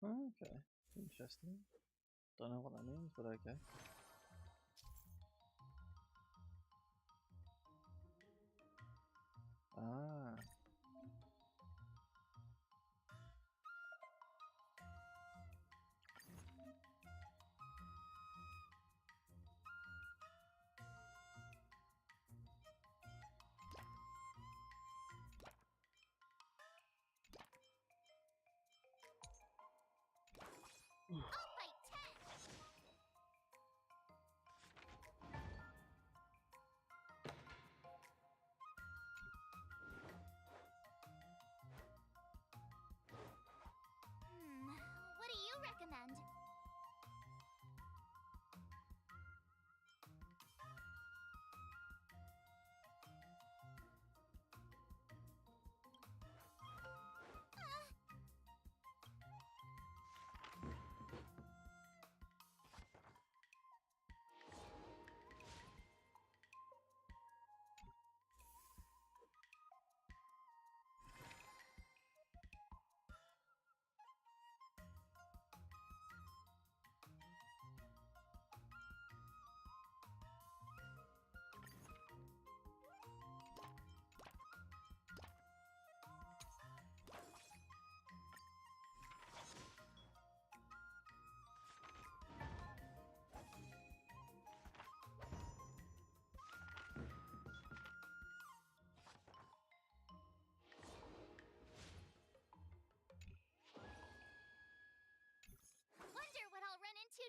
Okay, interesting. Don't know what that means, but okay. Ah. I'll fight 10.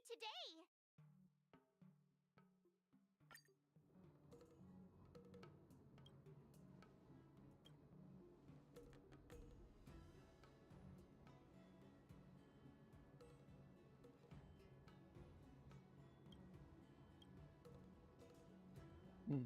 today? Hmm.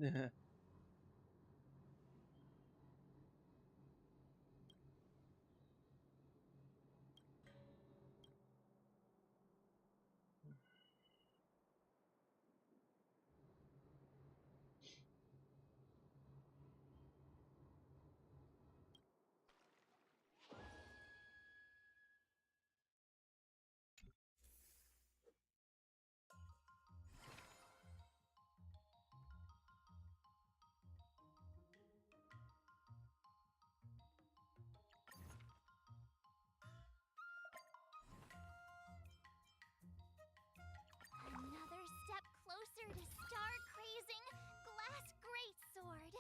Yeah. Another step closer to star-crazing glass greatsword.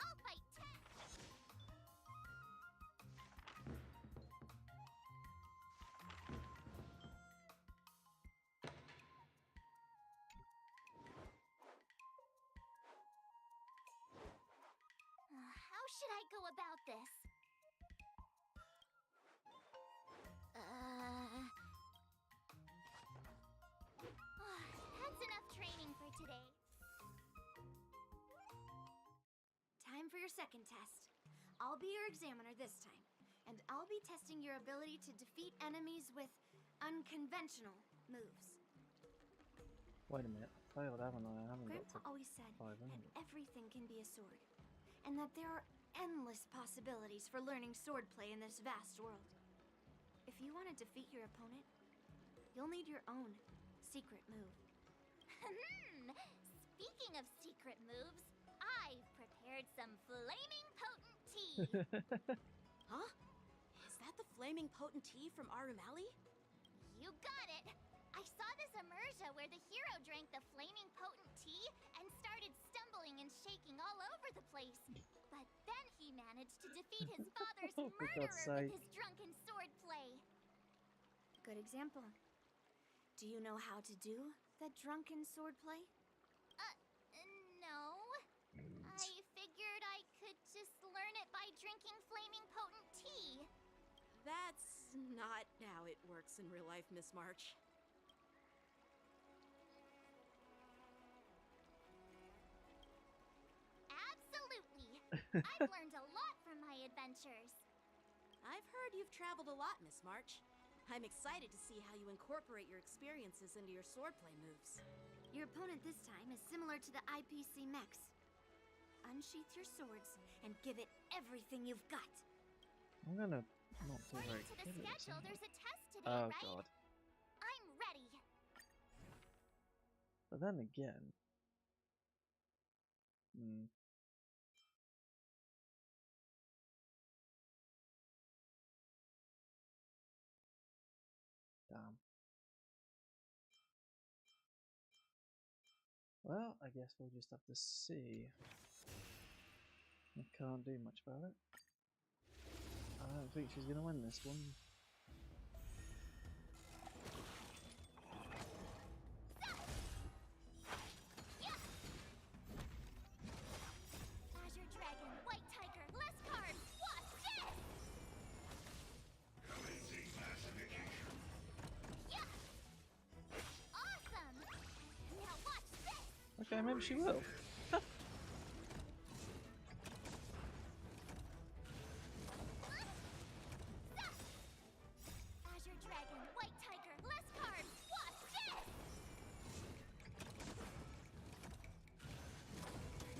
I'll fight 10. How should I go about this? That's enough training for today. Time for your second test. I'll be your examiner this time, and I'll be testing your ability to defeat enemies with unconventional moves. Wait a minute, I failed, haven't I? I haven't got Grandpa to always said 500. that everything can be a sword, and that there are endless possibilities for learning swordplay in this vast world. If you want to defeat your opponent, you'll need your own secret move. Speaking of secret moves, I've prepared some flaming potent tea. Huh? Is that the flaming potent tea from Arumali? You got it! I saw this immersion where the hero drank the flaming potent tea and started stumbling and shaking all over the place. But then he managed to defeat his father's For murderer God's sake. with his drunken swordplay. Good example. Do you know how to do the drunken swordplay? No. I figured I could just learn it by drinking flaming potent tea. That's not how it works in real life, Miss March. Absolutely. I've learned a lot from my adventures. I've heard you've traveled a lot, Miss March. I'm excited to see how you incorporate your experiences into your swordplay moves. Your opponent this time is similar to the IPC mechs. Unsheath your swords and give it everything you've got. I'm gonna not do very According to the good at this, schedule, am I? there's a test today, Oh right? god. I'm ready. But then again... Damn. Well, I guess we'll just have to see. I can't do much about it. I don't think she's gonna win this one. Azure Dragon, White Tiger, less cards. Watch this! Yeah! Awesome! Now watch this! Okay, maybe she will. Azure Dragon, White Tiger, less cards. Watch this!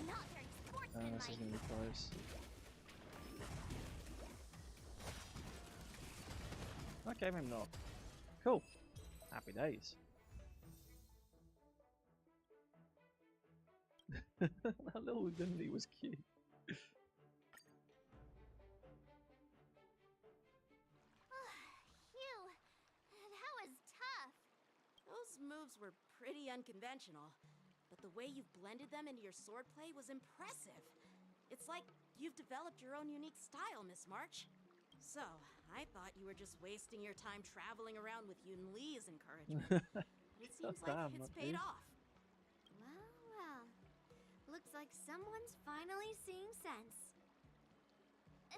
Not very This sportsmanlike. is gonna be close. Okay, maybe not. Cool. Happy days. That little Gundy was cute. Phew, that was tough. Those moves were pretty unconventional, but the way you've blended them into your swordplay was impressive. It's like you've developed your own unique style, Miss March. So, I thought you were just wasting your time traveling around with Yun Li's encouragement. But it seems like Damn, it's not paid me. off. Well, well. Looks like someone's finally seeing sense.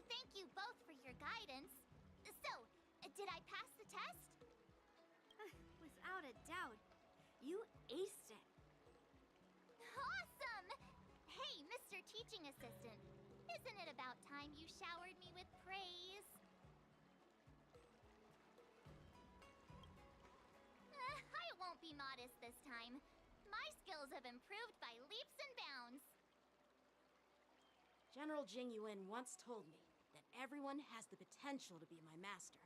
Thank you both for your guidance. So, did I pass the test? Without a doubt. You aced it. Awesome! Hey, Mr. Teaching Assistant, isn't it about time you showered me with praise? I won't be modest this time. My skills have improved by leaps and bounds. General Jing Yuan once told me that everyone has the potential to be my master.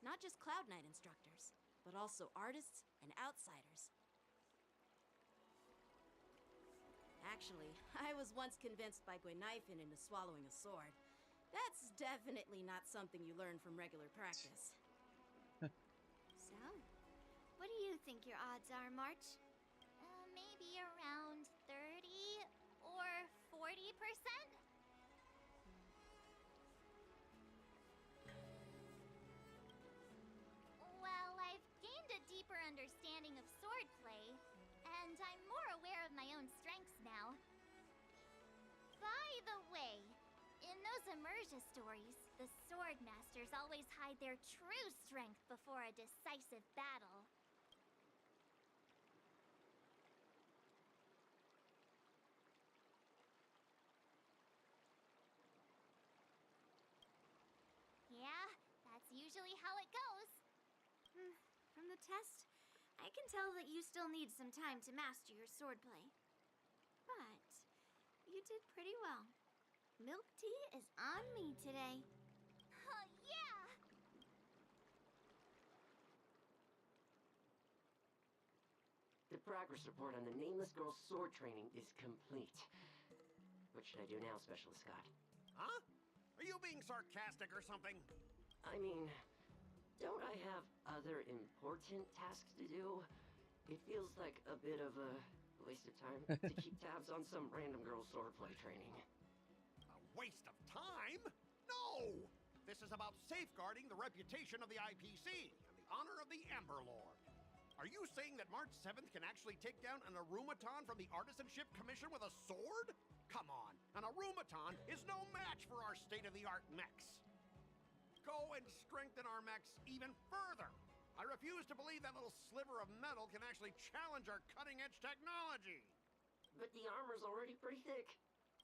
Not just Cloud Knight instructors, but also artists and outsiders. Actually, I was once convinced by Guinaifen into swallowing a sword. That's definitely not something you learn from regular practice. So, what do you think your odds are, March? Maybe around 30 or 40%? Well, I've gained a deeper understanding of swordplay, and I'm more aware of my own strengths now. By the way, in those Immersia stories, the sword masters always hide their true strength before a decisive battle. Yeah, that's usually how it goes. From the test, I can tell that you still need some time to master your swordplay. But you did pretty well. Milk tea is on me today. Yeah! The progress report on the Nameless Girl's sword training is complete. What should I do now, Specialist Scott? Huh? Are you being sarcastic or something? I mean, don't I have other important tasks to do? It feels like a bit of a waste of time to keep tabs on some random girl's swordplay training. A waste of time? No! This is about safeguarding the reputation of the IPC and the honor of the Ember Lord. Are you saying that March 7th can actually take down an Arumaton from the Artisanship Commission with a sword? Come on, an Arumaton is no match for our state-of-the-art mechs. Go and strengthen our mechs even further. I refuse to believe that little sliver of metal can actually challenge our cutting-edge technology. But the armor's already pretty thick.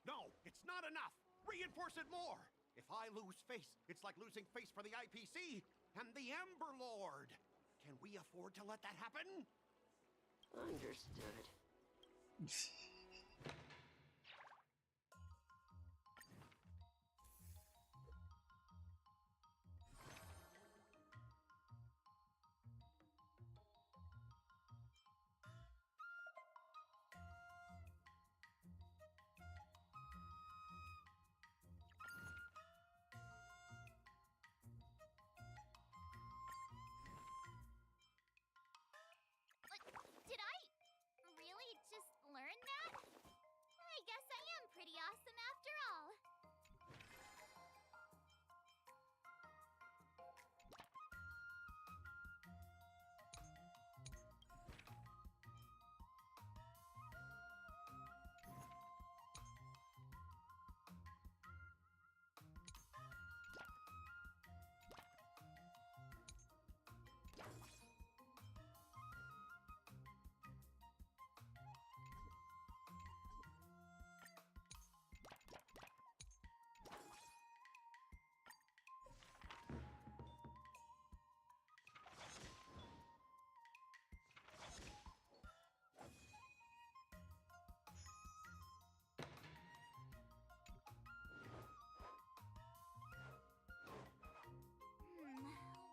No, it's not enough. Reinforce it more. If I lose face, it's like losing face for the IPC and the Ember Lord. Can we afford to let that happen? Understood. Did I really just learn that? I guess I am pretty awesome after all.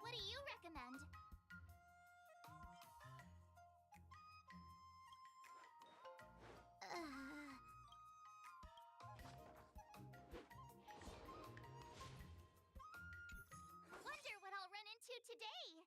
What do you recommend? Wonder what I'll run into today.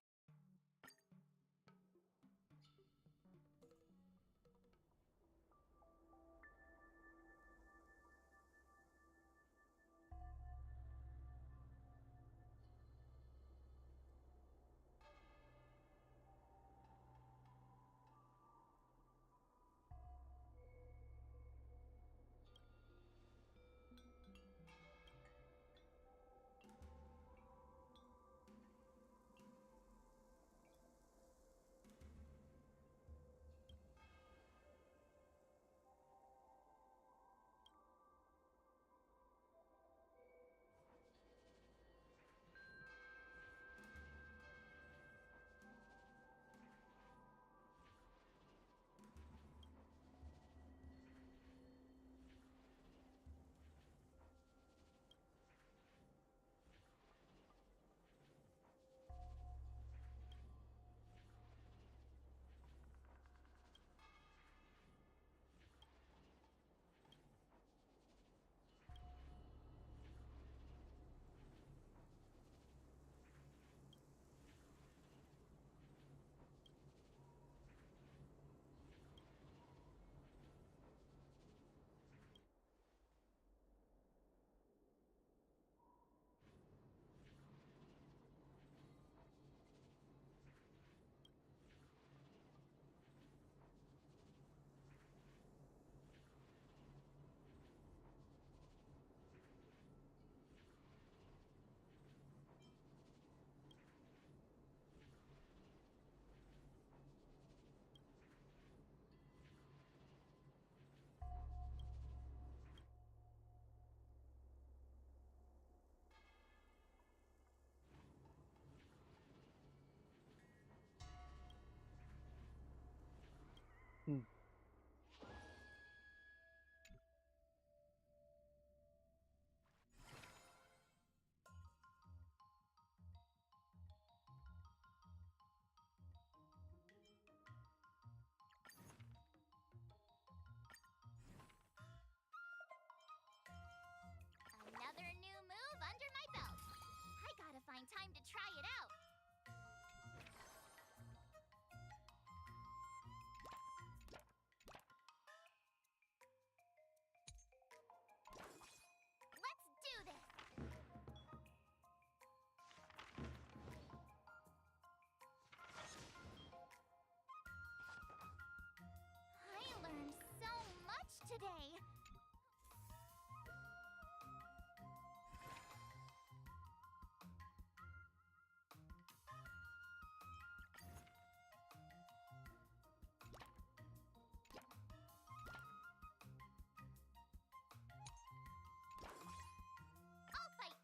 Another new move under my belt. I gotta find time to try it out. Let's do this! I learned so much today. I'll fight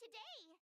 today?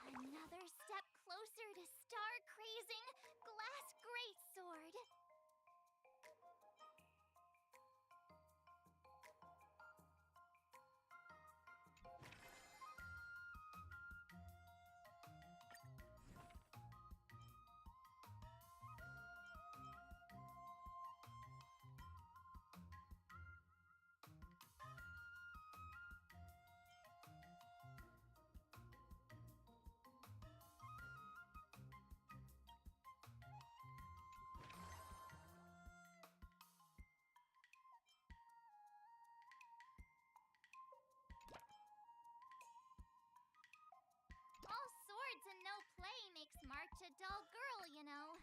Another step closer to star-crazing glass greatsword. All swords and no play makes March a dull girl, you know.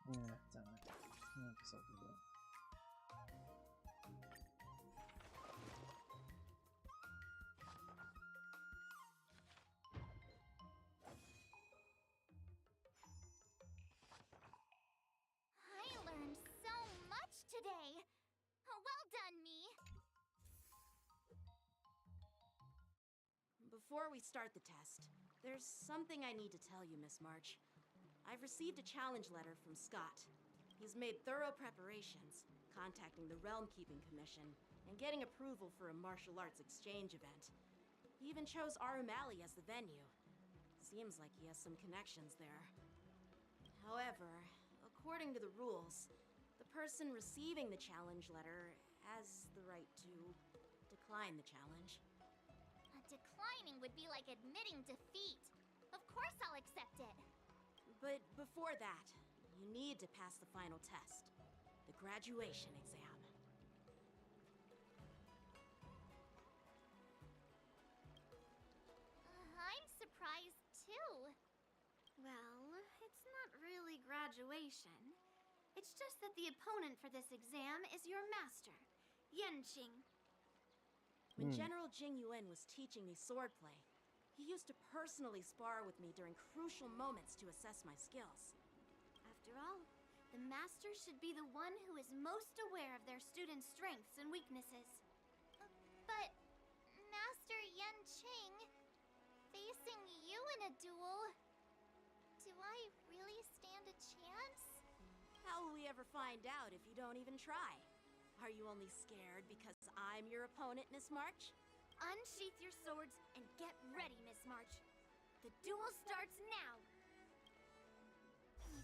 Yeah, damn it. I guess I'll do that. I learned so much today. Well done, me. Before we start the test, there's something I need to tell you, Miss March. I've received a challenge letter from Scott. He's made thorough preparations, contacting the Realm Keeping Commission, and getting approval for a martial arts exchange event. He even chose Arumali as the venue. Seems like he has some connections there. However, according to the rules, the person receiving the challenge letter has the right to decline the challenge. Declining would be like admitting defeat. Of course I'll accept it. But before that, you need to pass the final test, the graduation exam. I'm surprised too. Well, it's not really graduation. It's just that the opponent for this exam is your master, Yanqing. When General Jing Yuan was teaching me swordplay, he used to personally spar with me during crucial moments to assess my skills. After all, the master should be the one who is most aware of their students' strengths and weaknesses. But, Master Yanqing, facing you in a duel, do I really stand a chance? How will we ever find out if you don't even try? Are you only scared because I'm your opponent, Miss March? Unsheath your swords and get ready, Miss March. The duel starts now!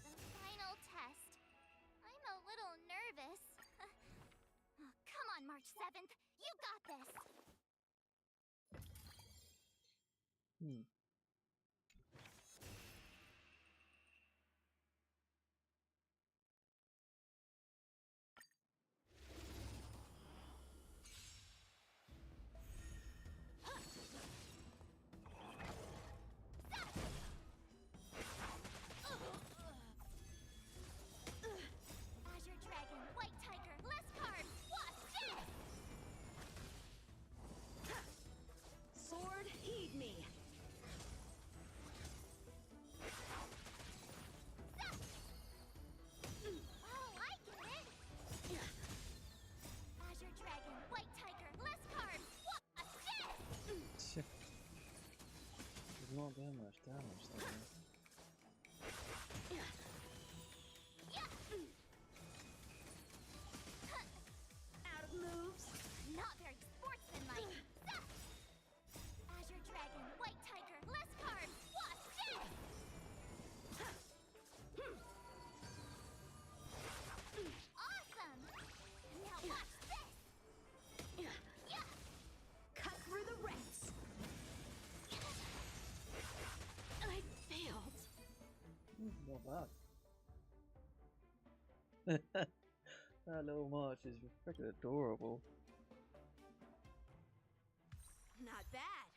The final test. I'm a little nervous. Oh, come on, March 7th. You got this! Azure Dragon, White Tiger, less cards! Watch this! Sword, heed me! Oh, I get it! Azure Dragon, White Tiger, less cards! Watch this! There's not that much damage there. Out of moves. Not very sportsmanlike. Azure Dragon, White Tiger, less cards. Watch this! Awesome! Now watch this! Cut through the ranks! I failed. Not bad. That little march is freaking adorable. Not bad.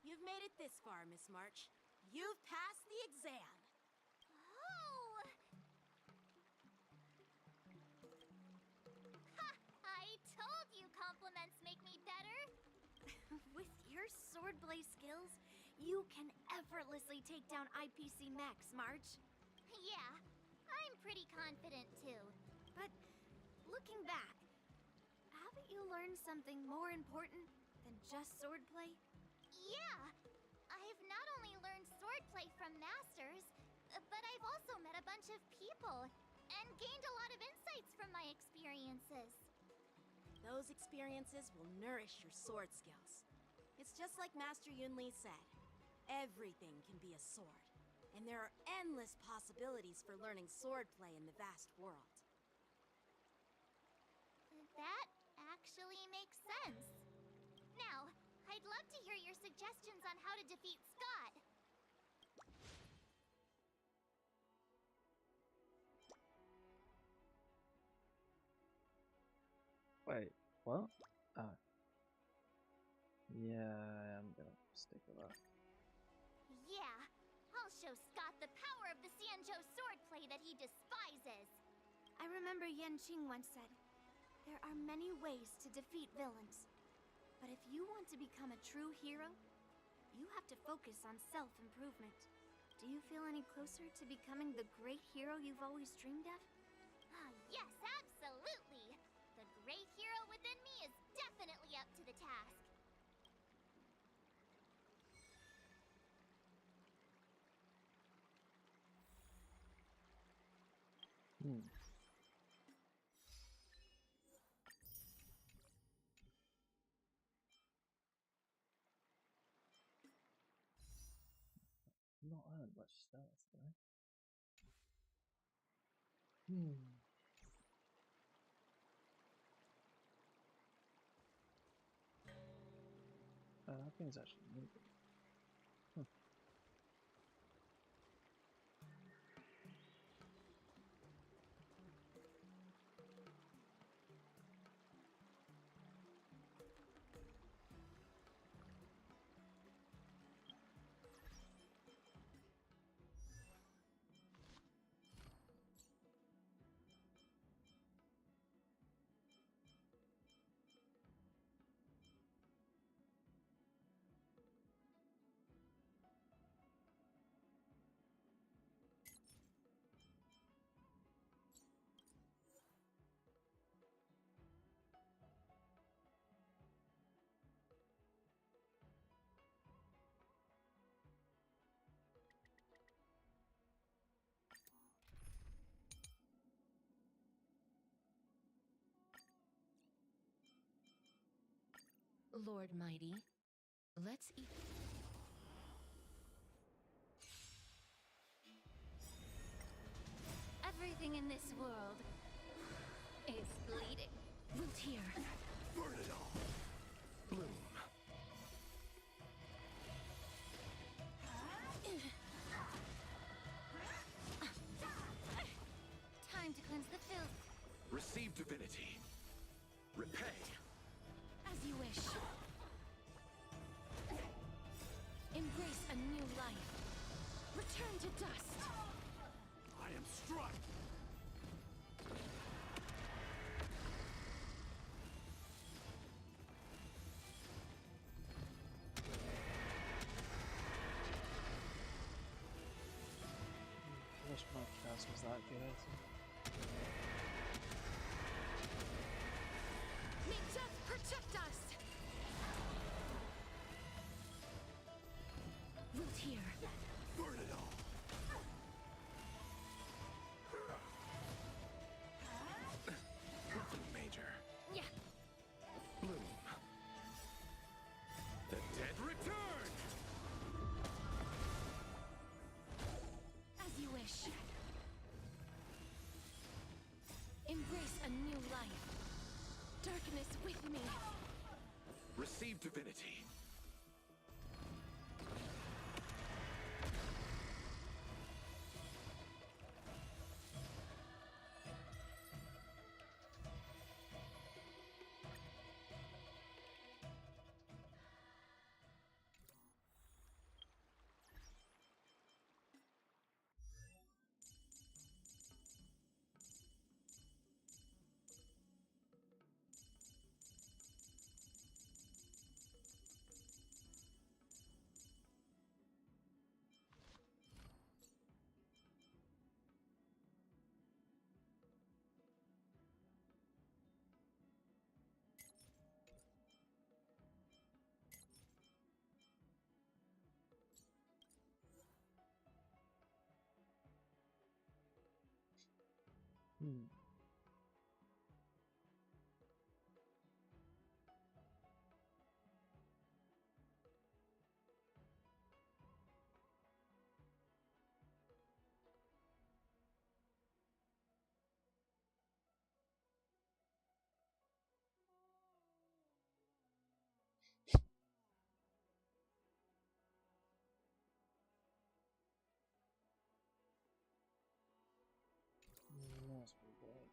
You've made it this far, Miss March. You've passed the exam. Oh! Ha! I told you compliments make me better. With your swordplay skills, you can effortlessly take down IPC Max, March. Yeah, I'm pretty confident too. But looking back, haven't you learned something more important than just swordplay? Yeah, I've not only learned swordplay from masters, but I've also met a bunch of people and gained a lot of insights from my experiences. Those experiences will nourish your sword skills. It's just like Master Yunli said. Everything can be a sword. And there are endless possibilities for learning swordplay in the vast world. That actually makes sense. Now, I'd love to hear your suggestions on how to defeat Scott. Wait, what? Oh. Yeah, I'm gonna stick with that. Yeah, I'll show Scott the power of the Xianzhou swordplay that he despises. I remember Yan Qing once said, there are many ways to defeat villains. But if you want to become a true hero, you have to focus on self-improvement. Do you feel any closer to becoming the great hero you've always dreamed of? Yes, absolutely. The great hero within me is definitely up to the task. Not earned much stealth though. That thing's actually moving. Lord Mighty, let's eat. Everything in this world is bleeding. Root here. Burn it all. Bloom. Time to cleanse the filth. Receive divinity. Repay. As you wish. Embrace a new life. Return to dust. I am struck. I wish my class was that good. May death protect us! Root here. Burn it all. Nothing major. Yeah. Bloom. The dead return! As you wish. Embrace a new life. Darkness with me. Receive divinity. That's pretty great.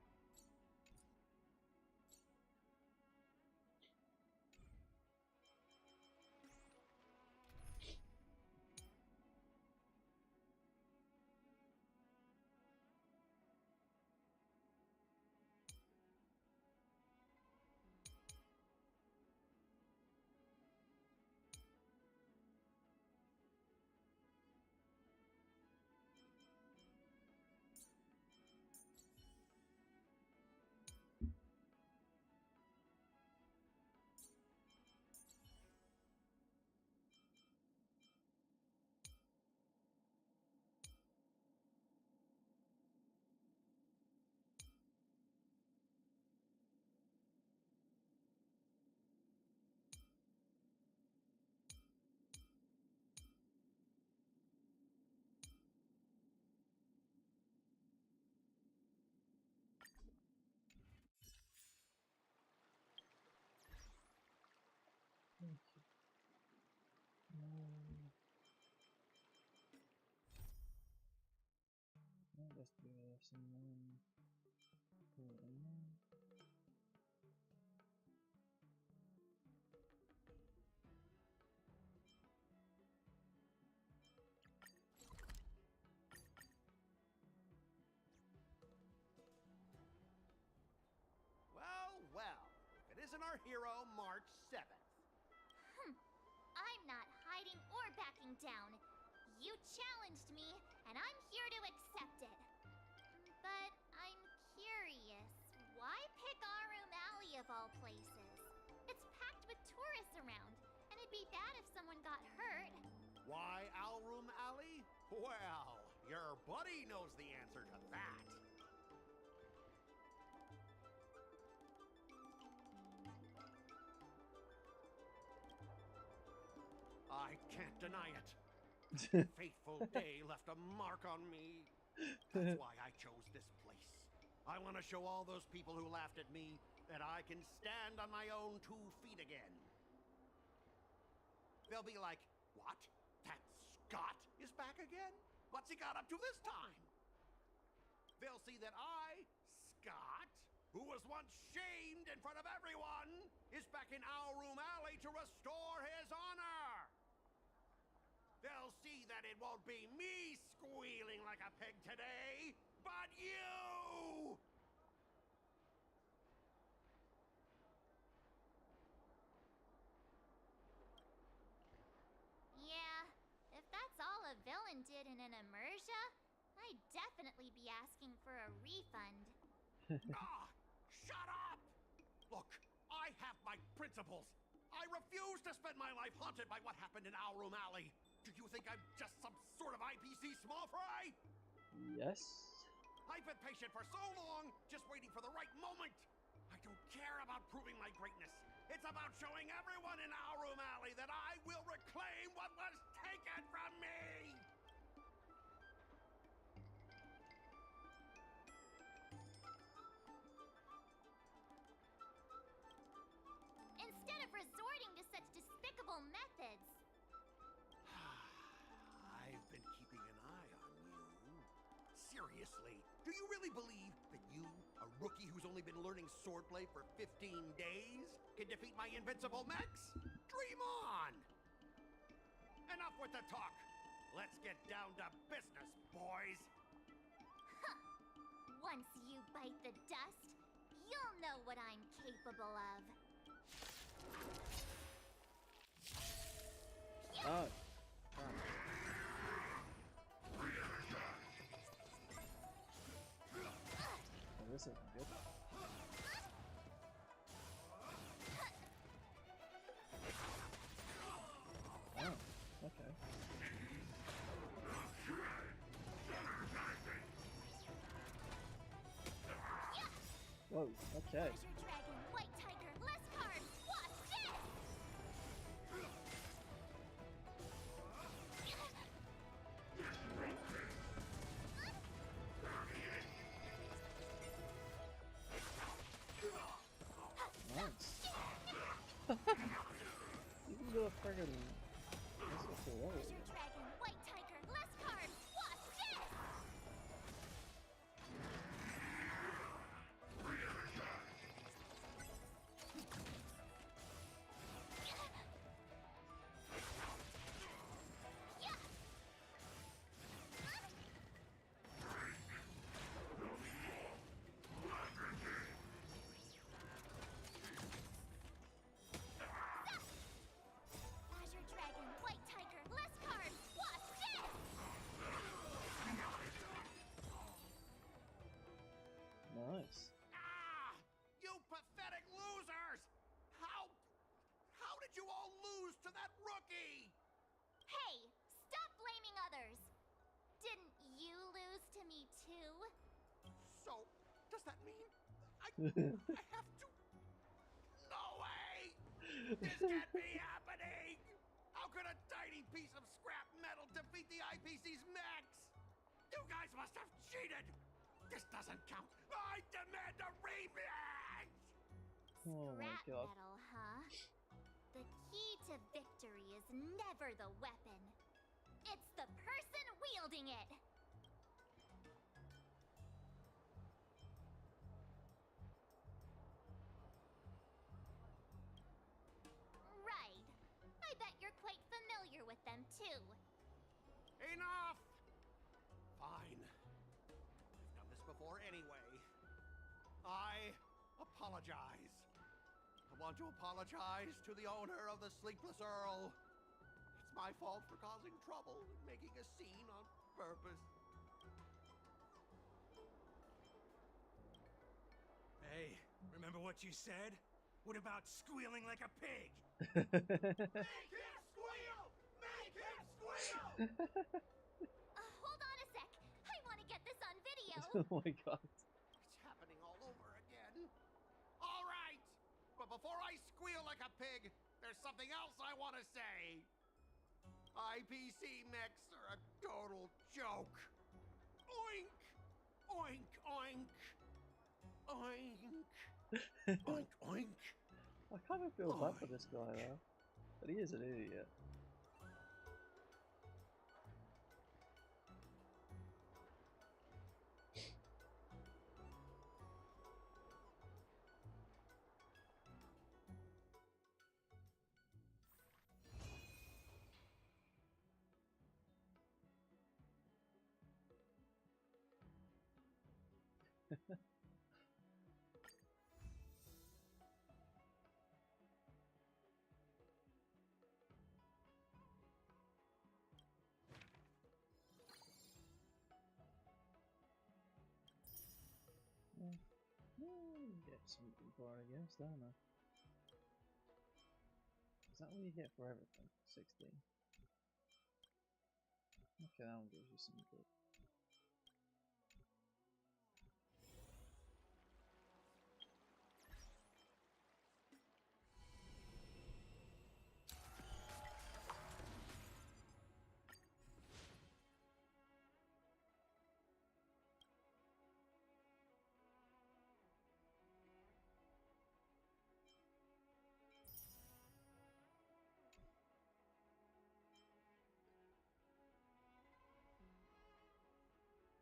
Thank you. I'll just do this and then put it in there. Well, well. If it isn't our hero, March 7th. I'm not hiding or backing down. You challenged me, and I'm here to accept it. But I'm curious, why pick Arum Alley of all places? It's packed with tourists around, and it'd be bad if someone got hurt. Why Alroom Alley? Well, your buddy knows the answer to that. I can't deny it. Fateful day left a mark on me. That's why I chose this place. I want to show all those people who laughed at me that I can stand on my own 2 feet again. They'll be like, what? That Scott is back again? What's he got up to this time? They'll see that I, Scott, who was once shamed in front of everyone, is back in Our Room Alley to restore his honor. They'll see that it won't be me squealing like a pig today, but you! Yeah, if that's all a villain did in an immersia, I'd definitely be asking for a refund. Ah! Shut up! Look, I have my principles. I refuse to spend my life haunted by what happened in Our Room Alley. Do you think I'm just some sort of IPC small fry? Yes. I've been patient for so long, just waiting for the right moment. I don't care about proving my greatness. It's about showing everyone in Our Room Alley that I will reclaim what was taken from me! Instead of resorting to such despicable methods. I've been keeping an eye on you. Seriously, do you really believe that you, a rookie who's only been learning swordplay for 15 days, can defeat my invincible mechs? Dream on! Enough with the talk. Let's get down to business, boys. Huh. Once you bite the dust, you'll know what I'm capable of. Oh. Oh, this isn't good. Oh, okay. Whoa, okay. Treasure Dragon, White Tiger, less cards! Watch this! Nice. You can do a friggin' missile to all of Treasure you. Dragon, White Tiger, less cards! Watch this! Treasure Dragon, White Tiger, less cards! Watch this! Nice. Ah! You pathetic losers! How did you all lose to that rookie? Hey, stop blaming others! Didn't you lose to me too? So, does that mean I have to? No way! This can't be happening! How could a tiny piece of scrap metal defeat the IPC's mechs? You guys must have cheated! This doesn't count! I demand a rematch! Oh my Scrap god. metal, huh? The key to victory is never the weapon. It's the person wielding it! Right. I bet you're quite familiar with them, too. Enough! Fine. I've done this before anyway. I apologize. I want to apologize to the owner of the Sleepless Earl. It's my fault for causing trouble and making a scene on purpose. Hey, remember what you said? What about squealing like a pig? Make him squeal! Make him squeal! Hold on a sec. I want to get this on video. Oh my god. It's happening all over again. All right! But before I squeal like a pig, there's something else I want to say. IPC mechs are a total joke. Oink! Oink, oink! Oink! Oink, oink! I kind of feel bad for this guy though, but he is an idiot. Get something for it, I guess, don't I? Is that what you get for everything? 16. Okay, that one gives you some good.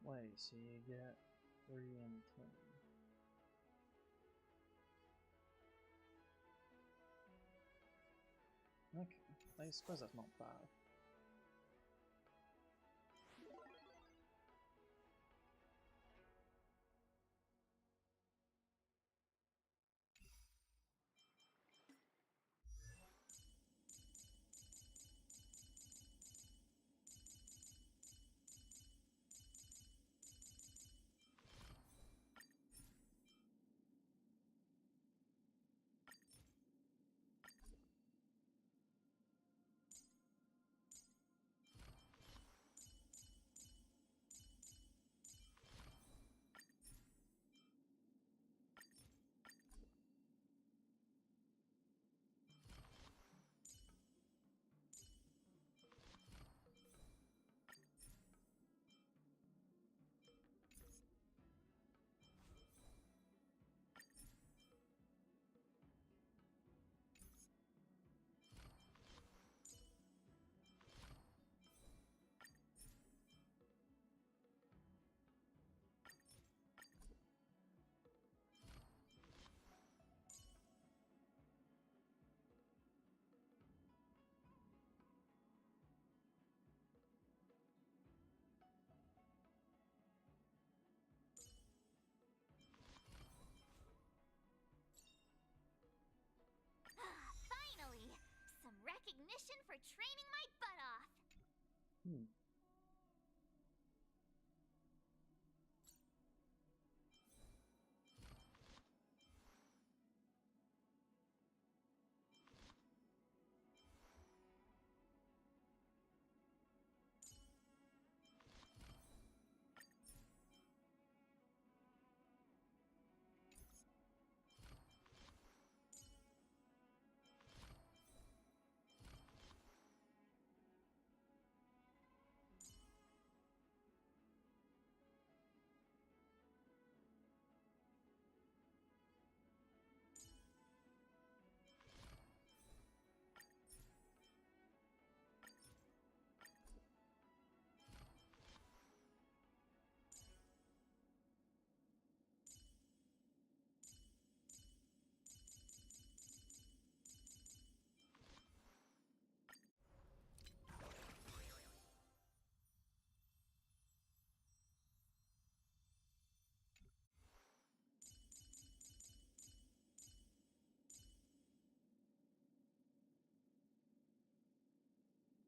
Wait, so you get 3 and 10. Okay, I suppose that's not bad. Finally! Some recognition for training my butt off!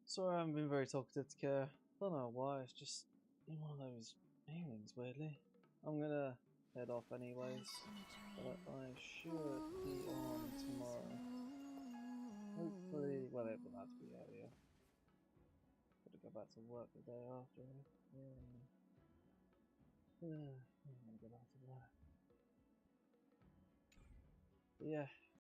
Sorry I haven't been very talkative to Care. Don't know why, it's just been one of those feelings, weirdly. I'm gonna head off anyways, but I should be on tomorrow. Hopefully, well, it will have to be earlier. Gotta go back to work the day after. Yeah. I'm gonna go back to work. But yeah,